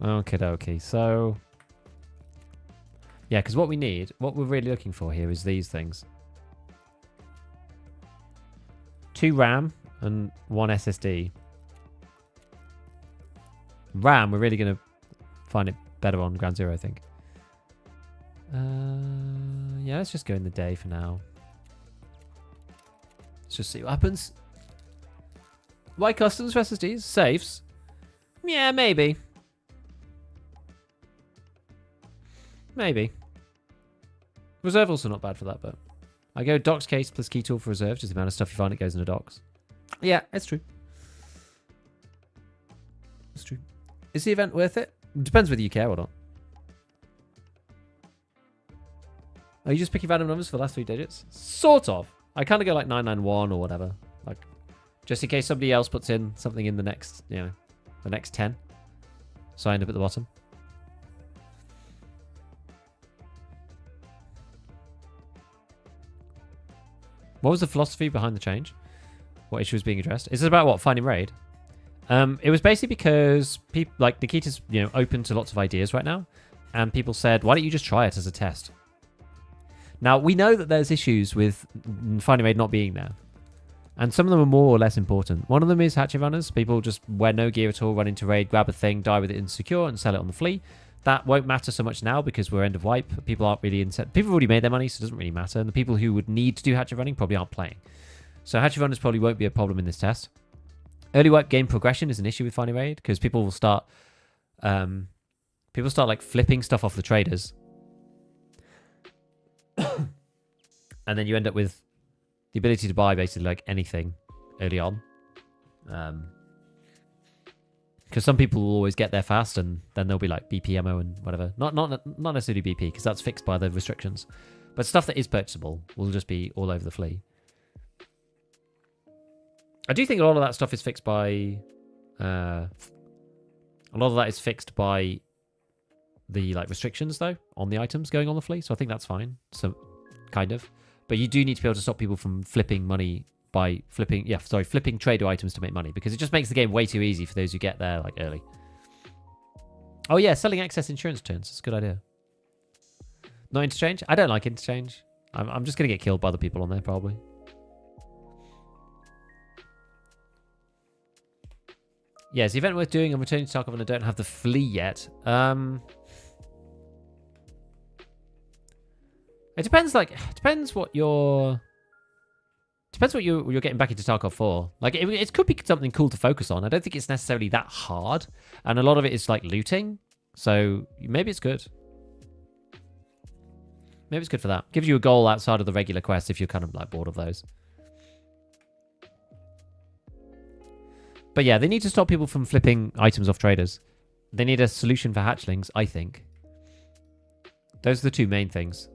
Okay, so yeah, because what we're really looking for here is these things: 2 RAM and 1 SSD. RAM, we're really going to find it better on Ground Zero, I think. Yeah, let's just go in the day for now. Let's just see what happens. Why customs for SSDs? Safes? Yeah, maybe. Maybe. Reserve also not bad for that, but I go docs case plus key tool for reserve, just the amount of stuff you find it goes into docs. Yeah, it's true. It's true. Is the event worth it? Depends whether you care or not. Are you just picking random numbers for the last 3 digits? Sort of. I kind of go like 991 or whatever. Like, just in case somebody else puts in something in the next, the next 10. So I end up at the bottom. What was the philosophy behind the change? What issue was being addressed? Is it about what? Finding raid? It was basically because people like Nikita's, open to lots of ideas right now, and people said, "Why don't you just try it as a test?" Now we know that there's issues with Finding Raid not being there, and some of them are more or less important. One of them is hatchet runners. People just wear no gear at all, run into raid, grab a thing, die with it insecure, and sell it on the Flea. That won't matter so much now because we're end of wipe. People aren't really people have already made their money, so it doesn't really matter. And the people who would need to do hatchet running probably aren't playing. So hatchet runners probably won't be a problem in this test. Early wipe game progression is an issue with Finding Raid because people will start like flipping stuff off the traders. And then you end up with the ability to buy basically like anything early on. Because some people will always get there fast, and then they'll be like BP ammo and whatever. Not necessarily BP, because that's fixed by the restrictions. But stuff that is purchasable will just be all over the Flea. I do think a lot of that stuff is fixed by... a lot of that is fixed by the restrictions, though, on the items going on the Flea. So I think that's fine. So, kind of. But you do need to be able to stop people from flipping money by flipping trader items to make money, because it just makes the game way too easy for those who get there like early. Oh yeah, selling excess insurance turns. That's a good idea. Not interchange? I don't like interchange. I'm just going to get killed by other people on there, probably. Yeah, is the event worth doing? I'm returning to Tarkov and I don't have the Flea yet. It depends, depends what you're getting back into Tarkov for. Like, it could be something cool to focus on. I don't think it's necessarily that hard. And a lot of it is, like, looting. So, maybe it's good. Maybe it's good for that. Gives you a goal outside of the regular quest if you're kind of like bored of those. But yeah, they need to stop people from flipping items off traders. They need a solution for hatchlings, I think. Those are the two main things.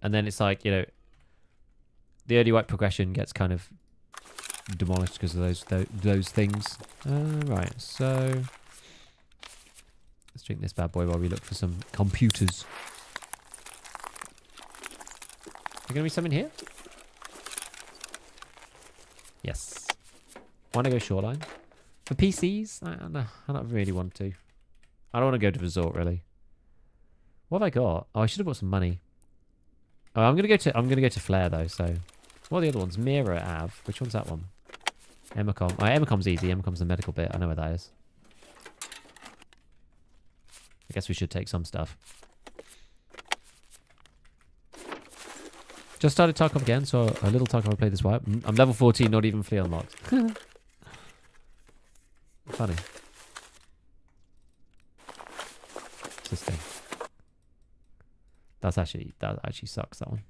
And then it's like, you know, the early white progression gets kind of demolished because of those things. Right, so let's drink this bad boy while we look for some computers. Are going to be some in here? Yes. Want to go shoreline? For PCs? I don't really want to. I don't want to go to resort really. What have I got? Oh, I should have bought some money. Oh, I'm gonna go to Flare though. So, what are the other ones? Mira, Av. Which one's that one? Emacom. Oh, Emacom's easy. Emacom's the medical bit. I know where that is. I guess we should take some stuff. Just started Tarkov again, so a little Tarkov I played this while. I'm level 14, not even Flea unlocked. Funny. What's this thing? That actually sucks, that one.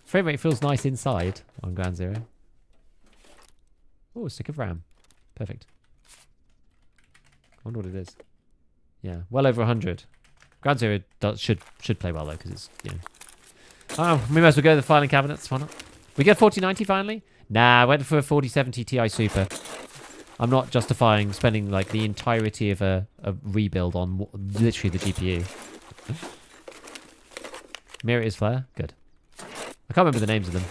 Frame rate feels nice inside on Ground Zero. Oh, stick of RAM. Perfect. I wonder what it is. Yeah, well over 100. Ground Zero should play well though, because it's, you know. Oh, we might as well go to the filing cabinets. Why not? We get 4090 finally? Nah, I went for a 4070 Ti Super. I'm not justifying spending like the entirety of a rebuild on literally the GPU. Mirror is Flare? Good. I can't remember the names of them.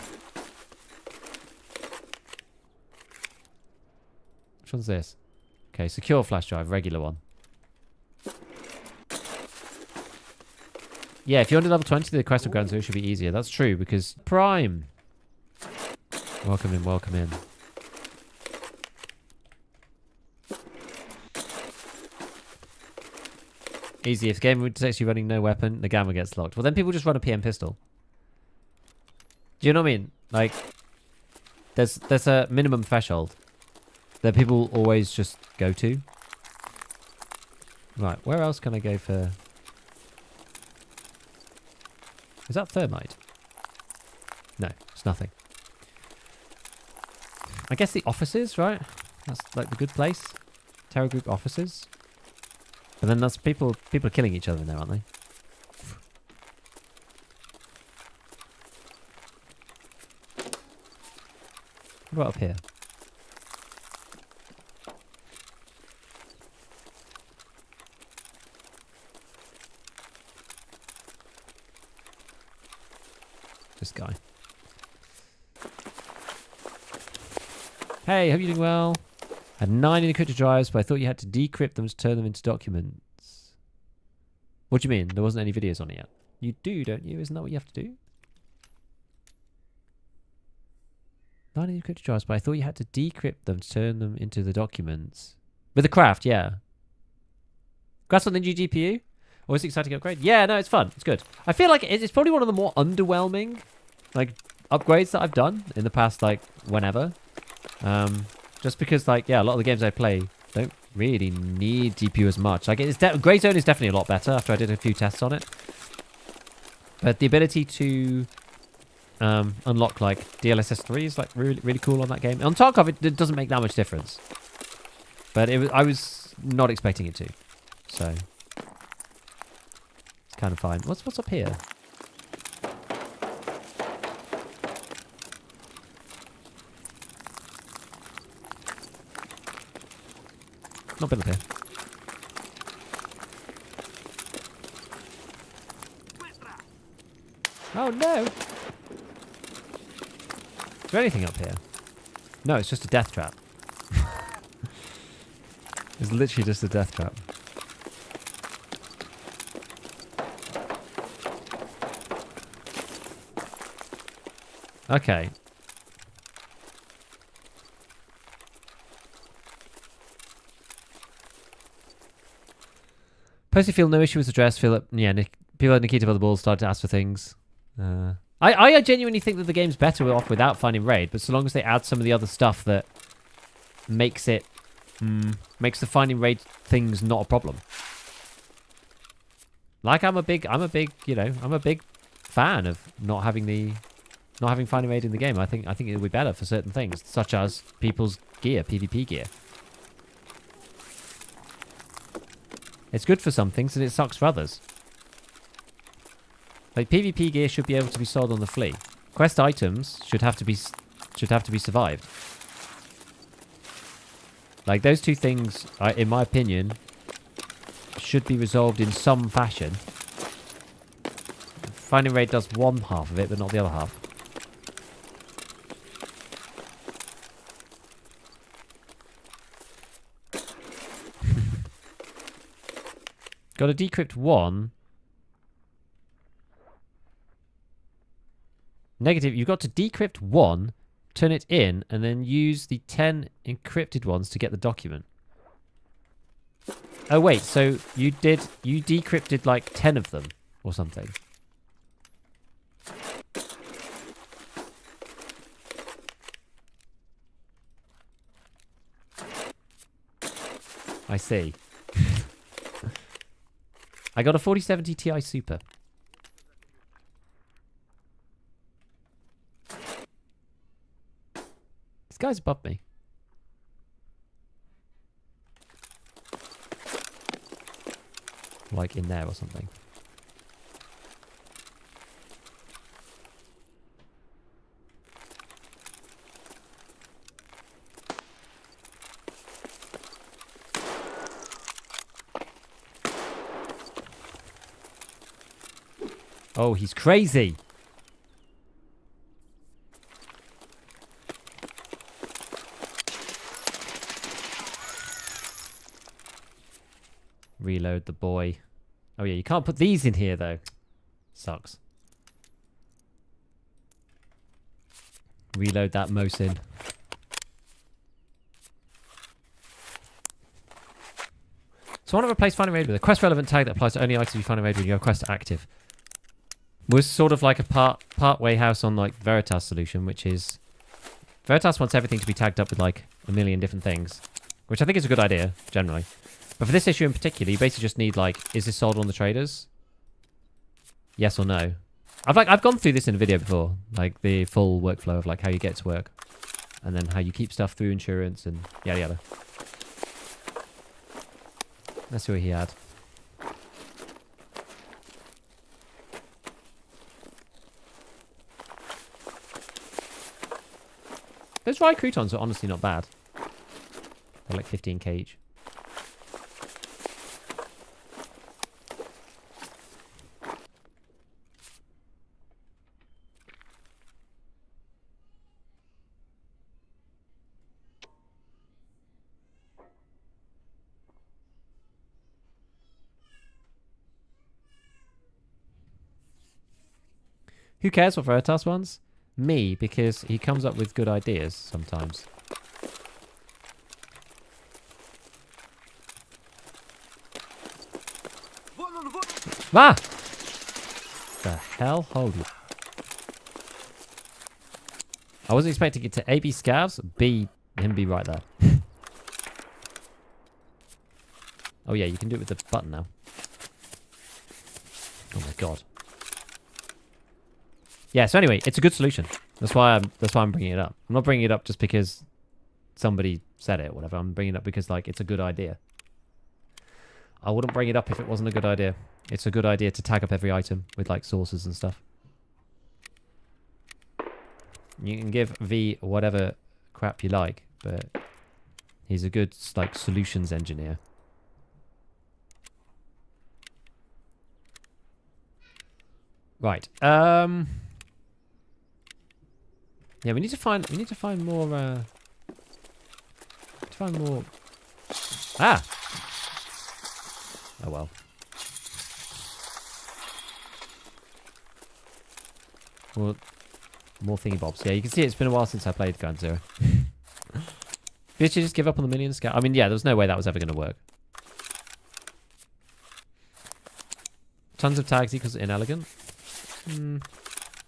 Which one's this? Okay, secure flash drive, regular one. Yeah, if you're under level 20, the quest of Ground Zero should be easier. That's true, because Prime. Welcome in, welcome in. Easy. If the game detects you running no weapon, the gamma gets locked. Well, then people just run a PM pistol. Do you know what I mean? Like, there's a minimum threshold that people always just go to. Right, where else can I go for... Is that thermite? No, it's nothing. I guess the offices, right? That's like the good place. Terror Group offices. But then that's people are killing each other in there, aren't they? What about up here? This guy. Hey, hope you're doing well. I had 9 encrypted drives, but I thought you had to decrypt them to turn them into documents. What do you mean? There wasn't any videos on it yet. You do, don't you? Isn't that what you have to do? 9 encrypted drives, but I thought you had to decrypt them to turn them into the documents. With the craft, yeah. Congrats on the new GPU. Always exciting upgrade. Yeah, no, it's fun. It's good. I feel like it's probably one of the more underwhelming, like, upgrades that I've done in the past, like, whenever. Just because, like, yeah, a lot of the games I play don't really need GPU as much. Like, Grey Zone is definitely a lot better after I did a few tests on it. But the ability to unlock, like, DLSS 3 is, like, really, really cool on that game. On Tarkov, it doesn't make that much difference. But I was not expecting it to. So, it's kind of fine. What's up here? Not been up here. Oh no! Is there anything up here? No, it's just a death trap. It's literally just a death trap. Okay. Personally feel no issue with the dress. Feel that, yeah, people like Nikita the Balls started to ask for things. I genuinely think that the game's better off without finding raid, but so long as they add some of the other stuff that makes it makes the finding raid things not a problem. Like I'm a big fan of not having finding raid in the game. I think it would be better for certain things, such as people's gear, PvP gear. It's good for some things and it sucks for others. Like PvP gear should be able to be sold on the Flea. Quest items should have to be survived. Like those two things, in my opinion, should be resolved in some fashion. Finding raid does one half of it, but not the other half. Got to decrypt 1. Negative, you've got to decrypt 1, turn it in, and then use the 10 encrypted ones to get the document. Oh wait, so you decrypted like 10 of them or something. I see. I got a 4070 Ti Super. This guy's above me. Like in there or something. Oh, he's crazy. Reload the boy. Oh yeah, you can't put these in here though. Sucks. Reload that Mosin. So I want to replace Finding Raid with a quest relevant tag that applies to only items you find in raid when you have quest active. Was sort of like a part way house on like Veritas solution, which is Veritas wants everything to be tagged up with like a million different things, which I think is a good idea generally. But for this issue in particular, you basically just need like, is this sold on the traders? Yes or no? I've gone through this in a video before, like the full workflow of like how you get to work, and then how you keep stuff through insurance and yada yada. Let's see what he had. Those dry croutons are honestly not bad. They're like 15k each. Who cares what Veritas wants? Me, because he comes up with good ideas sometimes. Ah! The hell? Holy. I wasn't expecting it to A, be scavs, B, him be right there. Oh yeah, you can do it with the button now. Oh my god. Yeah, so anyway, it's a good solution. That's why I'm bringing it up. I'm not bringing it up just because somebody said it or whatever. I'm bringing it up because like it's a good idea. I wouldn't bring it up if it wasn't a good idea. It's a good idea to tag up every item with like sources and stuff. You can give V whatever crap you like, but he's a good like solutions engineer. Right. Yeah, we need to find more Ah. Oh well. More thingy bobs. Yeah, you can see it's been a while since I played Ground Zero. Did you just give up on the million scout? I mean, yeah, there was no way that was ever going to work. Tons of tags equals inelegant.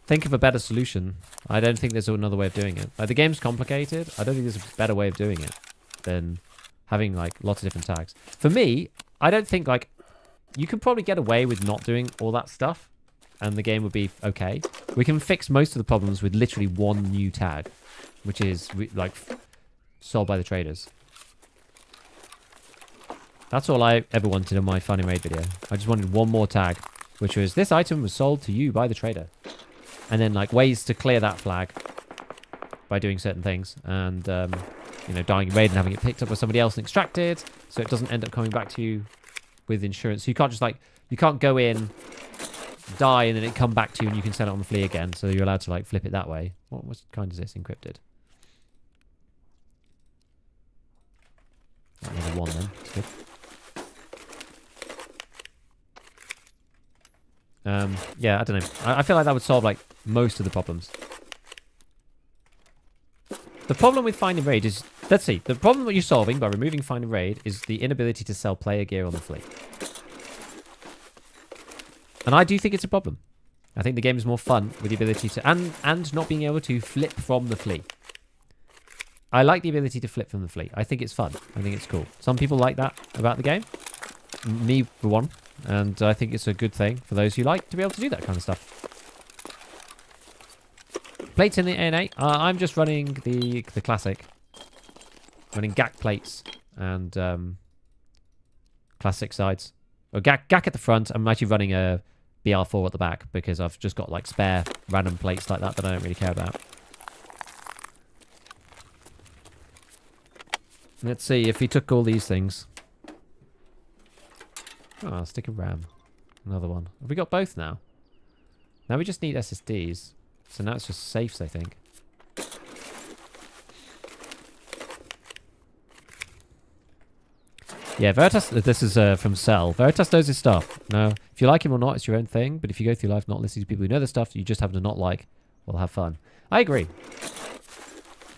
Think of a better solution. I don't think there's another way of doing it. Like, the game's complicated. I don't think there's a better way of doing it than having like lots of different tags. For me, I don't think like you could probably get away with not doing all that stuff and the game would be okay. We can fix most of the problems with literally one new tag, which is like sold by the traders. That's all I ever wanted in my Finding Raid video. I just wanted one more tag, which was this item was sold to you by the trader. And then like ways to clear that flag by doing certain things. And, you know, dying in raid and having it picked up by somebody else and extracted. So it doesn't end up coming back to you with insurance. So you can't just like, you can't go in, die, and then it come back to you and you can sell it on the flea again. So you're allowed to like flip it that way. What kind is this? Encrypted. Another one then. That's good. Yeah, I don't know. I feel like that would solve like most of the problems. The problem with Finding Raid is, let's see, the problem that you're solving by removing Finding Raid is the inability to sell player gear on the flea. And I do think it's a problem. I think the game is more fun with the ability to, and not being able to flip from the flea. I like the ability to flip from the flea. I think it's fun. I think it's cool. Some people like that about the game. Me, for one. And I think it's a good thing for those who like to be able to do that kind of stuff. Plates in the ANA. I'm just running the classic. Running GAC plates and classic sides. Or GAC at the front. I'm actually running a BR4 at the back because I've just got like spare random plates like that I don't really care about. Let's see if he took all these things. Oh, stick of RAM. Another one. Have we got both now? Now we just need SSDs. So now it's just safes, I think. Yeah, Veritas, this is from Cell. Veritas knows his stuff. Now, if you like him or not, it's your own thing. But if you go through life not listening to people who know the stuff you just happen to not like, well, have fun. I agree.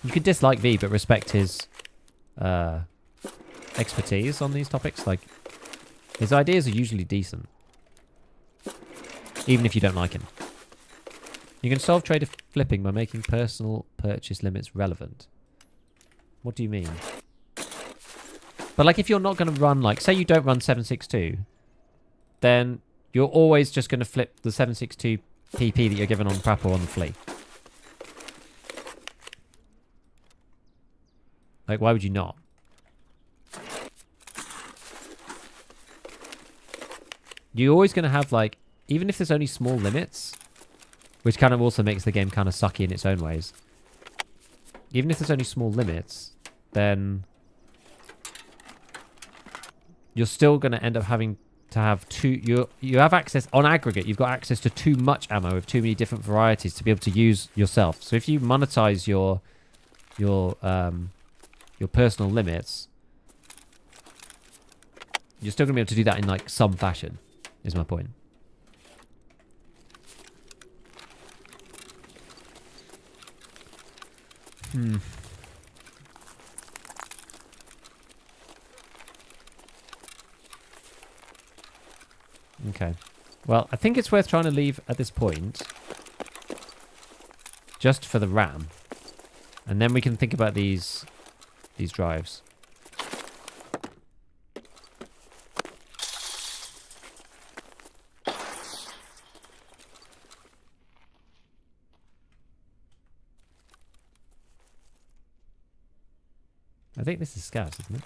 You can dislike V, but respect his expertise on these topics. Like, his ideas are usually decent. Even if you don't like him. You can solve trader flipping by making personal purchase limits relevant. What do you mean? But like if you're not going to run, like, say you don't run 762, then you're always just going to flip the 762 PP that you're given on Prap or on the Flea. Like, why would you not? You're always going to have, like, even if there's only small limits, which kind of also makes the game kind of sucky in its own ways. Even if there's only small limits, then you're still going to end up having to have you have access, on aggregate, you've got access to too much ammo with too many different varieties to be able to use yourself. So if you monetize your personal limits, you're still going to be able to do that in, like, some fashion, is my point. Okay. Well, I think it's worth trying to leave at this point. Just for the RAM. And then we can think about these drives. I think this is Scavs, isn't it?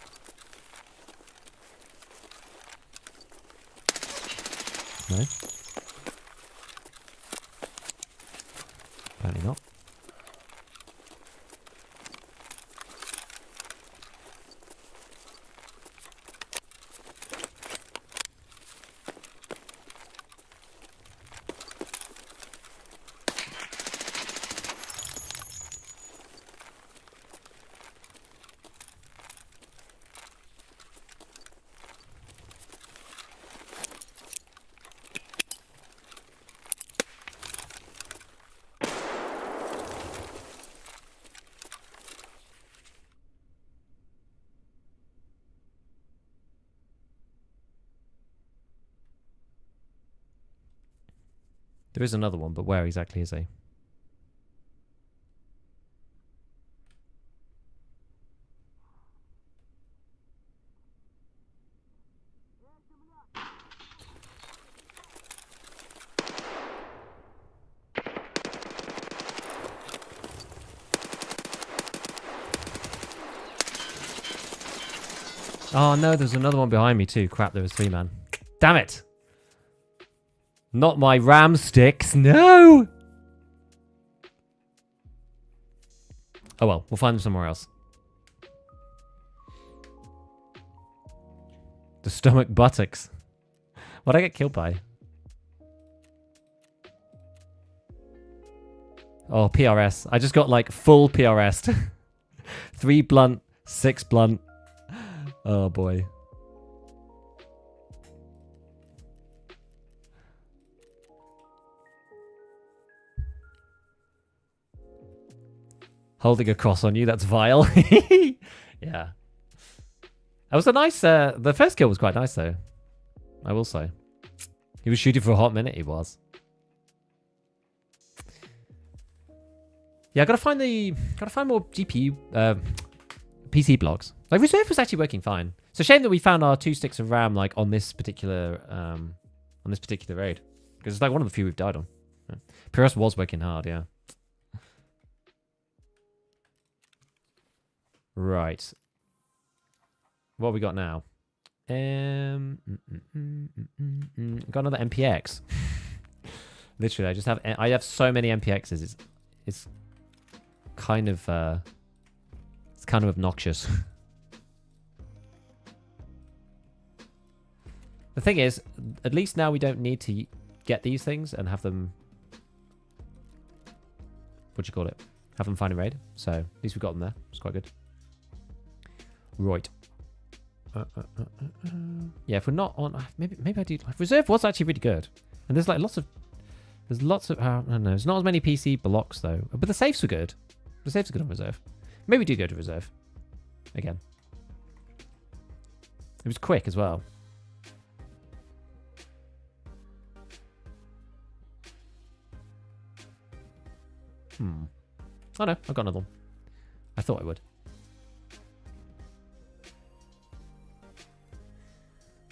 No? Apparently not. There is another one, but where exactly is he? Oh no, there's another one behind me too. Crap, there was 3 man. Damn it! Not my ram sticks, no! Oh well, we'll find them somewhere else. The stomach buttocks. What'd I get killed by? Oh, PRS. I just got like full PRS. 3 blunt, 6 blunt. Oh boy. Holding a cross on you, that's vile. Yeah. That was a nice, the first kill was quite nice though. I will say. He was shooting for a hot minute, he was. Yeah, I gotta find more GPU, PC blocks. Like Reserve was actually working fine. It's a shame that we found our 2 sticks of RAM like on this particular raid. Because it's like one of the few we've died on. Yeah. PRS was working hard, yeah. Right. What have we got now? Got another MPX. Literally, I have so many MPXs. It's kind of obnoxious. The thing is, at least now we don't need to get these things and have them. What do you call it? Have them find a raid. So at least we got them there. It's quite good. Right. Yeah, if we're not on, maybe I do. Reserve was actually really good, and there's like lots of. I don't know. There's not as many PC blocks though, but the safes were good. The safes are good on Reserve. Maybe we do go to Reserve again. It was quick as well. Oh no, I've got another one. I thought I would.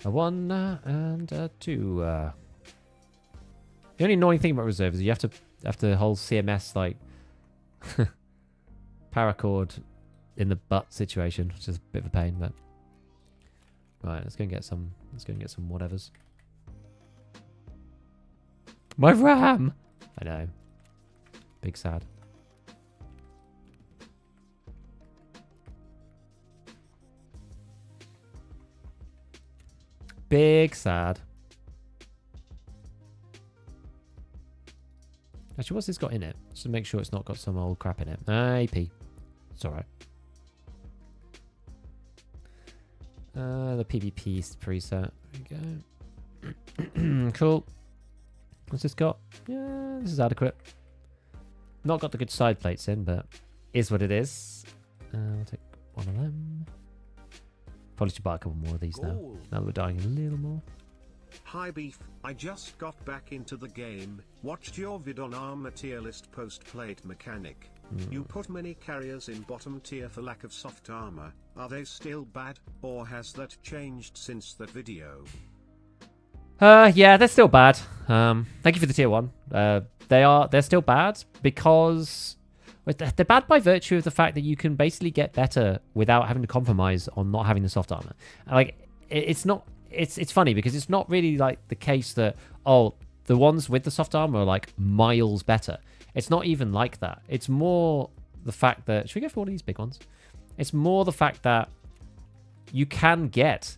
A 1 and a 2. The only annoying thing about Reserve is you have to hold CMS like paracord in the butt situation, which is a bit of a pain. But right, let's go and get some. Let's go and get some whatevers. My RAM. I know. Big sad. Big sad. Actually, what's this got in it? Just to make sure it's not got some old crap in it. AP. It's alright. The PvP preset. There we go. Cool. What's this got? Yeah, this is adequate. Not got the good side plates in, but is what it is. I'll take one of them. Probably should buy a couple more of these now. Now that we're dying a little more. Hi Beef, I just got back into the game, watched your vid on armor tier list post-plate mechanic. You put many carriers in bottom tier for lack of soft armor. Are they still bad, or has that changed since that video? Yeah, they're still bad. Thank you for the tier 1. They're still bad because they're bad by virtue of the fact that you can basically get better without having to compromise on not having the soft armor. Like it's funny because it's not really like the case that the ones with the soft armor are like miles better. It's not even like that. It's more the fact that should we go for one of these big ones? It's more the fact that you can get.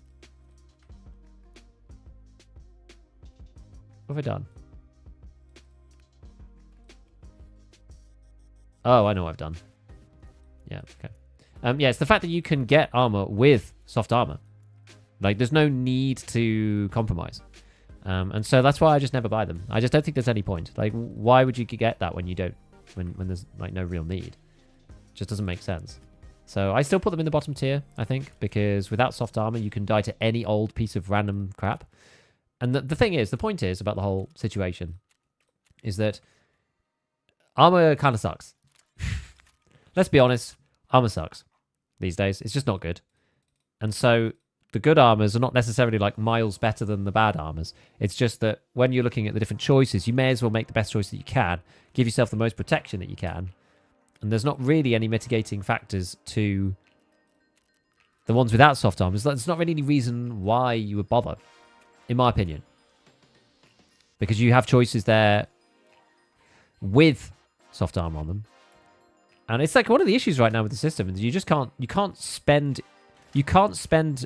What have I done? Oh, I know what I've done. Yeah, okay. Yeah, it's the fact that you can get armor with soft armor. Like, there's no need to compromise. And so that's why I just never buy them. I just don't think there's any point. Like, why would you get that when you don't, when there's, like, no real need? It just doesn't make sense. So I still put them in the bottom tier, I think, because without soft armor, you can die to any old piece of random crap. And the thing is, the point is about the whole situation is that armor kind of sucks. Let's be honest, armor sucks these days. It's just not good. And so the good armors are not necessarily like miles better than the bad armors. It's just that when you're looking at the different choices, you may as well make the best choice that you can, give yourself the most protection that you can. And there's not really any mitigating factors to the ones without soft armor, there's not really any reason why you would bother, in my opinion. Because you have choices there with soft armor on them. And it's like one of the issues right now with the system is you can't spend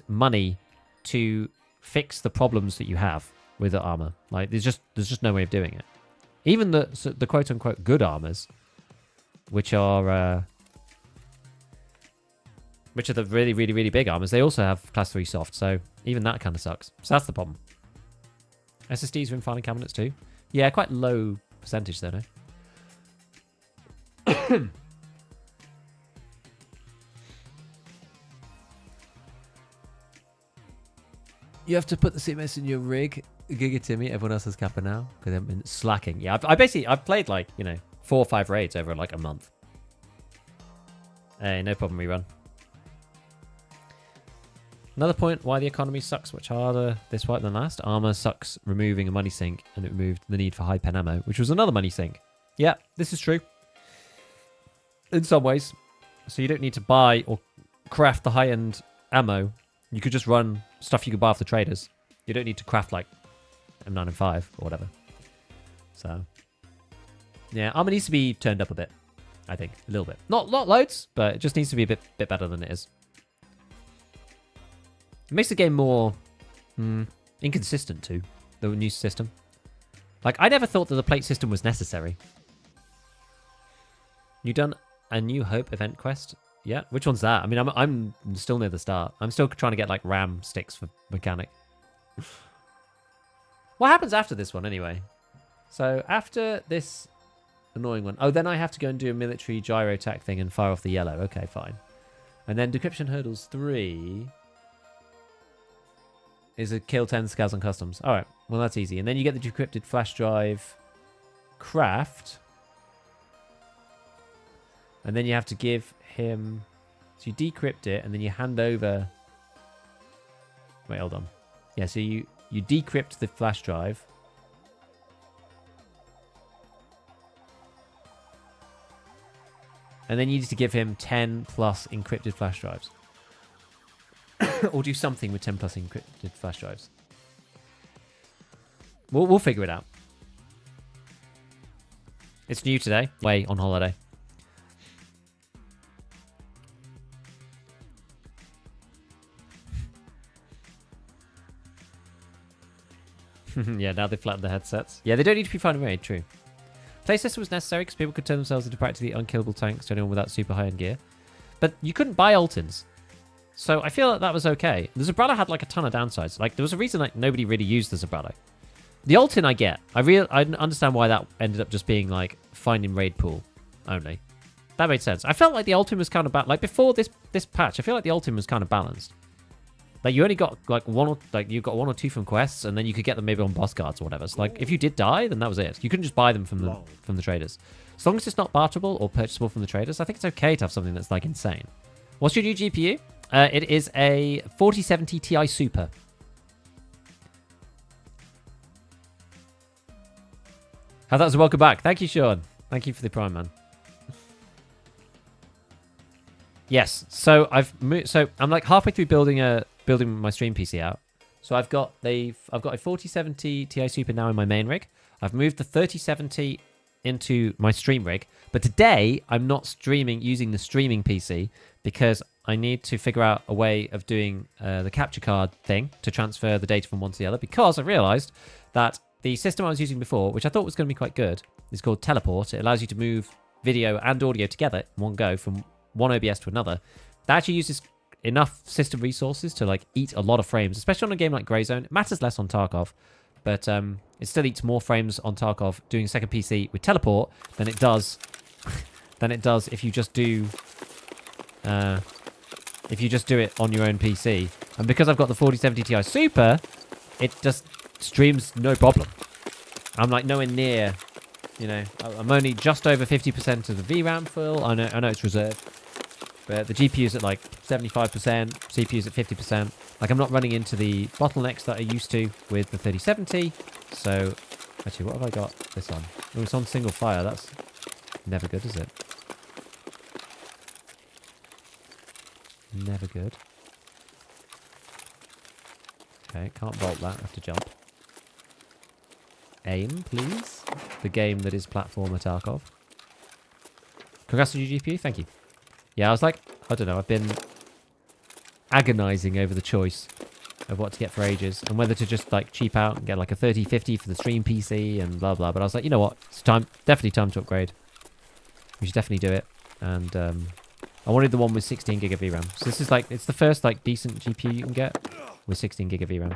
money to fix the problems that you have with the armor. Like there's just no way of doing it. Even the quote unquote good armors, which are the really, really, really big armors, they also have class 3 soft, so even that kind of sucks. So that's the problem. SSDs are in filing cabinets too. Yeah, quite low percentage though, no? You have to put the CMS in your rig. Giga Timmy, everyone else has Kappa now because I've been slacking. Yeah, I've played like 4 or 5 raids over like a month. Hey, no problem, rerun. Another point why the economy sucks much harder this wipe than last. Armor sucks removing a money sink, and it removed the need for high pen ammo, which was another money sink. Yeah, this is true. In some ways. So you don't need to buy or craft the high-end ammo. You could just run stuff you could buy off the traders. You don't need to craft like M9 or whatever. So, yeah, armor needs to be turned up a bit. I think a little bit, not loads, but it just needs to be a bit better than it is. It makes the game more inconsistent too. The new system. Like I never thought that the plate system was necessary. You done a New Hope event quest? Yeah, which one's that? I mean, I'm still near the start. I'm still trying to get like RAM sticks for mechanic. What happens after this one anyway? So after this annoying one, then I have to go and do a military gyro attack thing and fire off the yellow. Okay, fine. And then Decryption Hurdles 3 is a kill 10 scouts on customs. All right, well that's easy. And then you get the decrypted flash drive craft. And then you have to give him... So you decrypt it, and then you hand over... Wait, hold on. Yeah, so you decrypt the flash drive. And then you need to give him 10 plus encrypted flash drives. Or do something with 10 plus encrypted flash drives. We'll figure it out. It's new today. Way on holiday. Yeah, now they flattened the headsets. Yeah, they don't need to be fine and raid, true. Playsystem was necessary because people could turn themselves into practically unkillable tanks to anyone without super high-end gear. But you couldn't buy Altins. So I feel like that was okay. The Zabralo had like a ton of downsides. Like there was a reason like nobody really used the Zabralo. The Altin I get. I understand why that ended up just being like fine in raid pool only. That made sense. I felt like the Altin was kind of like before this patch, I feel like the Altin was kind of balanced. Like you only got like you got 1 or 2 from quests, and then you could get them maybe on boss cards or whatever. So like if you did die, then that was it. You couldn't just buy them from the traders. As long as it's not barterable or purchasable from the traders, I think it's okay to have something that's like insane. What's your new GPU? It is a 4070 Ti Super. How that was a welcome back. Thank you, Sean. Thank you for the Prime, man. Yes. So I've moved. So I'm like halfway through building my stream PC out. So I've got a 4070 Ti Super now in my main rig. I've moved the 3070 into my stream rig. But today I'm not streaming using the streaming PC because I need to figure out a way of doing the capture card thing to transfer the data from one to the other, because I realized that the system I was using before, which I thought was going to be quite good, is called Teleport. It allows you to move video and audio together in one go from one OBS to another. That actually uses enough system resources to like eat a lot of frames, especially on a game like Greyzone. It matters less on Tarkov, but it still eats more frames on Tarkov doing a second PC with Teleport than it does if you just do it on your own PC. And because I've got the 4070 Ti Super, it just streams no problem. I'm like nowhere near, I'm only just over 50% of the VRAM full. I know it's reserved, but the GPU's at like 75%, CPU's at 50%. Like I'm not running into the bottlenecks that I used to with the 3070. So actually, what have I got this on? Oh, it's on single fire. That's never good, is it? Never good. Okay, can't vault that. I have to jump. Aim, please. The game that is platformer Tarkov. Congrats on your GPU. Thank you. Yeah, I was like, I don't know. I've been agonizing over the choice of what to get for ages and whether to just like cheap out and get like a 3050 for the stream PC and blah blah. But I was like, you know what? It's time, definitely time to upgrade. We should definitely do it. And I wanted the one with 16 gig of VRAM. So this is like, it's the first like decent GPU you can get with 16 gig of VRAM.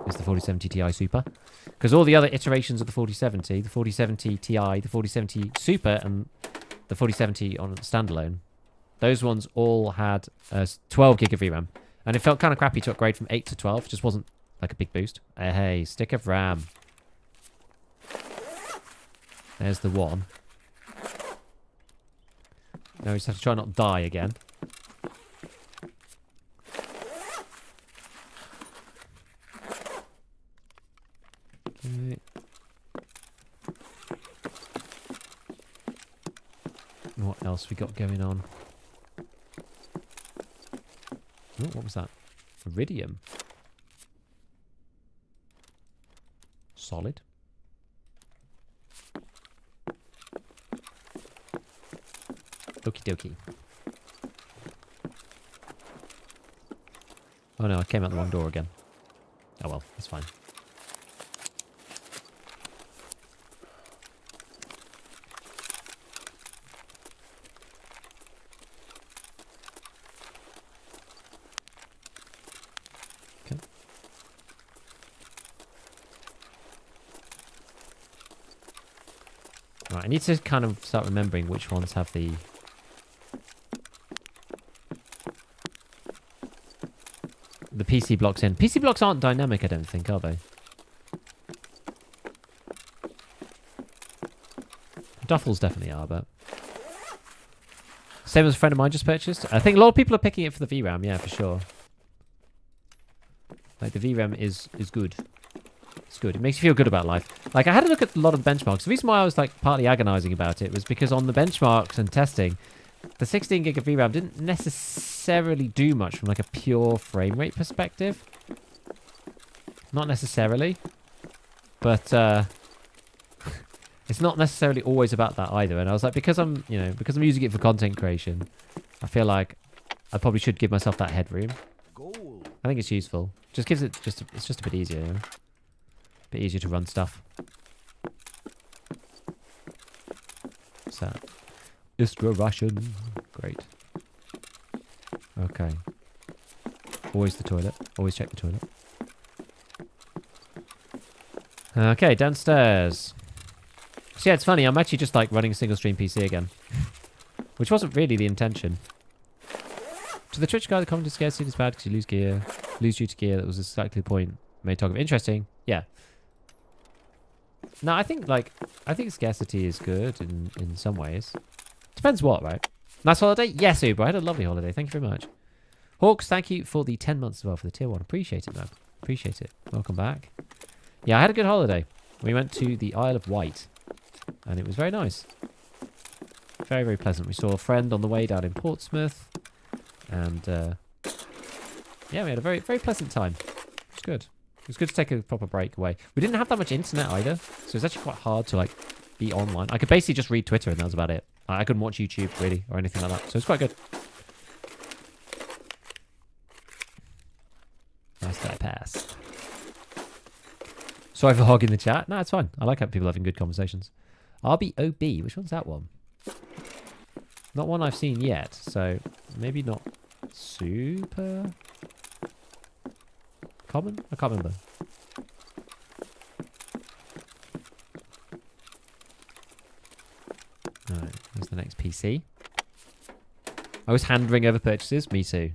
It's the 4070 Ti Super. Because all the other iterations of the 4070, the 4070 Ti, the 4070 Super, and the 4070 on standalone, those ones all had 12 gig of VRAM. And it felt kind of crappy to upgrade from 8 to 12. It just wasn't like a big boost. Hey, stick of RAM. There's the one. Now we just have to try not to die again. Okay. What else we got going on? Oh, what was that? Iridium. Solid. Okie dokie. Oh no, I came out the wrong door again. Oh well, that's fine. Okay. Right, I need to kind of start remembering which ones have the PC blocks in. PC blocks aren't dynamic, I don't think, are they? Duffels definitely are, but... Same as a friend of mine just purchased. I think a lot of people are picking it for the VRAM, yeah, for sure. Like, the VRAM is good. It's good. It makes you feel good about life. Like, I had a look at a lot of the benchmarks. The reason why I was, like, partly agonizing about it was because on the benchmarks and testing, the 16 gig of VRAM didn't necessarily do much from like a pure frame rate perspective. Not necessarily. But it's not necessarily always about that either. And I was like, because I'm using it for content creation, I feel like I probably should give myself that headroom. I think it's useful. Just gives it it's just a bit easier, you know? A bit easier to run stuff. What's that? Istra ration. Great. Okay. Always the toilet. Always check the toilet. Okay, downstairs. So yeah, it's funny. I'm actually just like running a single stream PC again. Which wasn't really the intention. To the Twitch guy, the commented scarcity is bad because you lose gear. Lose due to gear. That was exactly the point. Made talk of interesting. Yeah. No, I think scarcity is good in some ways. Depends what, right? Nice holiday? Yes, Uber. I had a lovely holiday. Thank you very much. Hawks, thank you for the 10 months as well for the tier 1. Appreciate it, man. Appreciate it. Welcome back. Yeah, I had a good holiday. We went to the Isle of Wight. And it was very nice. Very, very pleasant. We saw a friend on the way down in Portsmouth. And, yeah, we had a very, very pleasant time. It was good. It was good to take a proper break away. We didn't have that much internet either. So it's actually quite hard to, like, be online. I could basically just read Twitter and that was about it. I couldn't watch YouTube, really, or anything like that. So it's quite good. Nice that I pass. Sorry for hogging the chat. No, it's fine. I like how people having good conversations. RBOB. Which one's that one? Not one I've seen yet. So maybe not super common? I can't remember. Alright, there's the next PC. I was handing over purchases. Me too.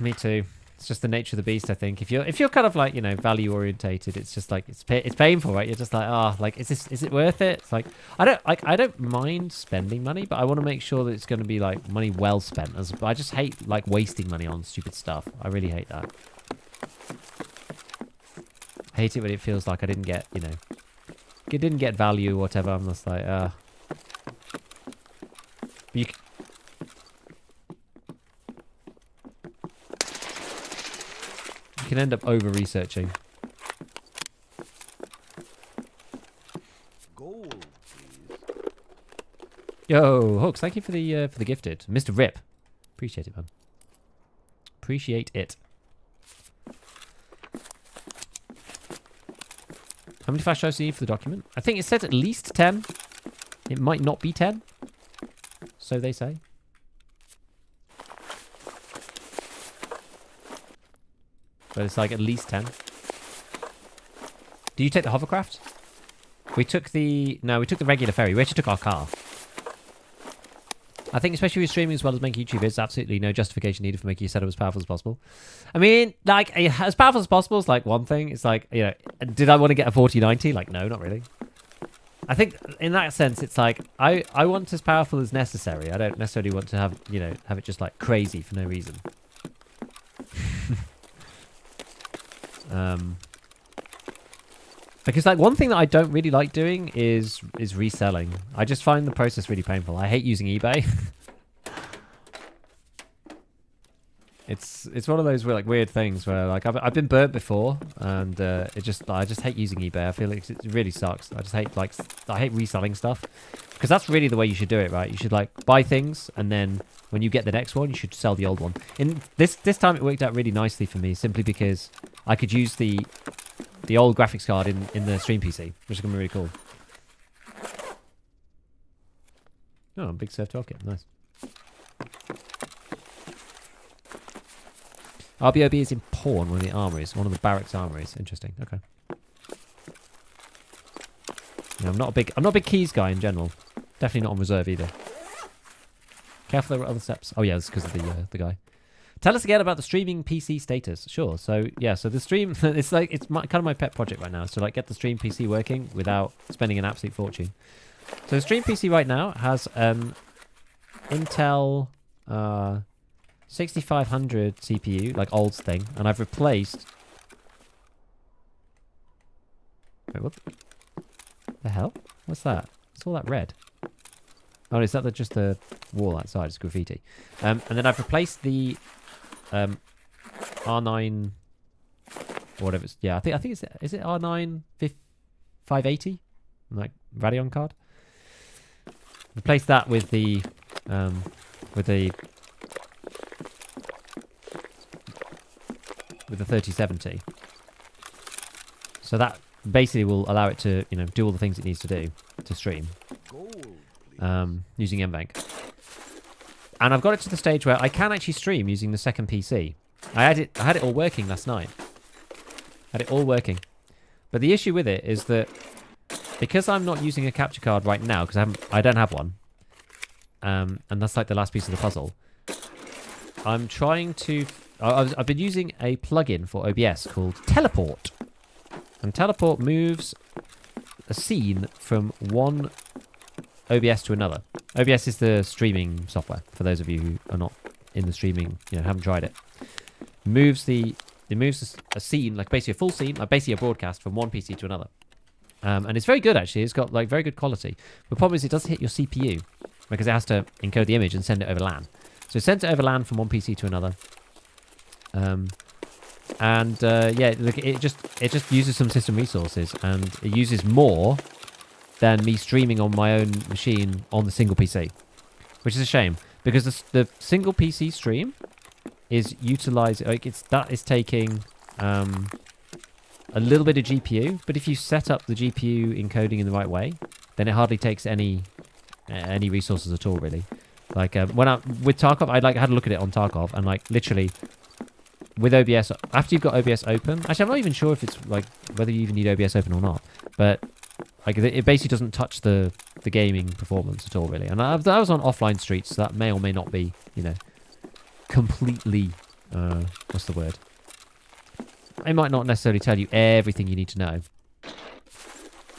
Me too. It's just the nature of the beast, I think. If you're kind of like, you know, value orientated, it's just like it's painful, right? You're just like, like is it worth it? It's like I don't mind spending money, but I want to make sure that it's going to be like money well spent. I just hate like wasting money on stupid stuff. I really hate that. I hate it when it feels like I didn't get, you know, it didn't get value or whatever. I'm just like, you You can end up over-researching. Gold, please. Yo, Hooks, thank you for the gifted. Mr. Rip. Appreciate it, man. Appreciate it. How many flash drives do you need for the document? I think it says at least 10. It might not be 10. So they say. But it's like at least 10. Do you take the hovercraft? We took the regular ferry. We actually took our car. I think especially with streaming as well as making YouTube, there's absolutely no justification needed for making your setup as powerful as possible. I mean, like, as powerful as possible is like one thing. It's like, you know, did I want to get a 4090? Like, no, not really. I think in that sense, it's like, I want as powerful as necessary. I don't necessarily want to have, you know, have it just like crazy for no reason. Because like one thing that I don't really like doing is reselling. I just find the process really painful. I hate using eBay. It's one of those weird things where like I've been burnt before, and I just hate using eBay. I feel like it really sucks. I hate reselling stuff, because that's really the way you should do it, right? You should like buy things, and then when you get the next one, you should sell the old one. In this time, it worked out really nicely for me, simply because I could use the old graphics card in the stream PC, which is going to be really cool. Oh, big ScavTalk kit. Nice. RBOB is in pawn, one of the armories. One of the barracks armories. Interesting. Okay. Yeah, I'm not a big keys guy in general. Definitely not on reserve either. Careful, there are other steps. Oh yeah, it's because of the guy. Tell us again about the streaming PC status. Sure. So yeah, so the stream, it's kind of my pet project right now. So like get the stream PC working without spending an absolute fortune. So the stream PC right now has Intel 6500 CPU, like old thing, and I've replaced. Wait, what the hell? What's that? What's all that red? Oh, is that just the wall outside? It's graffiti. And then I've replaced the R9 or whatever. Yeah, I think is it R9 580, like Radeon card. Replace that with the 3070. So that basically will allow it to, you know, do all the things it needs to do to stream. Using NVENC. And I've got it to the stage where I can actually stream using the second PC. I had it all working last night. Had it all working. But the issue with it is that because I'm not using a capture card right now, because I don't have one, and that's like the last piece of the puzzle, I'm trying to... I've been using a plugin for OBS called Teleport. And Teleport moves a scene from one OBS to another. OBS is the streaming software, for those of you who are not in the streaming, you know, haven't tried it. It moves a scene, like basically a full scene, like basically a broadcast from one PC to another. And it's very good, actually. It's got like very good quality. The problem is it doesn't hit your CPU, because it has to encode the image and send it over LAN. So it sends it over LAN from one PC to another. Yeah, look, it just uses some system resources, and it uses more than me streaming on my own machine on the single PC, which is a shame, because the single PC stream is utilizing, like, that is taking a little bit of GPU, but if you set up the GPU encoding in the right way, then it hardly takes any resources at all, really. Like with Tarkov, I had a look at it on Tarkov, and like literally with OBS, after you've got OBS open, actually I'm not even sure if it's like whether you even need OBS open or not, but like it basically doesn't touch the gaming performance at all, really. And I was on offline streets, so that may or may not be, you know, completely what's the word? It might not necessarily tell you everything you need to know.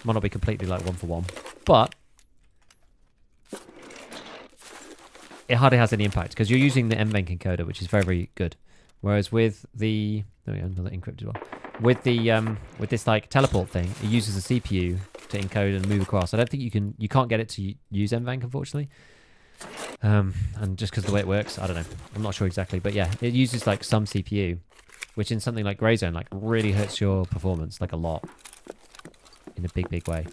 Might not be completely like one for one, but it hardly has any impact because you're using the NVENC encoder, which is very, very good. Whereas with the another encrypted one. With this like teleport thing, it uses a CPU to encode and move across. I don't think you can't get it to use NVENC, unfortunately. And just because of the way it works, I don't know. I'm not sure exactly, but yeah, it uses like some CPU. which in something like Grey Zone, like really hurts your performance, like a lot, in a big, big way.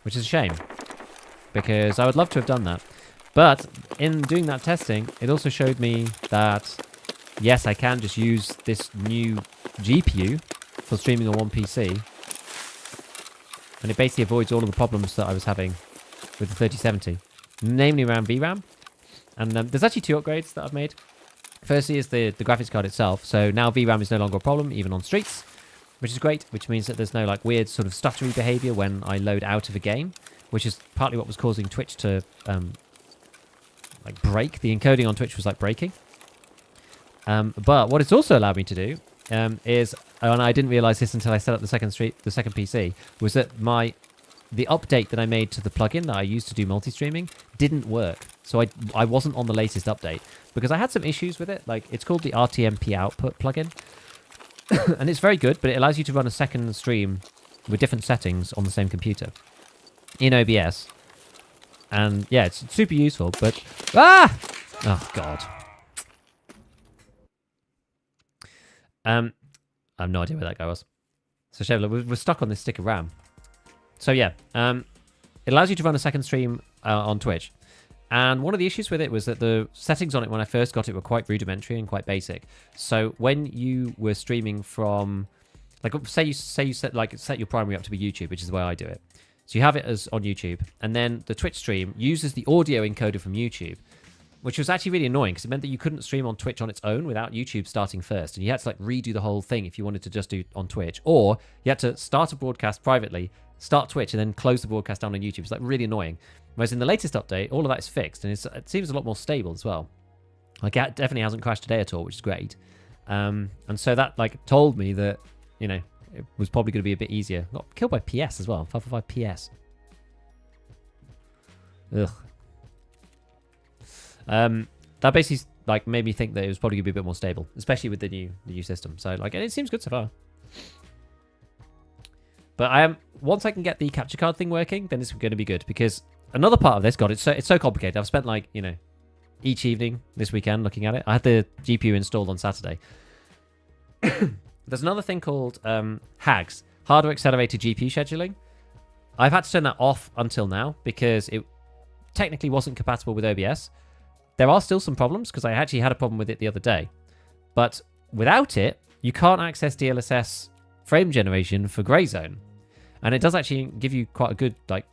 Which is a shame, because I would love to have done that. But in doing that testing, it also showed me that, yes, I can just use this new GPU for streaming on one PC. And it basically avoids all of the problems that I was having with the 3070, namely around VRAM. And there's actually 2 upgrades that I've made. Firstly is the graphics card itself. So now VRAM is no longer a problem, even on streets, which is great, which means that there's no like weird sort of stuttery behavior when I load out of a game, which is partly what was causing Twitch to like break. The encoding on Twitch was like breaking. But what it's also allowed me to do is, and I didn't realize this until I set up the second PC, was that the update that I made to the plugin that I used to do multi-streaming didn't work. So I wasn't on the latest update because I had some issues with it. Like, it's called the RTMP output plugin. And it's very good, but it allows you to run a second stream with different settings on the same computer in OBS. And yeah, it's super useful, but... Ah! Oh, God. I have no idea where that guy was. So, Chevrolet, we're stuck on this stick of RAM. So, yeah. It allows you to run a second stream on Twitch. And one of the issues with it was that the settings on it when I first got it were quite rudimentary and quite basic. So when you were streaming from, like, say you set your primary up to be YouTube, which is the way I do it. So you have it as on YouTube, and then the Twitch stream uses the audio encoder from YouTube, which was actually really annoying because it meant that you couldn't stream on Twitch on its own without YouTube starting first, and you had to like redo the whole thing if you wanted to just do on Twitch, or you had to start a broadcast privately, start Twitch, and then close the broadcast down on YouTube. It's like really annoying. Whereas in the latest update, all of that is fixed, and it seems a lot more stable as well. Like, it definitely hasn't crashed today at all, which is great. And so that like told me that, you know, it was probably going to be a bit easier. Got killed by PS as well, 555 PS. Ugh. That basically like made me think that it was probably going to be a bit more stable, especially with the new system. So like, and it seems good so far. But once I can get the capture card thing working, then it's going to be good, because another part of this, God, it's so complicated. I've spent like, you know, each evening this weekend looking at it. I had the GPU installed on Saturday. There's another thing called HAGS, Hardware Accelerated GPU Scheduling. I've had to turn that off until now because it technically wasn't compatible with OBS. There are still some problems because I actually had a problem with it the other day. But without it, you can't access DLSS frame generation for Grey Zone. And it does actually give you quite a good like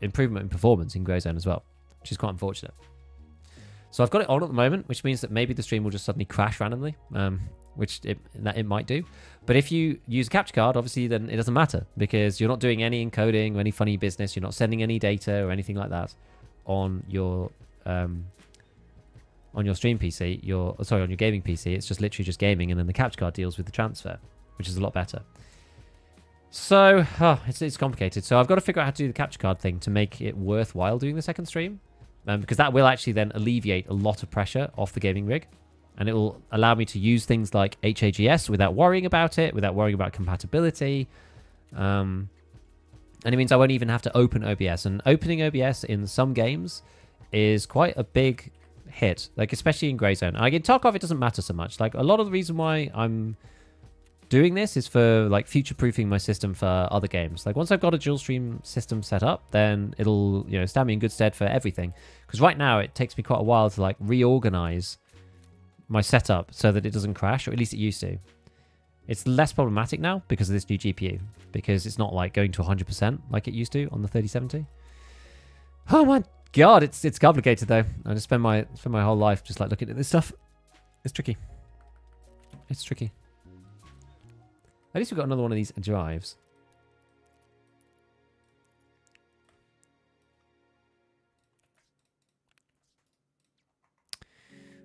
improvement in performance in Grey Zone as well, which is quite unfortunate. So I've got it on at the moment, which means that maybe the stream will just suddenly crash randomly, which it might do. But if you use a capture card, obviously, then it doesn't matter because you're not doing any encoding or any funny business. You're not sending any data or anything like that on your stream PC. On your gaming PC. It's just literally just gaming, and then the capture card deals with the transfer, which is a lot better. So it's complicated. So I've got to figure out how to do the capture card thing to make it worthwhile doing the second stream, because that will actually then alleviate a lot of pressure off the gaming rig. And it will allow me to use things like HAGS without worrying about it, without worrying about compatibility. And it means I won't even have to open OBS. And opening OBS in some games is quite a big hit, like especially in Grey Zone. Like in Tarkov, it doesn't matter so much. Like a lot of the reason why I'm doing this is for like future-proofing my system for other games. Like once I've got a dual stream system set up, then it'll, you know, stand me in good stead for everything. Because right now it takes me quite a while to like reorganize my setup so that it doesn't crash, or at least it used to. It's less problematic now because of this new GPU, because it's not like going to 100% like it used to on the 3070. Oh my God, it's complicated though. I just spend my whole life just like looking at this stuff. It's tricky. It's tricky. At least we've got another one of these drives.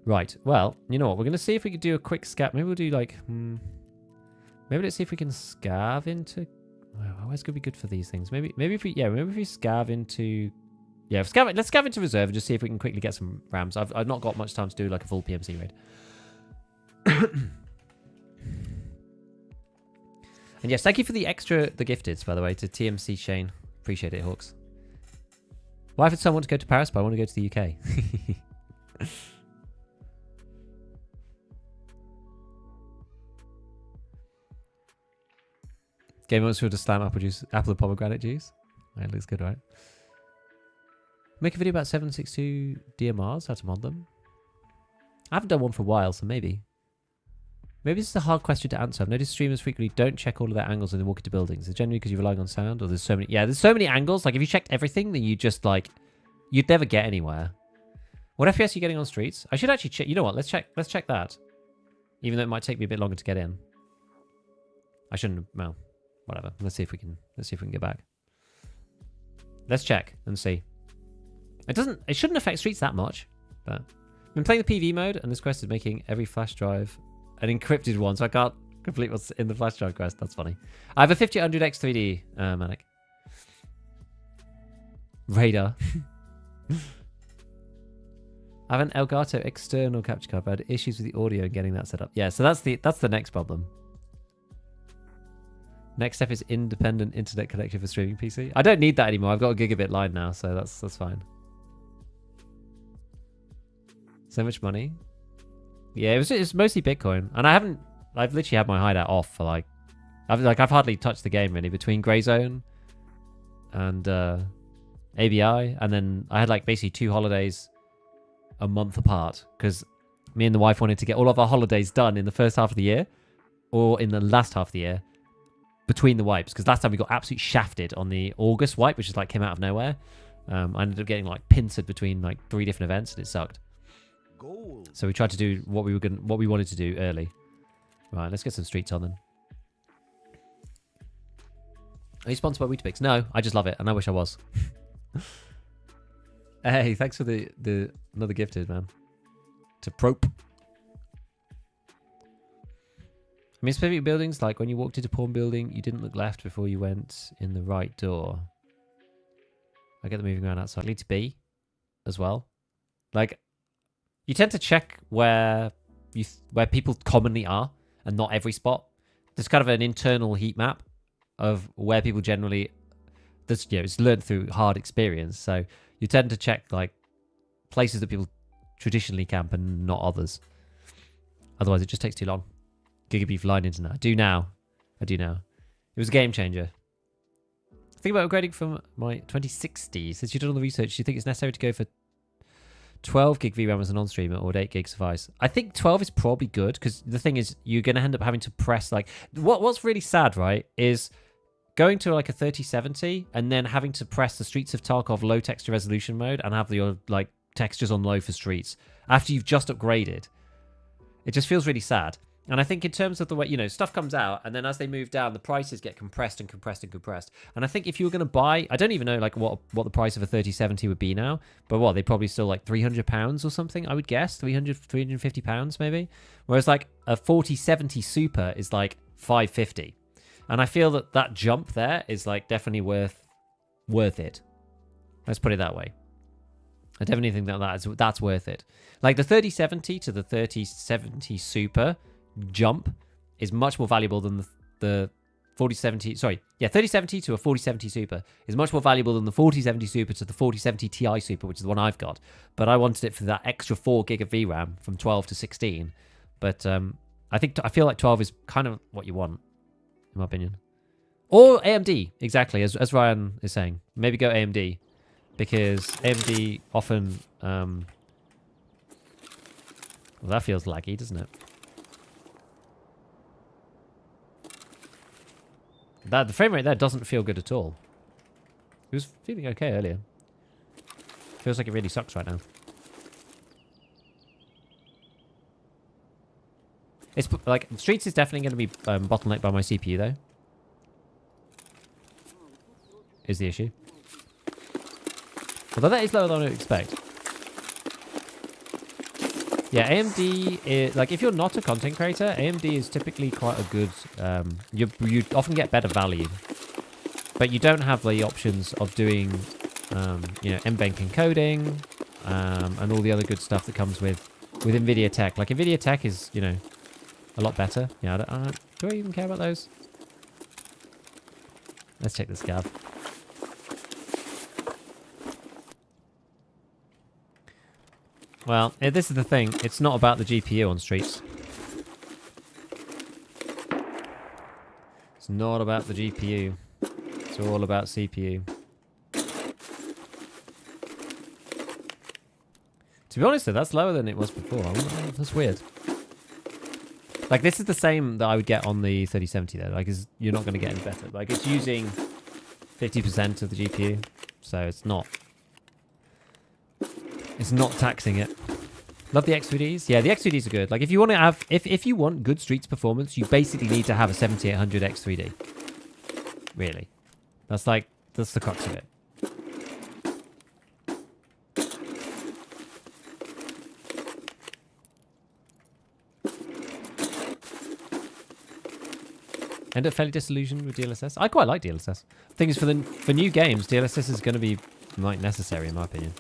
Right, well, you know what? We're going to see if we could do a quick scav. Maybe we'll do like... maybe let's see if we can scav into... Oh, where's going to be good for these things? Maybe if we scav into... Yeah, let's scav into reserve and just see if we can quickly get some rams. I've not got much time to do like a full PMC raid. And yes, thank you for the gifteds, by the way, to TMC Shane. Appreciate it, Hawks. Well, I've had someone to go to Paris, but I want to go to the UK. Game wants to slam apple and pomegranate juice. It looks good, right? Make a video about 762 DMRs, how to mod them. I haven't done one for a while, so maybe. Maybe this is a hard question to answer. I've noticed streamers frequently don't check all of their angles when they walk into buildings. Is it generally because you're relying on sound, or there's so many? Yeah, there's so many angles. Like if you checked everything, then you just like you'd never get anywhere. What FPS are you getting on streets? I should actually check. You know what? Let's check that. Even though it might take me a bit longer to get in. I shouldn't. Well, whatever. Let's see if we can get back. Let's check and see. It shouldn't affect streets that much, but I've been playing the PV mode, and this quest is making every flash drive an encrypted one, so I can't complete what's in the flash drive quest. That's funny. I have a 5000X 3D, Manic. Radar. I have an Elgato external capture card, but I had issues with the audio and getting that set up. Yeah, so that's the next problem. Next step is independent internet connection for streaming PC. I don't need that anymore. I've got a gigabit line now, so that's fine. So much money. Yeah, it's mostly Bitcoin, and I've literally had my hideout off for I've hardly touched the game really between Grey Zone and ABI, and then I had like basically 2 holidays a month apart because me and the wife wanted to get all of our holidays done in the first half of the year or in the last half of the year between the wipes, because last time we got absolutely shafted on the August wipe, which is like came out of nowhere. I ended up getting like pincered between like 3 different events, and it sucked. Gold. So we tried to do what we wanted to do early. Right, let's get some streets on then. Are you sponsored by Weetabix? No, I just love it, and I wish I was. Hey, thanks for the another gifted, man. To Prope. I mean, specific buildings, like when you walked into Pawn Building, you didn't look left before you went in the right door. I get them moving around outside. Lead to B as well. Like, you tend to check where people commonly are, and not every spot. There's kind of an internal heat map of where people generally. It's learned through hard experience. So you tend to check like places that people traditionally camp and not others. Otherwise, it just takes too long. Gigabeef line internet. I do now. It was a game changer. Think about upgrading from my 2060. Since you've done all the research, do you think it's necessary to go for 12 gig VRAM as a non-streamer, or would 8 gig suffice? I think 12 is probably good, because the thing is, you're going to end up having to press like what's really sad, right, is going to like a 3070 and then having to press the Streets of Tarkov low texture resolution mode and have your like textures on low for streets after you've just upgraded. It just feels really sad. And I think in terms of the way, stuff comes out, and then as they move down, the prices get compressed and compressed and compressed. And I think if you were going to buy, I don't even know like what the price of a 3070 would be now, but they probably still like £300 or something, I would guess, £350 maybe. Whereas like a 4070 Super is like $550. And I feel that jump there is like definitely worth it. Let's put it that way. I definitely think that's worth it. Like the 3070 to the 3070 Super jump is much more valuable than the 4070. Sorry, yeah, 3070 to a 4070 Super is much more valuable than the 4070 Super to the 4070 Ti Super, which is the one I've got. But I wanted it for that extra 4 gig of VRAM from 12 to 16. But I feel like 12 is kind of what you want, in my opinion. Or AMD, exactly, as Ryan is saying. Maybe go AMD, because AMD often... well, that feels laggy, doesn't it? The frame rate there doesn't feel good at all. It was feeling okay earlier. Feels like it really sucks right now. It's like Streets is definitely going to be bottlenecked by my CPU though. Is the issue. Although that is lower than I would expect. Yeah, AMD is, like, if you're not a content creator, AMD is typically quite a good, you often get better value, but you don't have the options of doing, MBank encoding, and all the other good stuff that comes with NVIDIA Tech. Like, NVIDIA Tech is, a lot better. Yeah, do I even care about those? Let's check the scav. Well, this is the thing. It's not about the GPU on Streets. It's not about the GPU. It's all about CPU. To be honest though, that's lower than it was before. That's weird. Like, this is the same that I would get on the 3070 though. Like, you're not going to get any better. Like, it's using 50% of the GPU. So it's not taxing it. Love the X3Ds. Yeah, the X3Ds are good. Like, if you want to have, if you want good Streets performance, you basically need to have a 7800 X3D. Really. That's the crux of it. End up fairly disillusioned with DLSS. I quite like DLSS. Thing is, for new games, DLSS is going to be necessary in my opinion.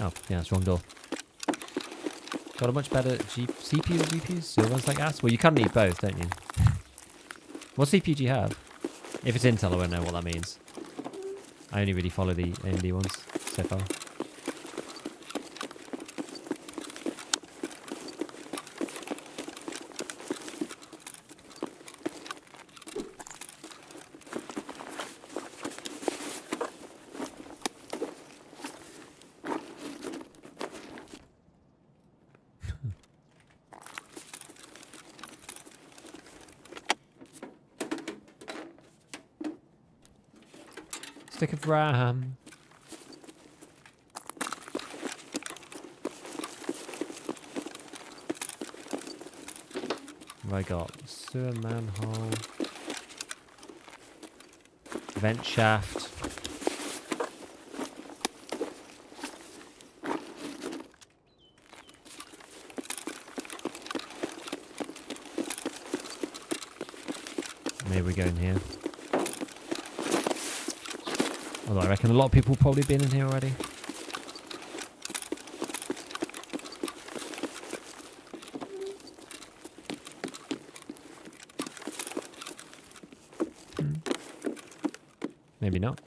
Oh, yeah, it's wrong door. Got a much better CPU or GPUs? Still runs like ass? Well, you kind of need both, don't you? What CPU do you have? If it's Intel, I won't know what that means. I only really follow the AMD ones so far. Stick of RAM. What have I got? Sewer manhole. Vent shaft. Maybe we go in here. Although I reckon a lot of people have probably been in here already. Maybe not.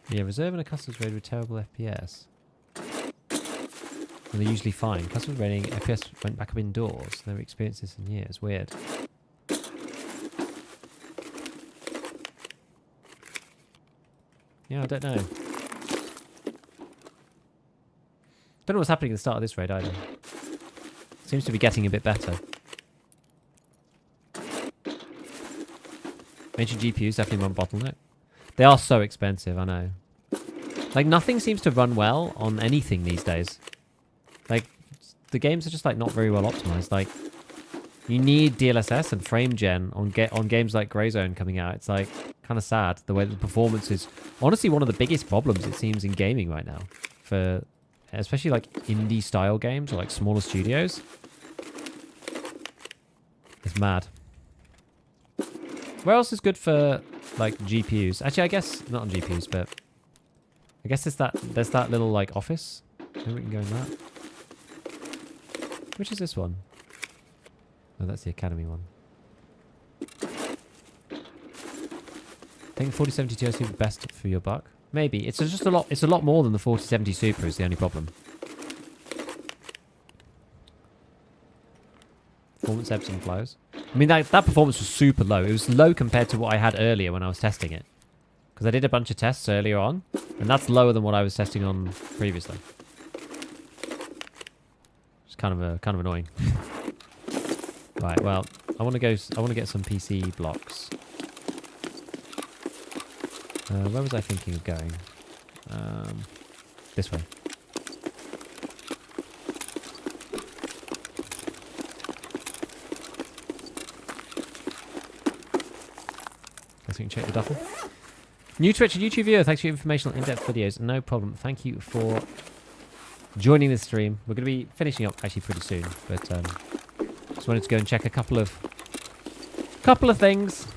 Yeah, reserve and a customs raid with terrible FPS. And they're usually fine. Customers rating FPS went back up indoors. Never experienced this in years. Weird. Yeah, I don't know. Don't know what's happening at the start of this raid either. Seems to be getting a bit better. Ancient GPUs definitely run bottleneck. They are so expensive, I know. Like, nothing seems to run well on anything these days. Like, the games are just, like, not very well optimized. Like, you need DLSS and frame gen on games like Greyzone coming out. It's, like, kind of sad the way the performance is honestly one of the biggest problems, it seems, in gaming right now. For especially, like, indie-style games or, like, smaller studios. It's mad. Where else is good for, like, GPUs? Actually, I guess not on GPUs, but I guess there's that little, like, office. Maybe we can go in that. Which is this one? Oh, that's the Academy one. I think 4070 Ti is the best for your buck. Maybe. It's just a lot. It's a lot more than the 4070 Super is the only problem. Performance ebbs and flows. I mean, that performance was super low. It was low compared to what I had earlier when I was testing it. Because I did a bunch of tests earlier on, and that's lower than what I was testing on previously. It's kind of annoying. Right. Well, I want to get some PC blocks. Where was I thinking of going? This way. Guess we can check the duffel. New Twitch and YouTube viewer, thanks for your informational in-depth videos. No problem. Thank you for joining the stream. We're going to be finishing up actually pretty soon, but just wanted to go and check a couple of things.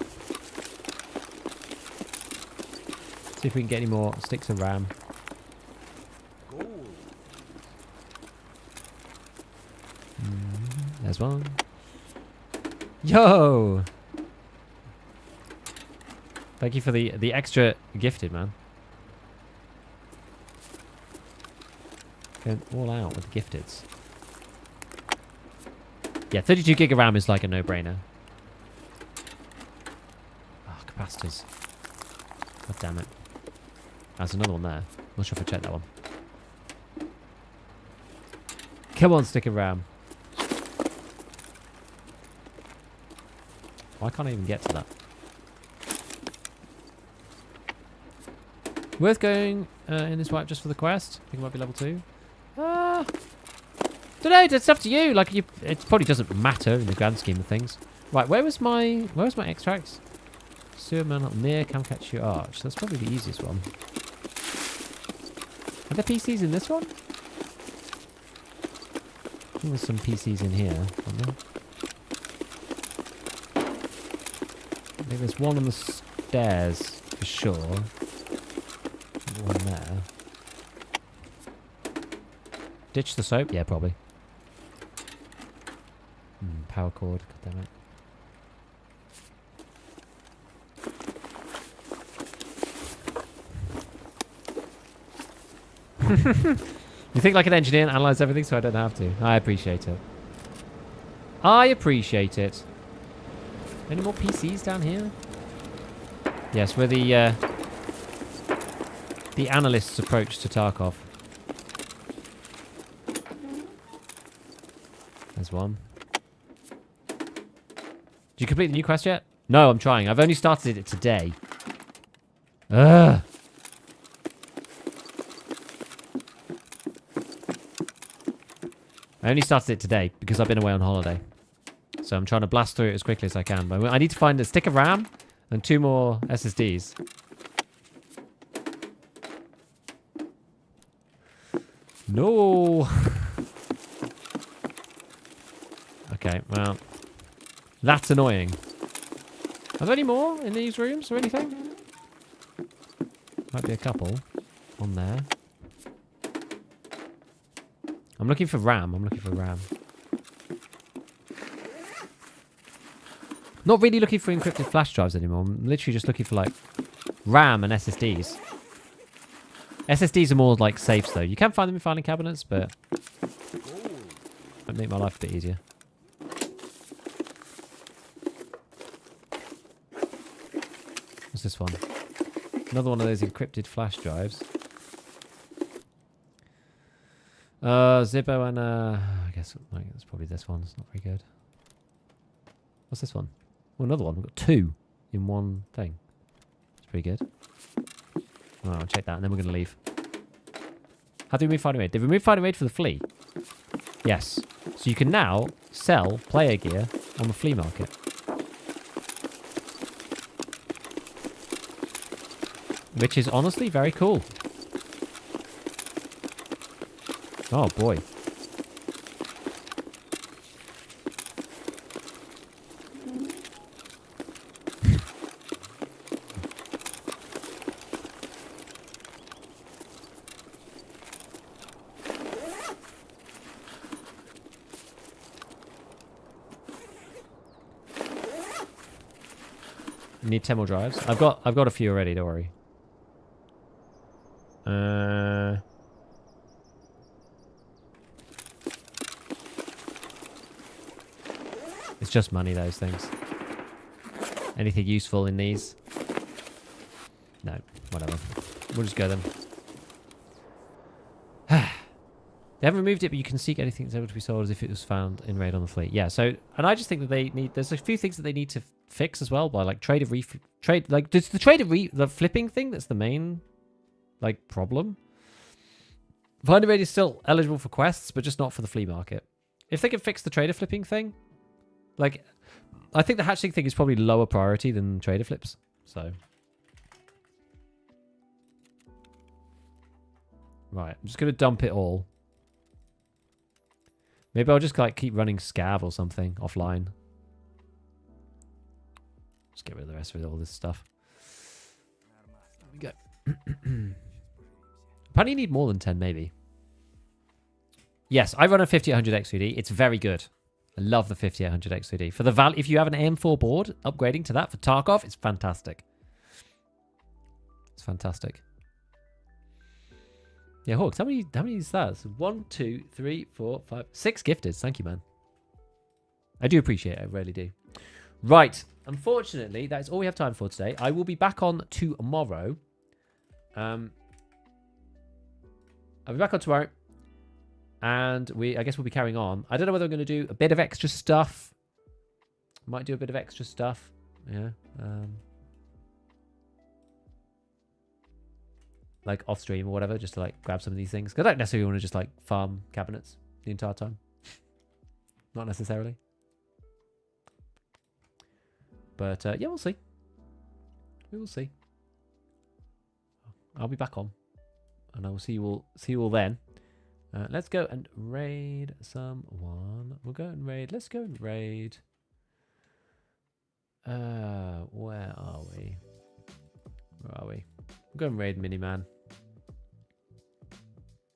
See if we can get any more sticks of RAM. There's one. Yo! Thank you for the extra gifted, man. Going all out with the gifteds. Yeah, 32 gig of RAM is like a no-brainer. Oh, capacitors. God damn it. There's another one there. Not sure if I checked that one. Come on, stick of RAM. Why can't I even get to that? Worth going in this wipe just for the quest? I think it might be level 2. Don't know, it's up to you. Like, it probably doesn't matter in the grand scheme of things. Right, where was my extracts? Sewer man up near Camcatcher Arch. That's probably the easiest one. Are there PCs in this one? I think there's some PCs in here, aren't there? I think there's one on the stairs for sure. One there. Ditch the soap? Yeah, probably. Power cord, god damn it. You think like an engineer and analyze everything so I don't have to. I appreciate it. I appreciate it. Any more PCs down here? Yes, we're the analyst's approach to Tarkov. There's one. Did you complete the new quest yet? No, I'm trying. I've only started it today. Ugh. I only started it today because I've been away on holiday. So I'm trying to blast through it as quickly as I can. But I need to find a stick of RAM and 2 more SSDs. No. Okay, well. That's annoying. Are there any more in these rooms or anything? Might be a couple on there. I'm looking for RAM. Not really looking for encrypted flash drives anymore. I'm literally just looking for like RAM and SSDs. SSDs are more like safes though. You can find them in filing cabinets, but might make my life a bit easier. What's this one? Another one of those encrypted flash drives. Zippo and I guess like, it's probably this one. It's not very good. What's this one? Oh, another one. We've got 2 in one thing. It's pretty good. Oh, I'll check that and then we're going to leave. How do we remove fighting raid? Did we remove fighting raid for the Flea? Yes. So you can now sell player gear on the flea market. Which is honestly very cool. Oh boy. You need 10 more drives. I've got a few already, don't worry. It's just money, those things. Anything useful in these? No, whatever. We'll just go then. They haven't removed it, but you can seek anything that's able to be sold as if it was found in raid on the fleet. Yeah, so, and I just think that they need, there's a few things that they need to fix as well by like it's the flipping thing that's the main like problem. Finder raid is still eligible for quests, but just not for the flea market. If they can fix the trader flipping thing, like, I think the hatching thing is probably lower priority than trader flips. So, right, I'm just gonna dump it all. Maybe I'll just like keep running scav or something offline. Just get rid of the rest of all this stuff. There we go. Apparently you need more than 10, maybe. Yes, I run a 5800 XVD. It's very good. I love the 5800 XVD. For the value, if you have an AM4 board, upgrading to that for Tarkov, it's fantastic. It's fantastic. Yeah, Hawks, how many stars? 1, 2, 3, 4, 5, 6 gifted. Thank you, man. I do appreciate it. I really do. Right. Unfortunately, that is all we have time for today. I will be back on tomorrow. I'll be back on tomorrow. And I guess we'll be carrying on. I don't know whether I'm going to do a bit of extra stuff. Might do a bit of extra stuff. Yeah. Like off stream or whatever, just to like grab some of these things. Because I don't necessarily want to just like farm cabinets the entire time. Not necessarily. But yeah, we'll see. We will see. I'll be back on. And I will see you all then. Let's go and raid someone. We'll go and raid. Let's go and raid. Where are we? Where are we? We'll go and raid Miniman.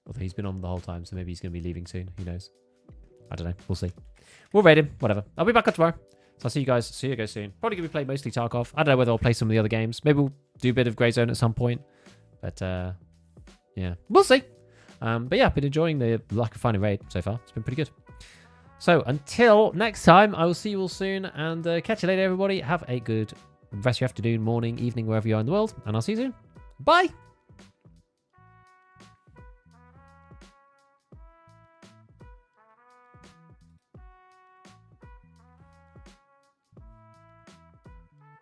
Although he's been on the whole time, so maybe he's going to be leaving soon. Who knows? I don't know. We'll see. We'll raid him. Whatever. I'll be back on tomorrow. So I'll see you guys soon. Probably going to be playing mostly Tarkov. I don't know whether I'll play some of the other games. Maybe we'll do a bit of Grey Zone at some point. But yeah, we'll see. But yeah, I've been enjoying the lack of finding raid so far. It's been pretty good. So until next time, I will see you all soon and catch you later, everybody. Have a good rest of your afternoon, morning, evening, wherever you are in the world. And I'll see you soon. Bye.